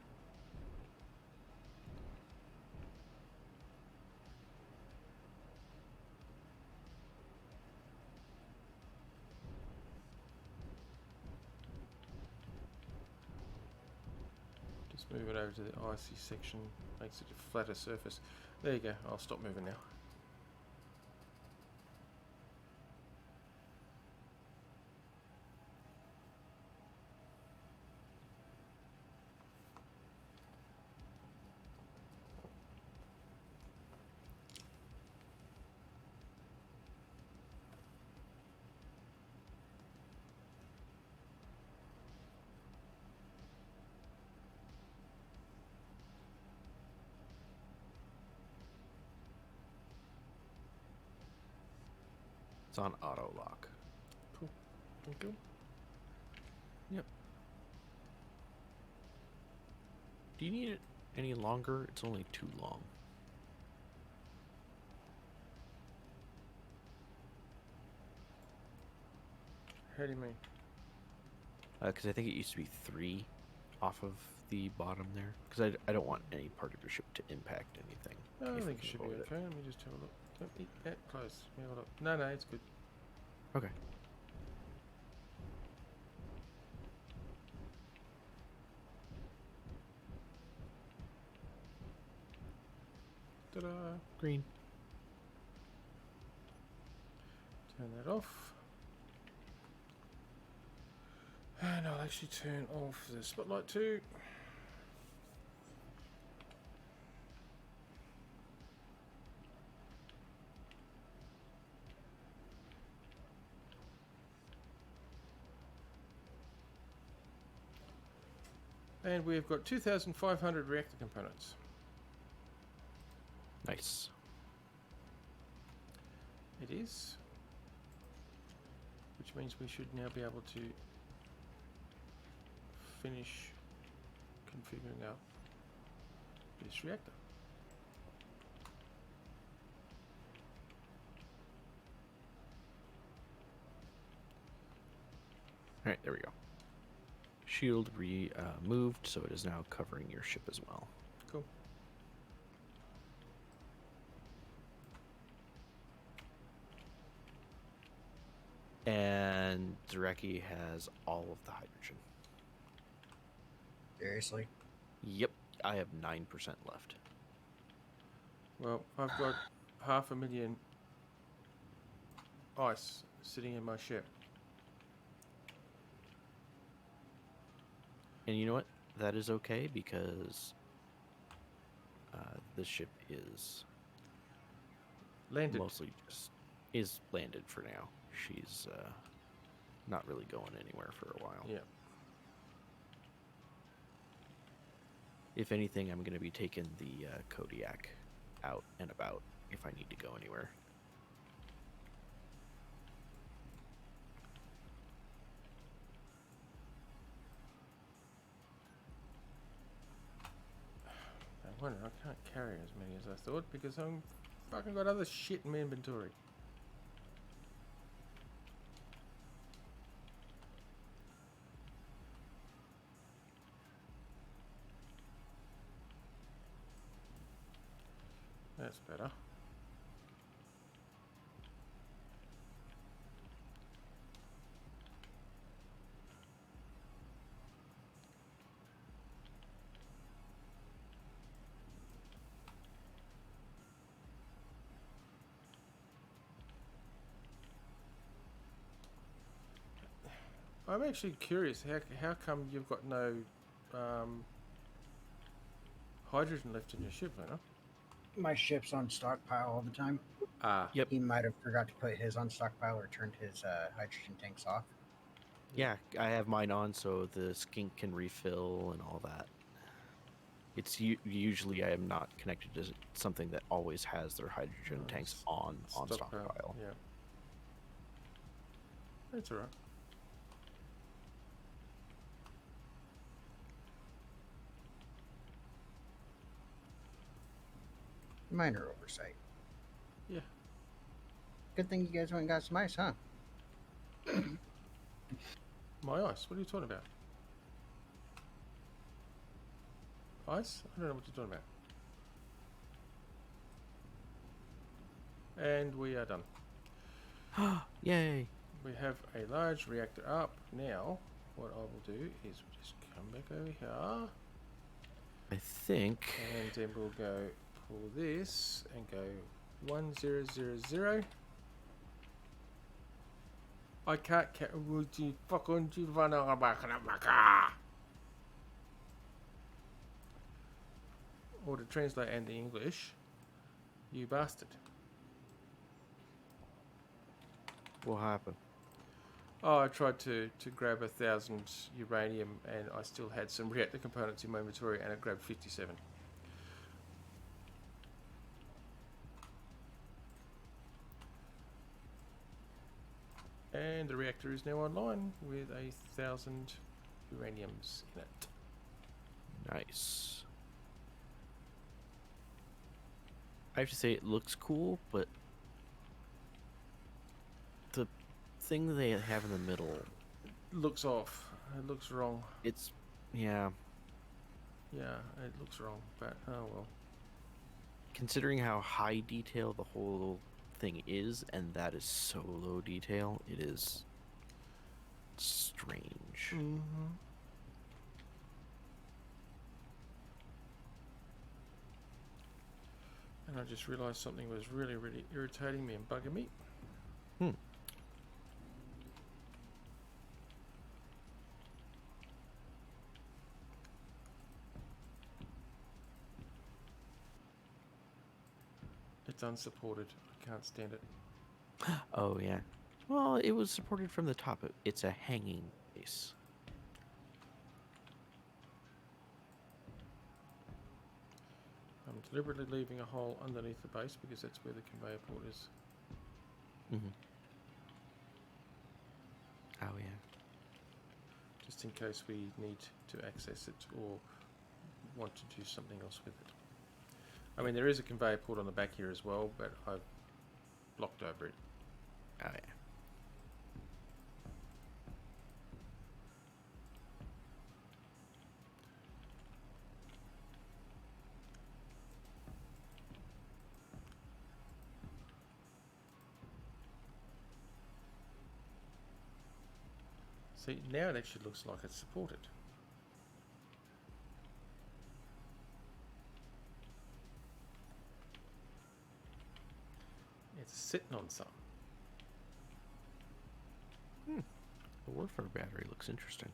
Just move it over to the icy section, makes it a flatter surface. There you go, I'll stop moving now. It's on auto lock. Cool, thank you. Do you need it any longer? It's only too long. How do you mean? Because I think it used to be 3 off of the bottom there. Because I don't want any part of your ship to impact anything. No, I if we think it can should be avoid okay. Let me just have a look. Let me get close. Let me have a look. No, no, it's good. Okay. Ta-da! Green. Turn that off. And I'll actually turn off the spotlight too. And we've got 2,500 reactor components. Nice. It is. Which means we should now be able to finish configuring our this reactor. Alright, there we go. Shield moved, so it is now covering your ship as well. Cool. And Zaraki has all of the hydrogen. Seriously? Yep, I have 9% left. Well, I've got 500,000 ice sitting in my ship. And you know what? That is okay because the ship is Landed. mostly just is landed for now. She's not really going anywhere for a while. Yeah. If anything, I'm going to be taking the Kodiak out and about if I need to go anywhere. I wonder, I can't carry as many as I thought because I'm fucking got other shit in my inventory. That's better. I'm actually curious, how come you've got no hydrogen left in your ship, Lena? My ship's on stockpile all the time. Ah, Yep. He might have forgot to put his on stockpile or turned his hydrogen tanks off. Yeah, I have mine on so the skink can refill and all that. It's usually I am not connected to something that always has their hydrogen tanks on stockpile. Yeah. That's alright. Minor oversight. Yeah. Good thing you guys went and got some ice, huh? My ice? What are you talking about? Ice? I don't know what you're talking about. And we are done. Yay! We have a large reactor up. Now, what I will do is just come back over here. I think. And then we'll go pull this and go 1000. I can't would you fucking run on back in my car? Or to translate into English, you bastard. What happened? Oh, I tried to grab 1,000 uranium and I still had some reactor components in my inventory and it grabbed 57. And the reactor is now online with 1,000 uraniums in it. Nice. I have to say it looks cool, but the thing that they have in the middle, Looks off. It looks wrong. it's yeah. Yeah, it looks wrong, but oh well. Considering how high detail the whole thing is, and that is so low detail, it is strange. Mm-hmm. And I just realised something was really, really irritating me and bugging me. It's unsupported. I can't stand it. Oh yeah. Well, it was supported from the top. It's a hanging base. I'm deliberately leaving a hole underneath the base because that's where the conveyor port is. Mm-hmm. Oh yeah. Just in case we need to access it or want to do something else with it. I mean, there is a conveyor port on the back here as well, but I've blocked over it. Oh yeah. See, now it actually looks like it's supported. It's sitting on some. The warfare battery looks interesting.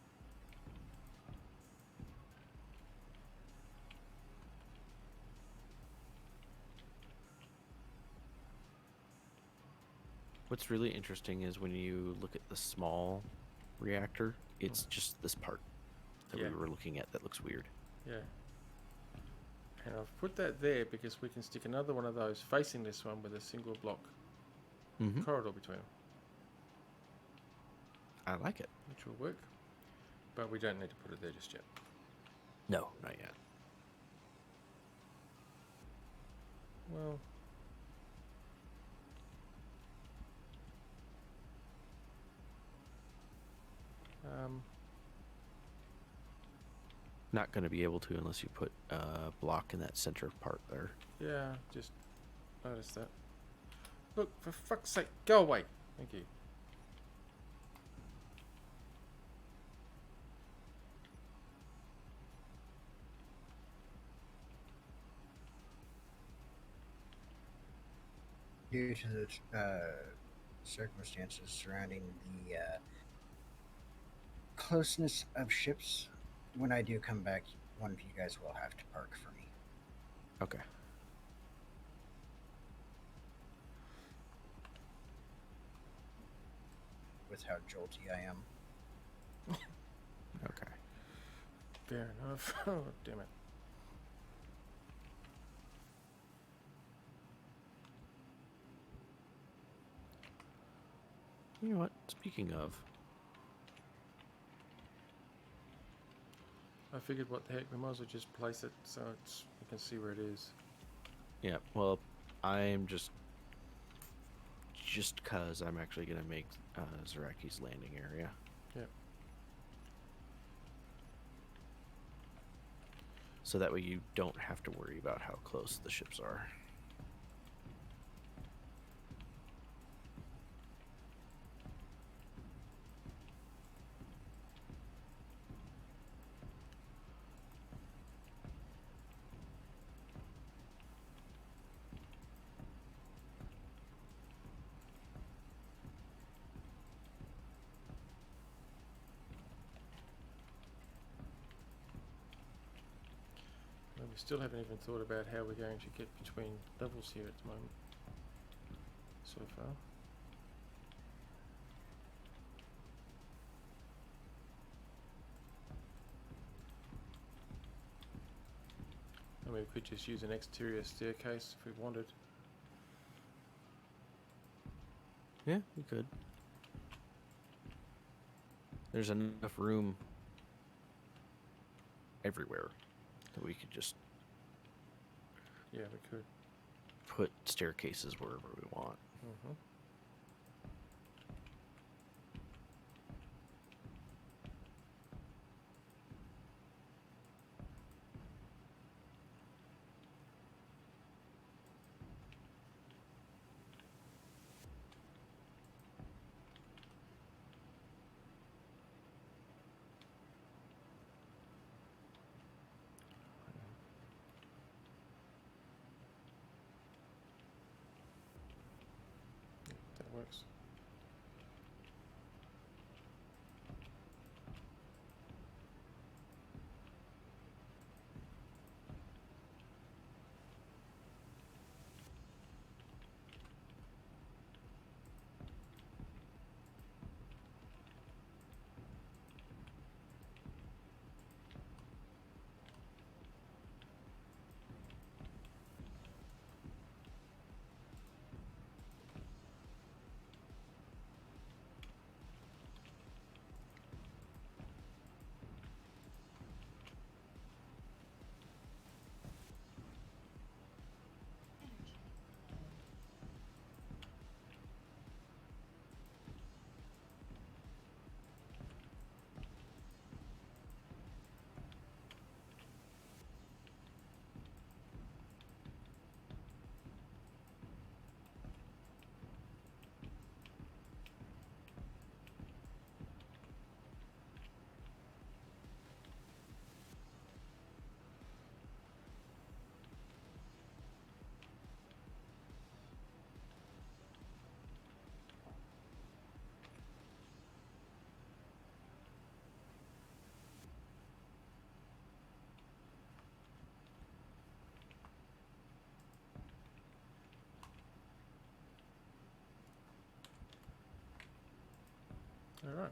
What's really interesting is when you look at the small reactor, it's just this part that Yeah. we were looking at that looks weird. Yeah. And I've put that there because we can stick another one of those facing this one with a single block Mm-hmm. corridor between them, I like it. which will work. But we don't need to put it there just yet. No, not yet. Well, Not going to be able to unless you put a block in that center part there. yeah, just noticed that. Look, for fuck's sake, go away. Thank you. Due to the circumstances surrounding the closeness of ships, when I do come back, one of you guys will have to park for me. Okay. With how jolty I am. Fair enough. Oh, damn it. You know what? Speaking of, I figured, what the heck, we might as well just place it so it's we can see where it is. yeah, well, I'm just cause I'm actually gonna make Zaraki's landing area. Yep. So that way you don't have to worry about how close the ships are. And we still haven't even thought about how we're going to get between levels here at the moment. So far. I mean, we could just use an exterior staircase if we wanted. Yeah, we could. There's enough room everywhere that we could just Yeah, we could. put staircases wherever we want. Mm-hmm. That works. Alright.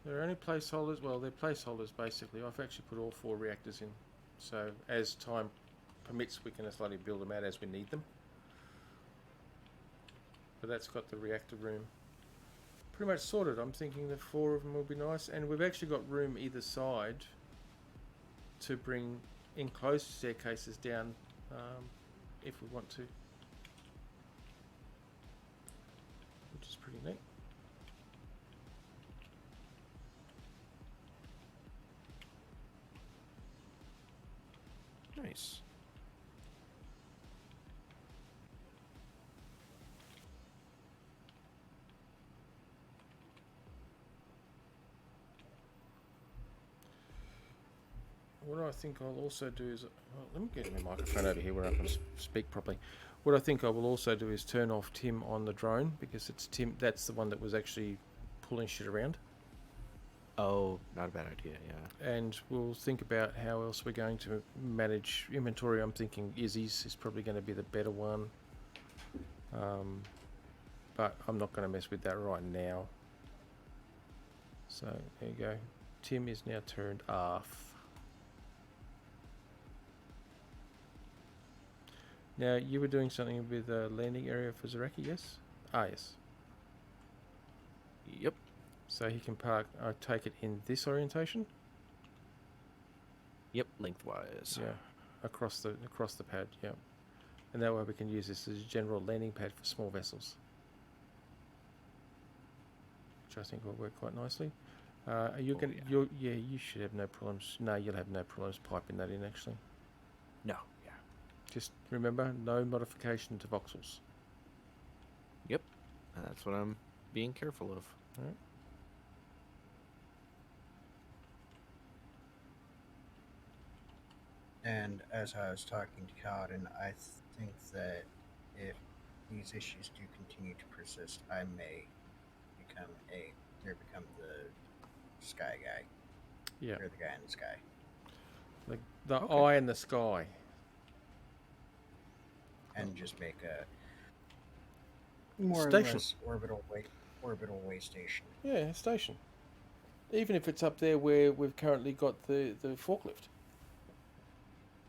There are any placeholders? Well, they're placeholders basically. I've actually put all 4 reactors in. So as time permits, we can slowly build them out as we need them. But that's got the reactor room pretty much sorted. I'm thinking the 4 of them will be nice. And we've actually got room either side to bring enclosed staircases down if we want to. Which is pretty neat. Nice. What I think I'll also do is, let me get my microphone over here where I can speak properly. What I think I will also do is turn off Tim on the drone, because it's Tim, that's the one that was actually pulling shit around. Oh, not a bad idea, yeah. And we'll think about how else we're going to manage inventory. I'm thinking Izzy's is probably going to be the better one. But I'm not going to mess with that right now. So there you go. Tim is now turned off. Now, you were doing something with the landing area for Zaraki, yes? Ah, yes. Yep. So he can park, I take it, in this orientation? Yep. Lengthwise. Yeah, across the pad, yeah. And that way we can use this as a general landing pad for small vessels. Which I think will work quite nicely. Are you Oh, going yeah. you should have no problems. No, you'll have no problems piping that in actually. No. Yeah. Just remember, no modification to voxels. Yep. That's what I'm being careful of. Alright. And as I was talking to Kaladin, I think that if these issues do continue to persist, I may become the sky guy. Yeah. Or the guy in the sky. The Okay. eye in the sky. And just make a more Station. or less orbital way station. Yeah, station. Even if it's up there where we've currently got the forklift.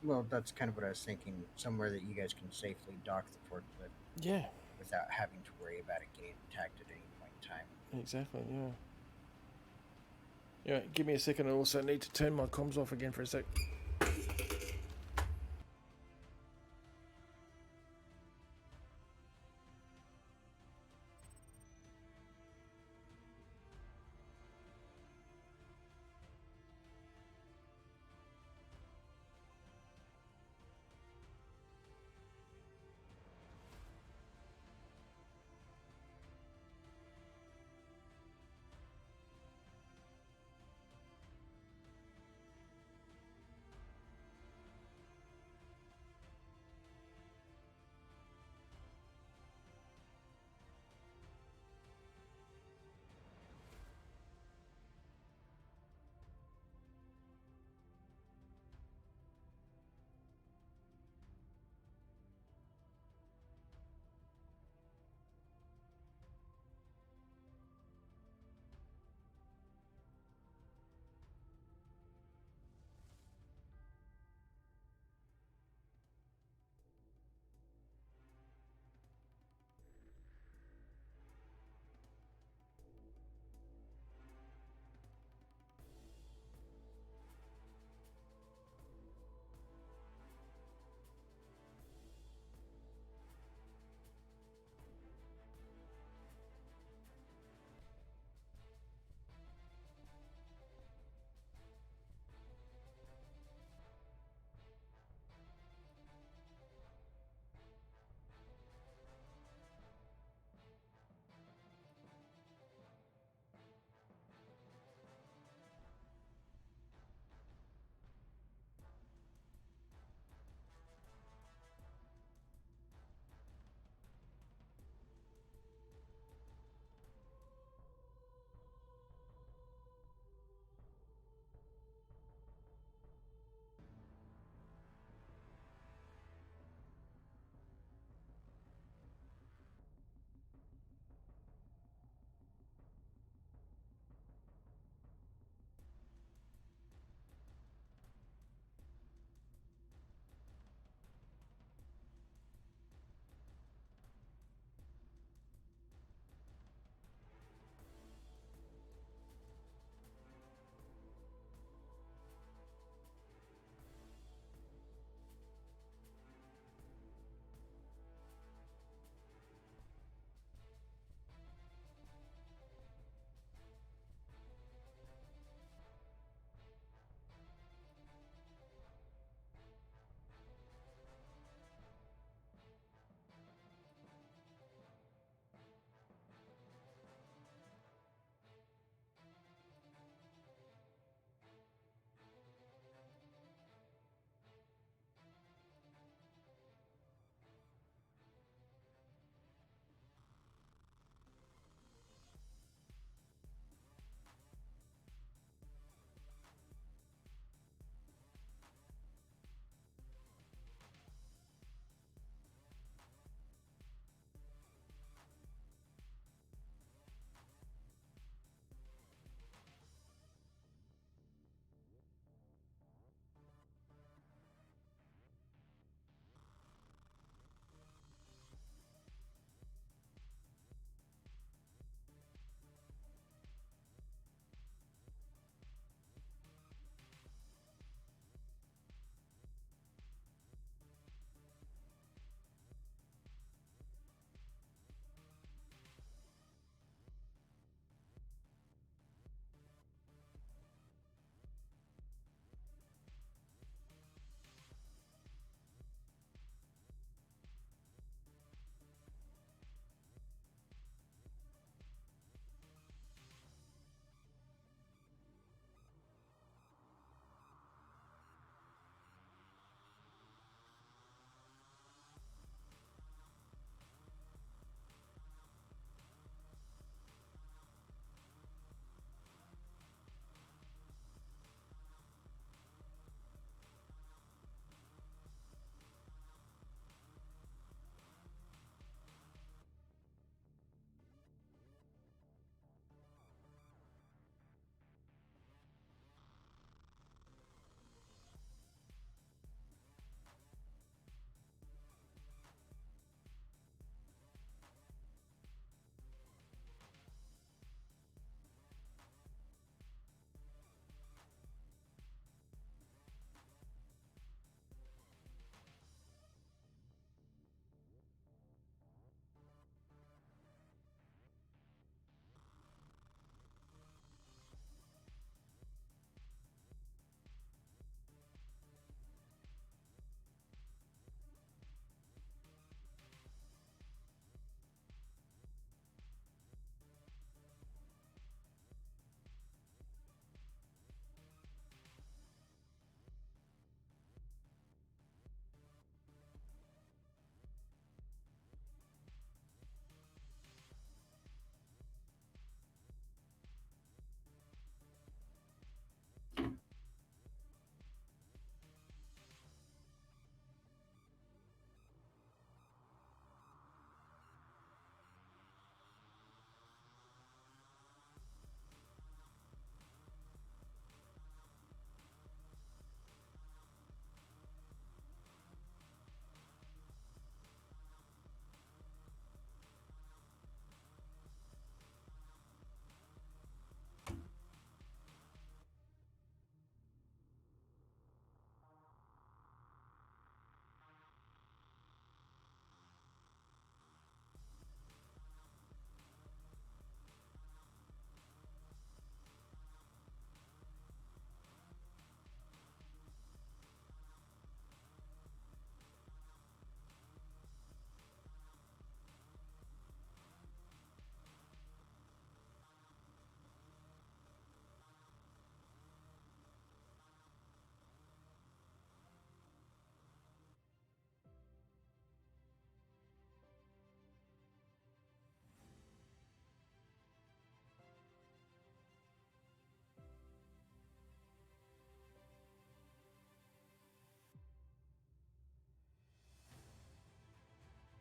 Well, that's kind of what I was thinking. Somewhere that you guys can safely dock the forklift Yeah, without having to worry about it getting attacked at any point in time. exactly, yeah. Yeah, give me a second. I also need to turn my comms off again for a sec.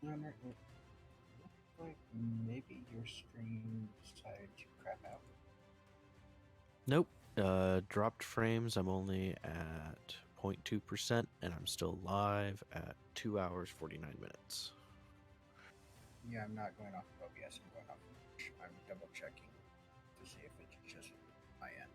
Looks like maybe your stream decided to crap out. Nope. Dropped frames. I'm only at 0.2%, and I'm still live at 2 hours 49 minutes. Yeah, I'm not going off of OBS. I'm going off of Twitch. I'm double checking to see if it's just my end.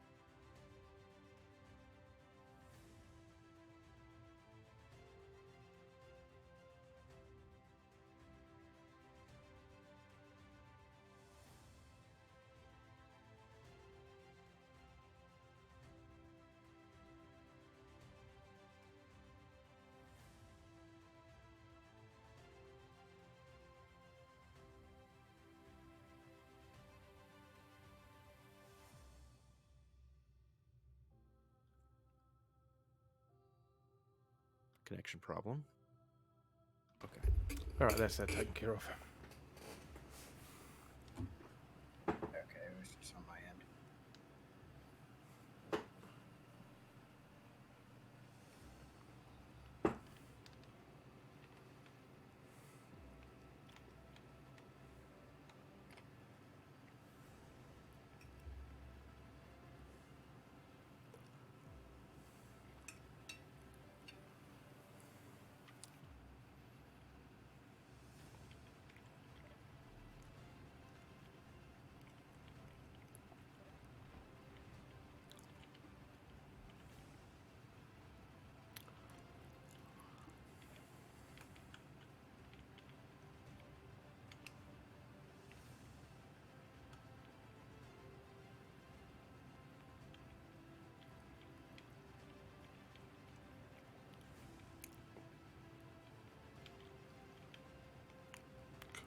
Connection problem. Okay. All right, that's that taken care of. Okay, it was just on my end.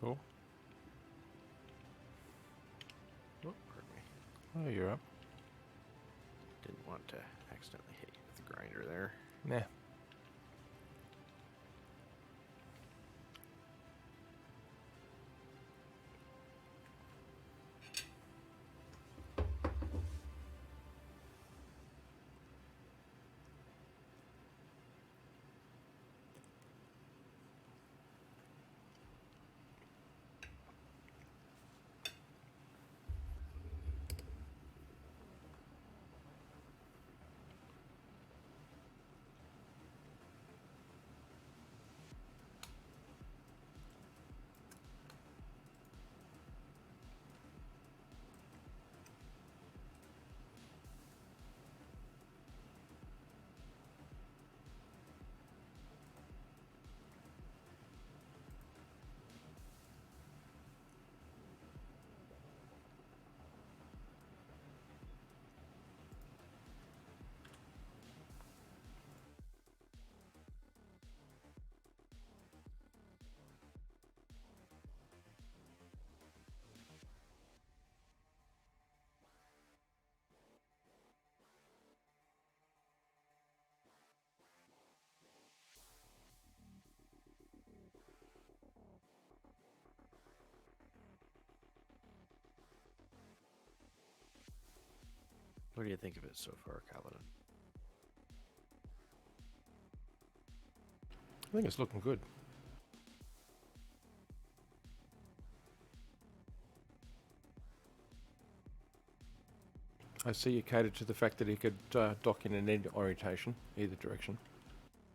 Cool. Oh, pardon me. Oh, you're up. Didn't want to accidentally hit you with the grinder there. Nah. What do you think of it so far, Kaladin? I think it's looking good. I see you catered to the fact that he could dock in any orientation, either direction.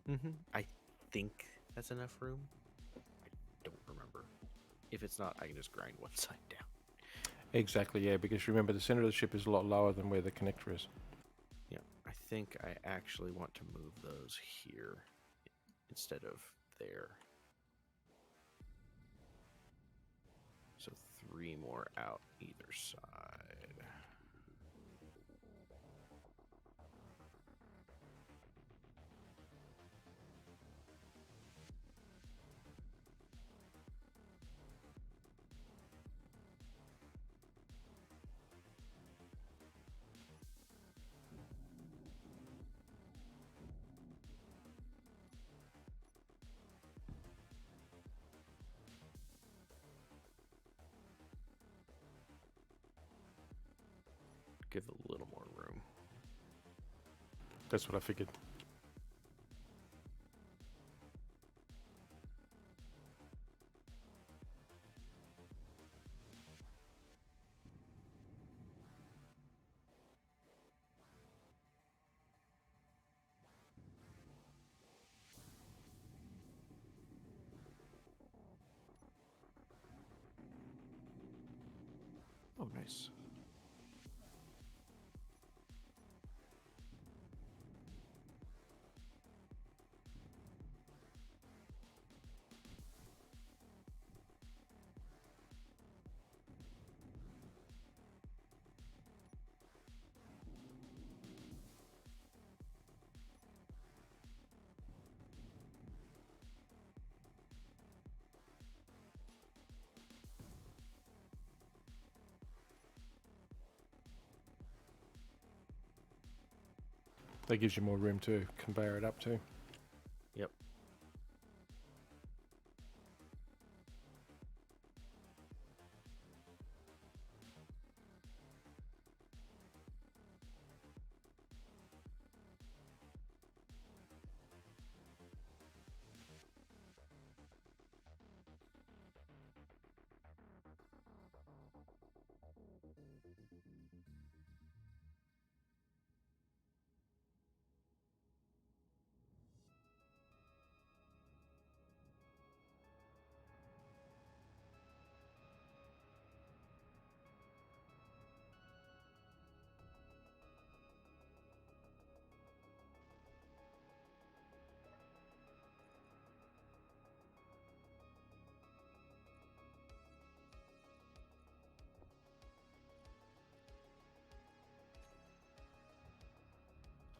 Mm-hmm. I think that's enough room. I don't remember. If it's not, I can just grind one side down. Exactly, yeah, because remember the center of the ship is a lot lower than where the connector is. Yeah, I think I actually want to move those here instead of there. So 3 more out either side. Give a little more room. That's what I figured. Oh, nice. That gives you more room to conveyor it up to. Yep.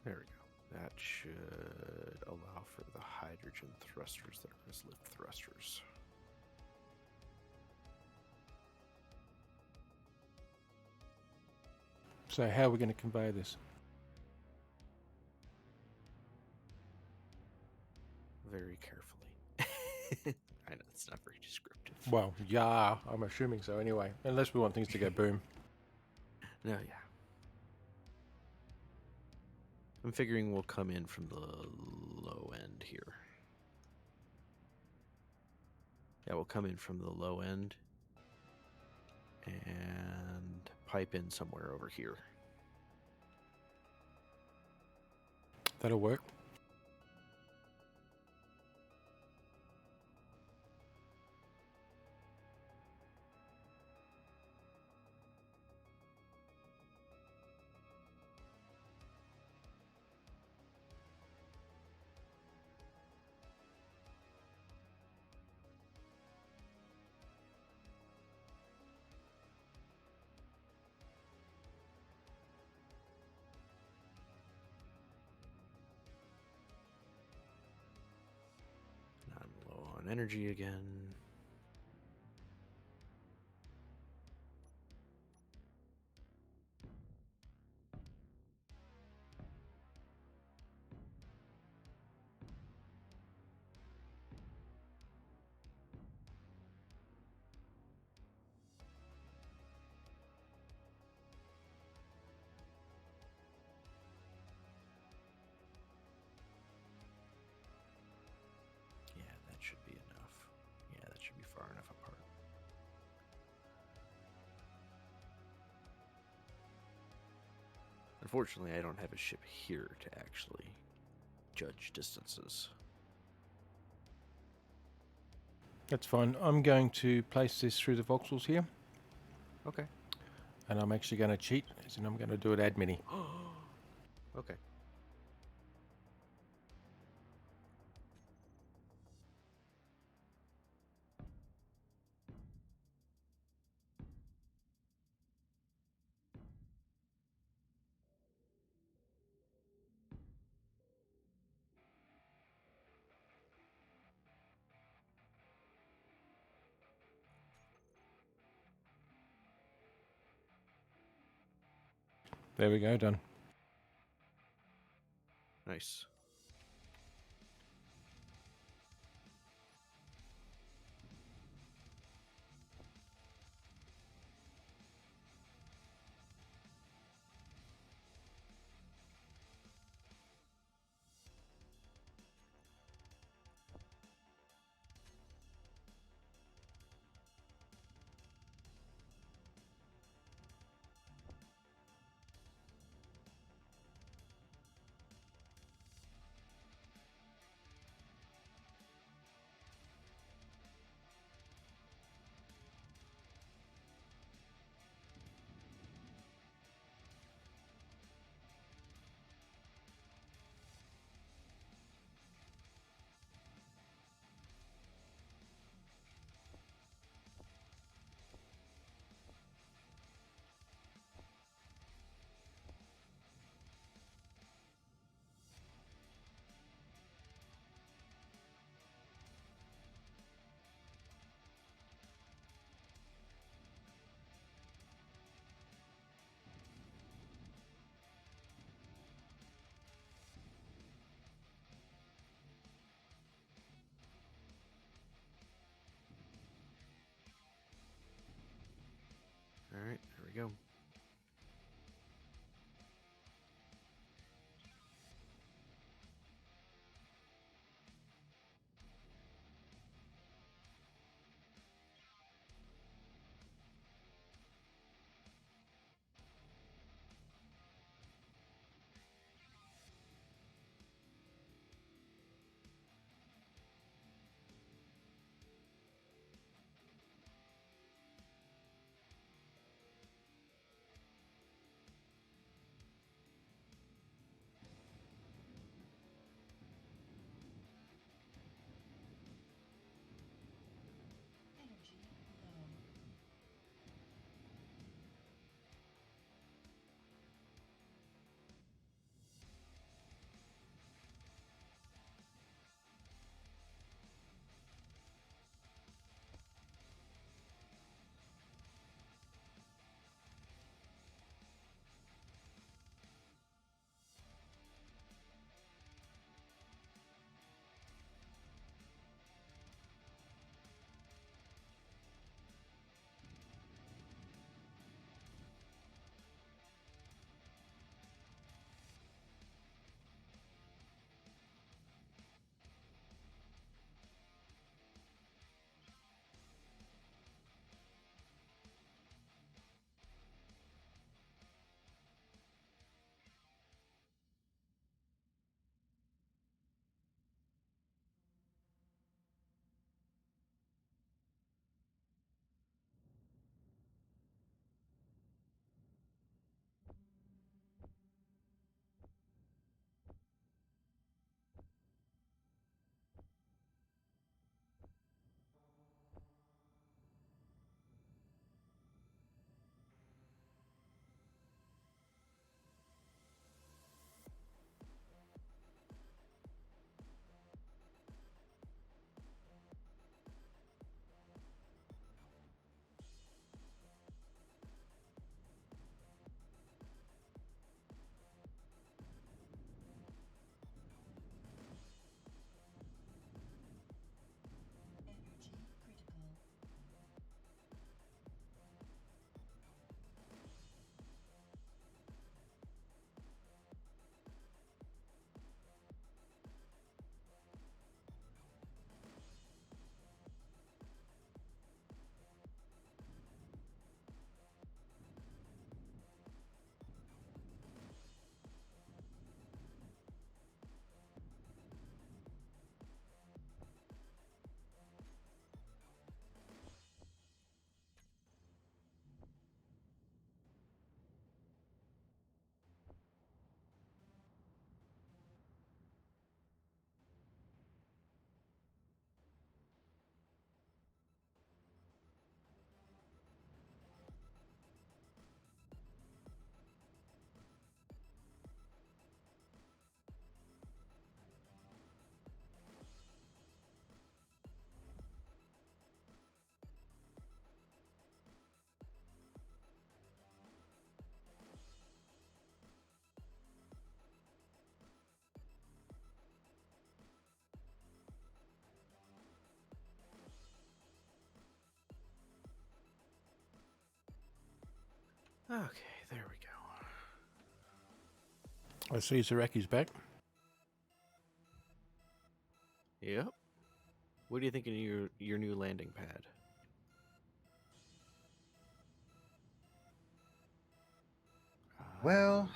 There we go. That should allow for the hydrogen thrusters that are as lift thrusters. So how are we going to convey this? Very carefully. I know it's not very descriptive. Well, yeah, I'm assuming so anyway. Unless we want things to go boom. No, yeah. I'm figuring we'll come in from the low end here. Yeah, we'll come in from the low end and pipe in somewhere over here. That'll work. And I'm low on energy again. Yeah, that should be enough. Yeah, that should be far enough apart. Unfortunately, I don't have a ship here to actually judge distances. That's fine. I'm going to place this through the voxels here. Okay. And I'm actually going to cheat, as in I'm going to do it admin-y. Okay. There we go, done. Nice. right, here we go. Energy low. Energy critical. Okay, there we go. I see Zaraki's back. Yep. What do you think of your new landing pad? Well,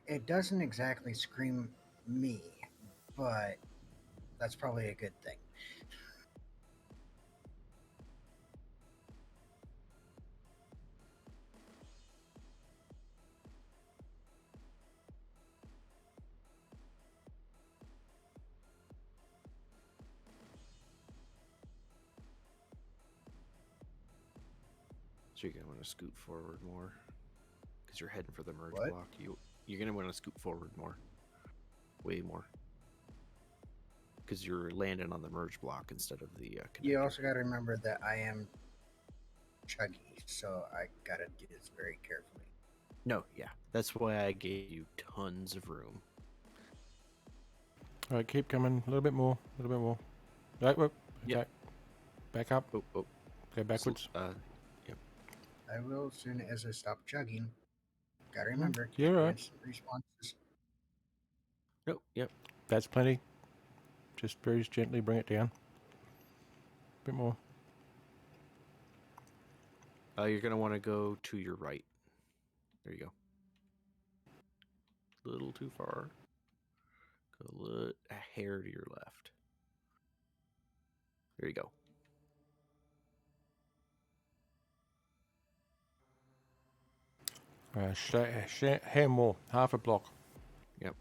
it doesn't exactly scream me, but that's probably a good thing. So you're gonna want to scoot forward more, because you're heading for the merge What? block. You're gonna want to scoot forward more, way more, because you're landing on the merge block instead of the connector. You also got to remember that I am chuggy, so I got to do this very carefully. No, yeah, that's why I gave you tons of room. All right, keep coming. A little bit more. A little bit more. Right, whoop. Okay. Yep. Back up. Oh, Go backwards. Yep. I will as soon as I stop chugging. Gotta remember, you're right. instant responses. Nope. Yep. That's plenty. Just very gently bring it down. A bit more. You're gonna want to go to your right. There you go. A little too far. Go a hair to your left. There you go. Hair more. Half a block. Yep.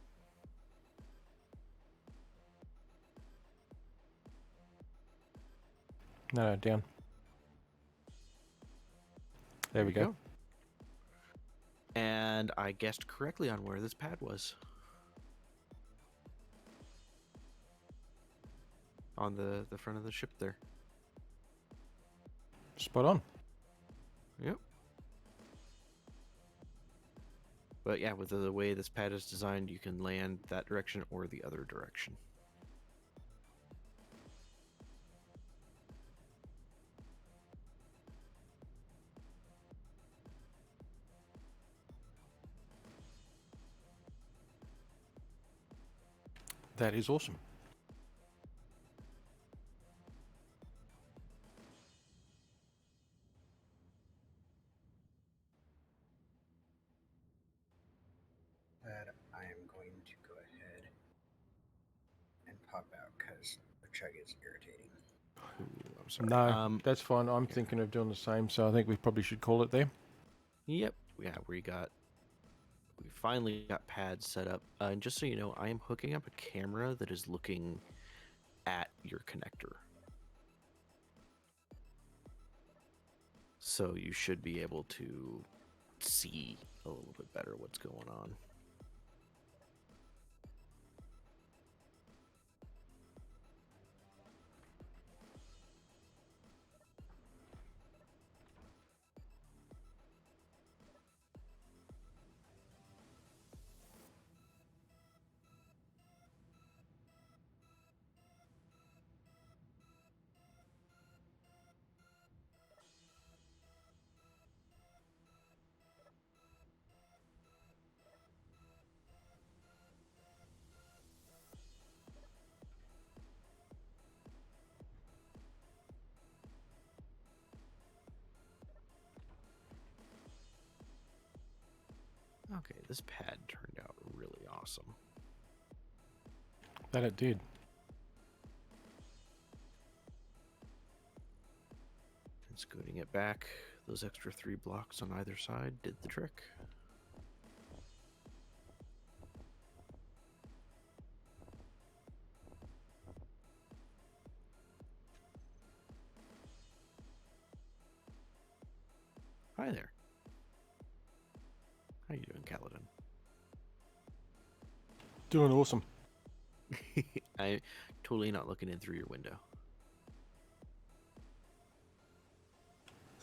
No, down. There we go. And I guessed correctly on where this pad was. On the front of the ship there. Spot on. Yep. But yeah, with the way this pad is designed, you can land that direction or the other direction. That is awesome. But I am going to go ahead and pop out because the chug is irritating. Ooh, I'm sorry. No, that's fine. I'm thinking of doing the same, so I think we probably should call it there. Yep. Yeah, we finally got pads set up. And just so you know, I am hooking up a camera that is looking at your connector. So you should be able to see a little bit better what's going on. Okay, this pad turned out really awesome. That it did. And scooting it back, those extra 3 blocks on either side did the trick. Hi there. How you doing, Kaladin? Doing awesome. I'm totally not looking in through your window.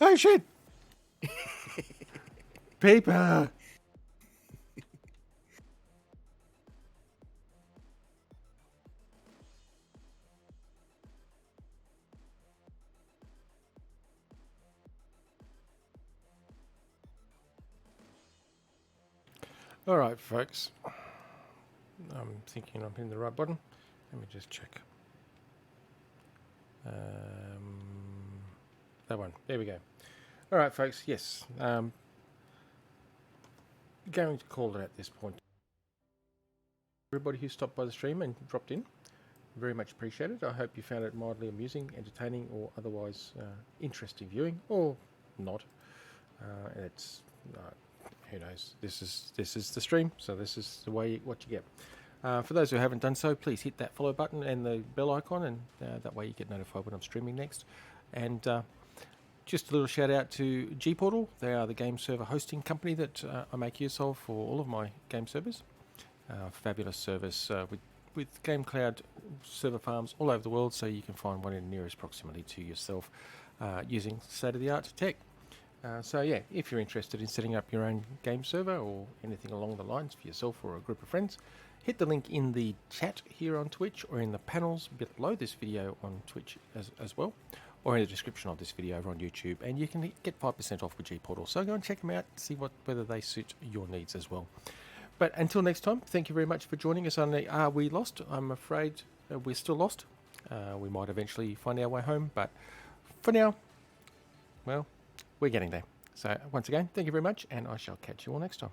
Oh shit! Paper! Alright, folks. I'm thinking I'm hitting the right button. Let me just check. That one. There we go. Alright, folks. Yes. Going to call it at this point. Everybody who stopped by the stream and dropped in, very much appreciated. I hope you found it mildly amusing, entertaining, or otherwise interesting viewing, or not. It's who knows. This is the stream, so this is the way what you get. For those who haven't done so, please hit that follow button and the bell icon, and that way you get notified when I'm streaming next. And just a little shout out to gPortal. They are the game server hosting company that I make use of for all of my game servers. Fabulous service with Game Cloud server farms all over the world, so you can find one in nearest proximity to yourself using state-of-the-art tech. So yeah, if you're interested in setting up your own game server or anything along the lines for yourself or a group of friends, hit the link in the chat here on Twitch or in the panels below this video on Twitch as well. or in the description of this video over on YouTube, and you can get 5% off with G Portal. So go and check them out, see whether they suit your needs as well. But until next time, thank you very much for joining us on the Are We Lost? I'm afraid we're still lost. We might eventually find our way home, but for now, well, we're getting there. So once again, thank you very much, and I shall catch you all next time.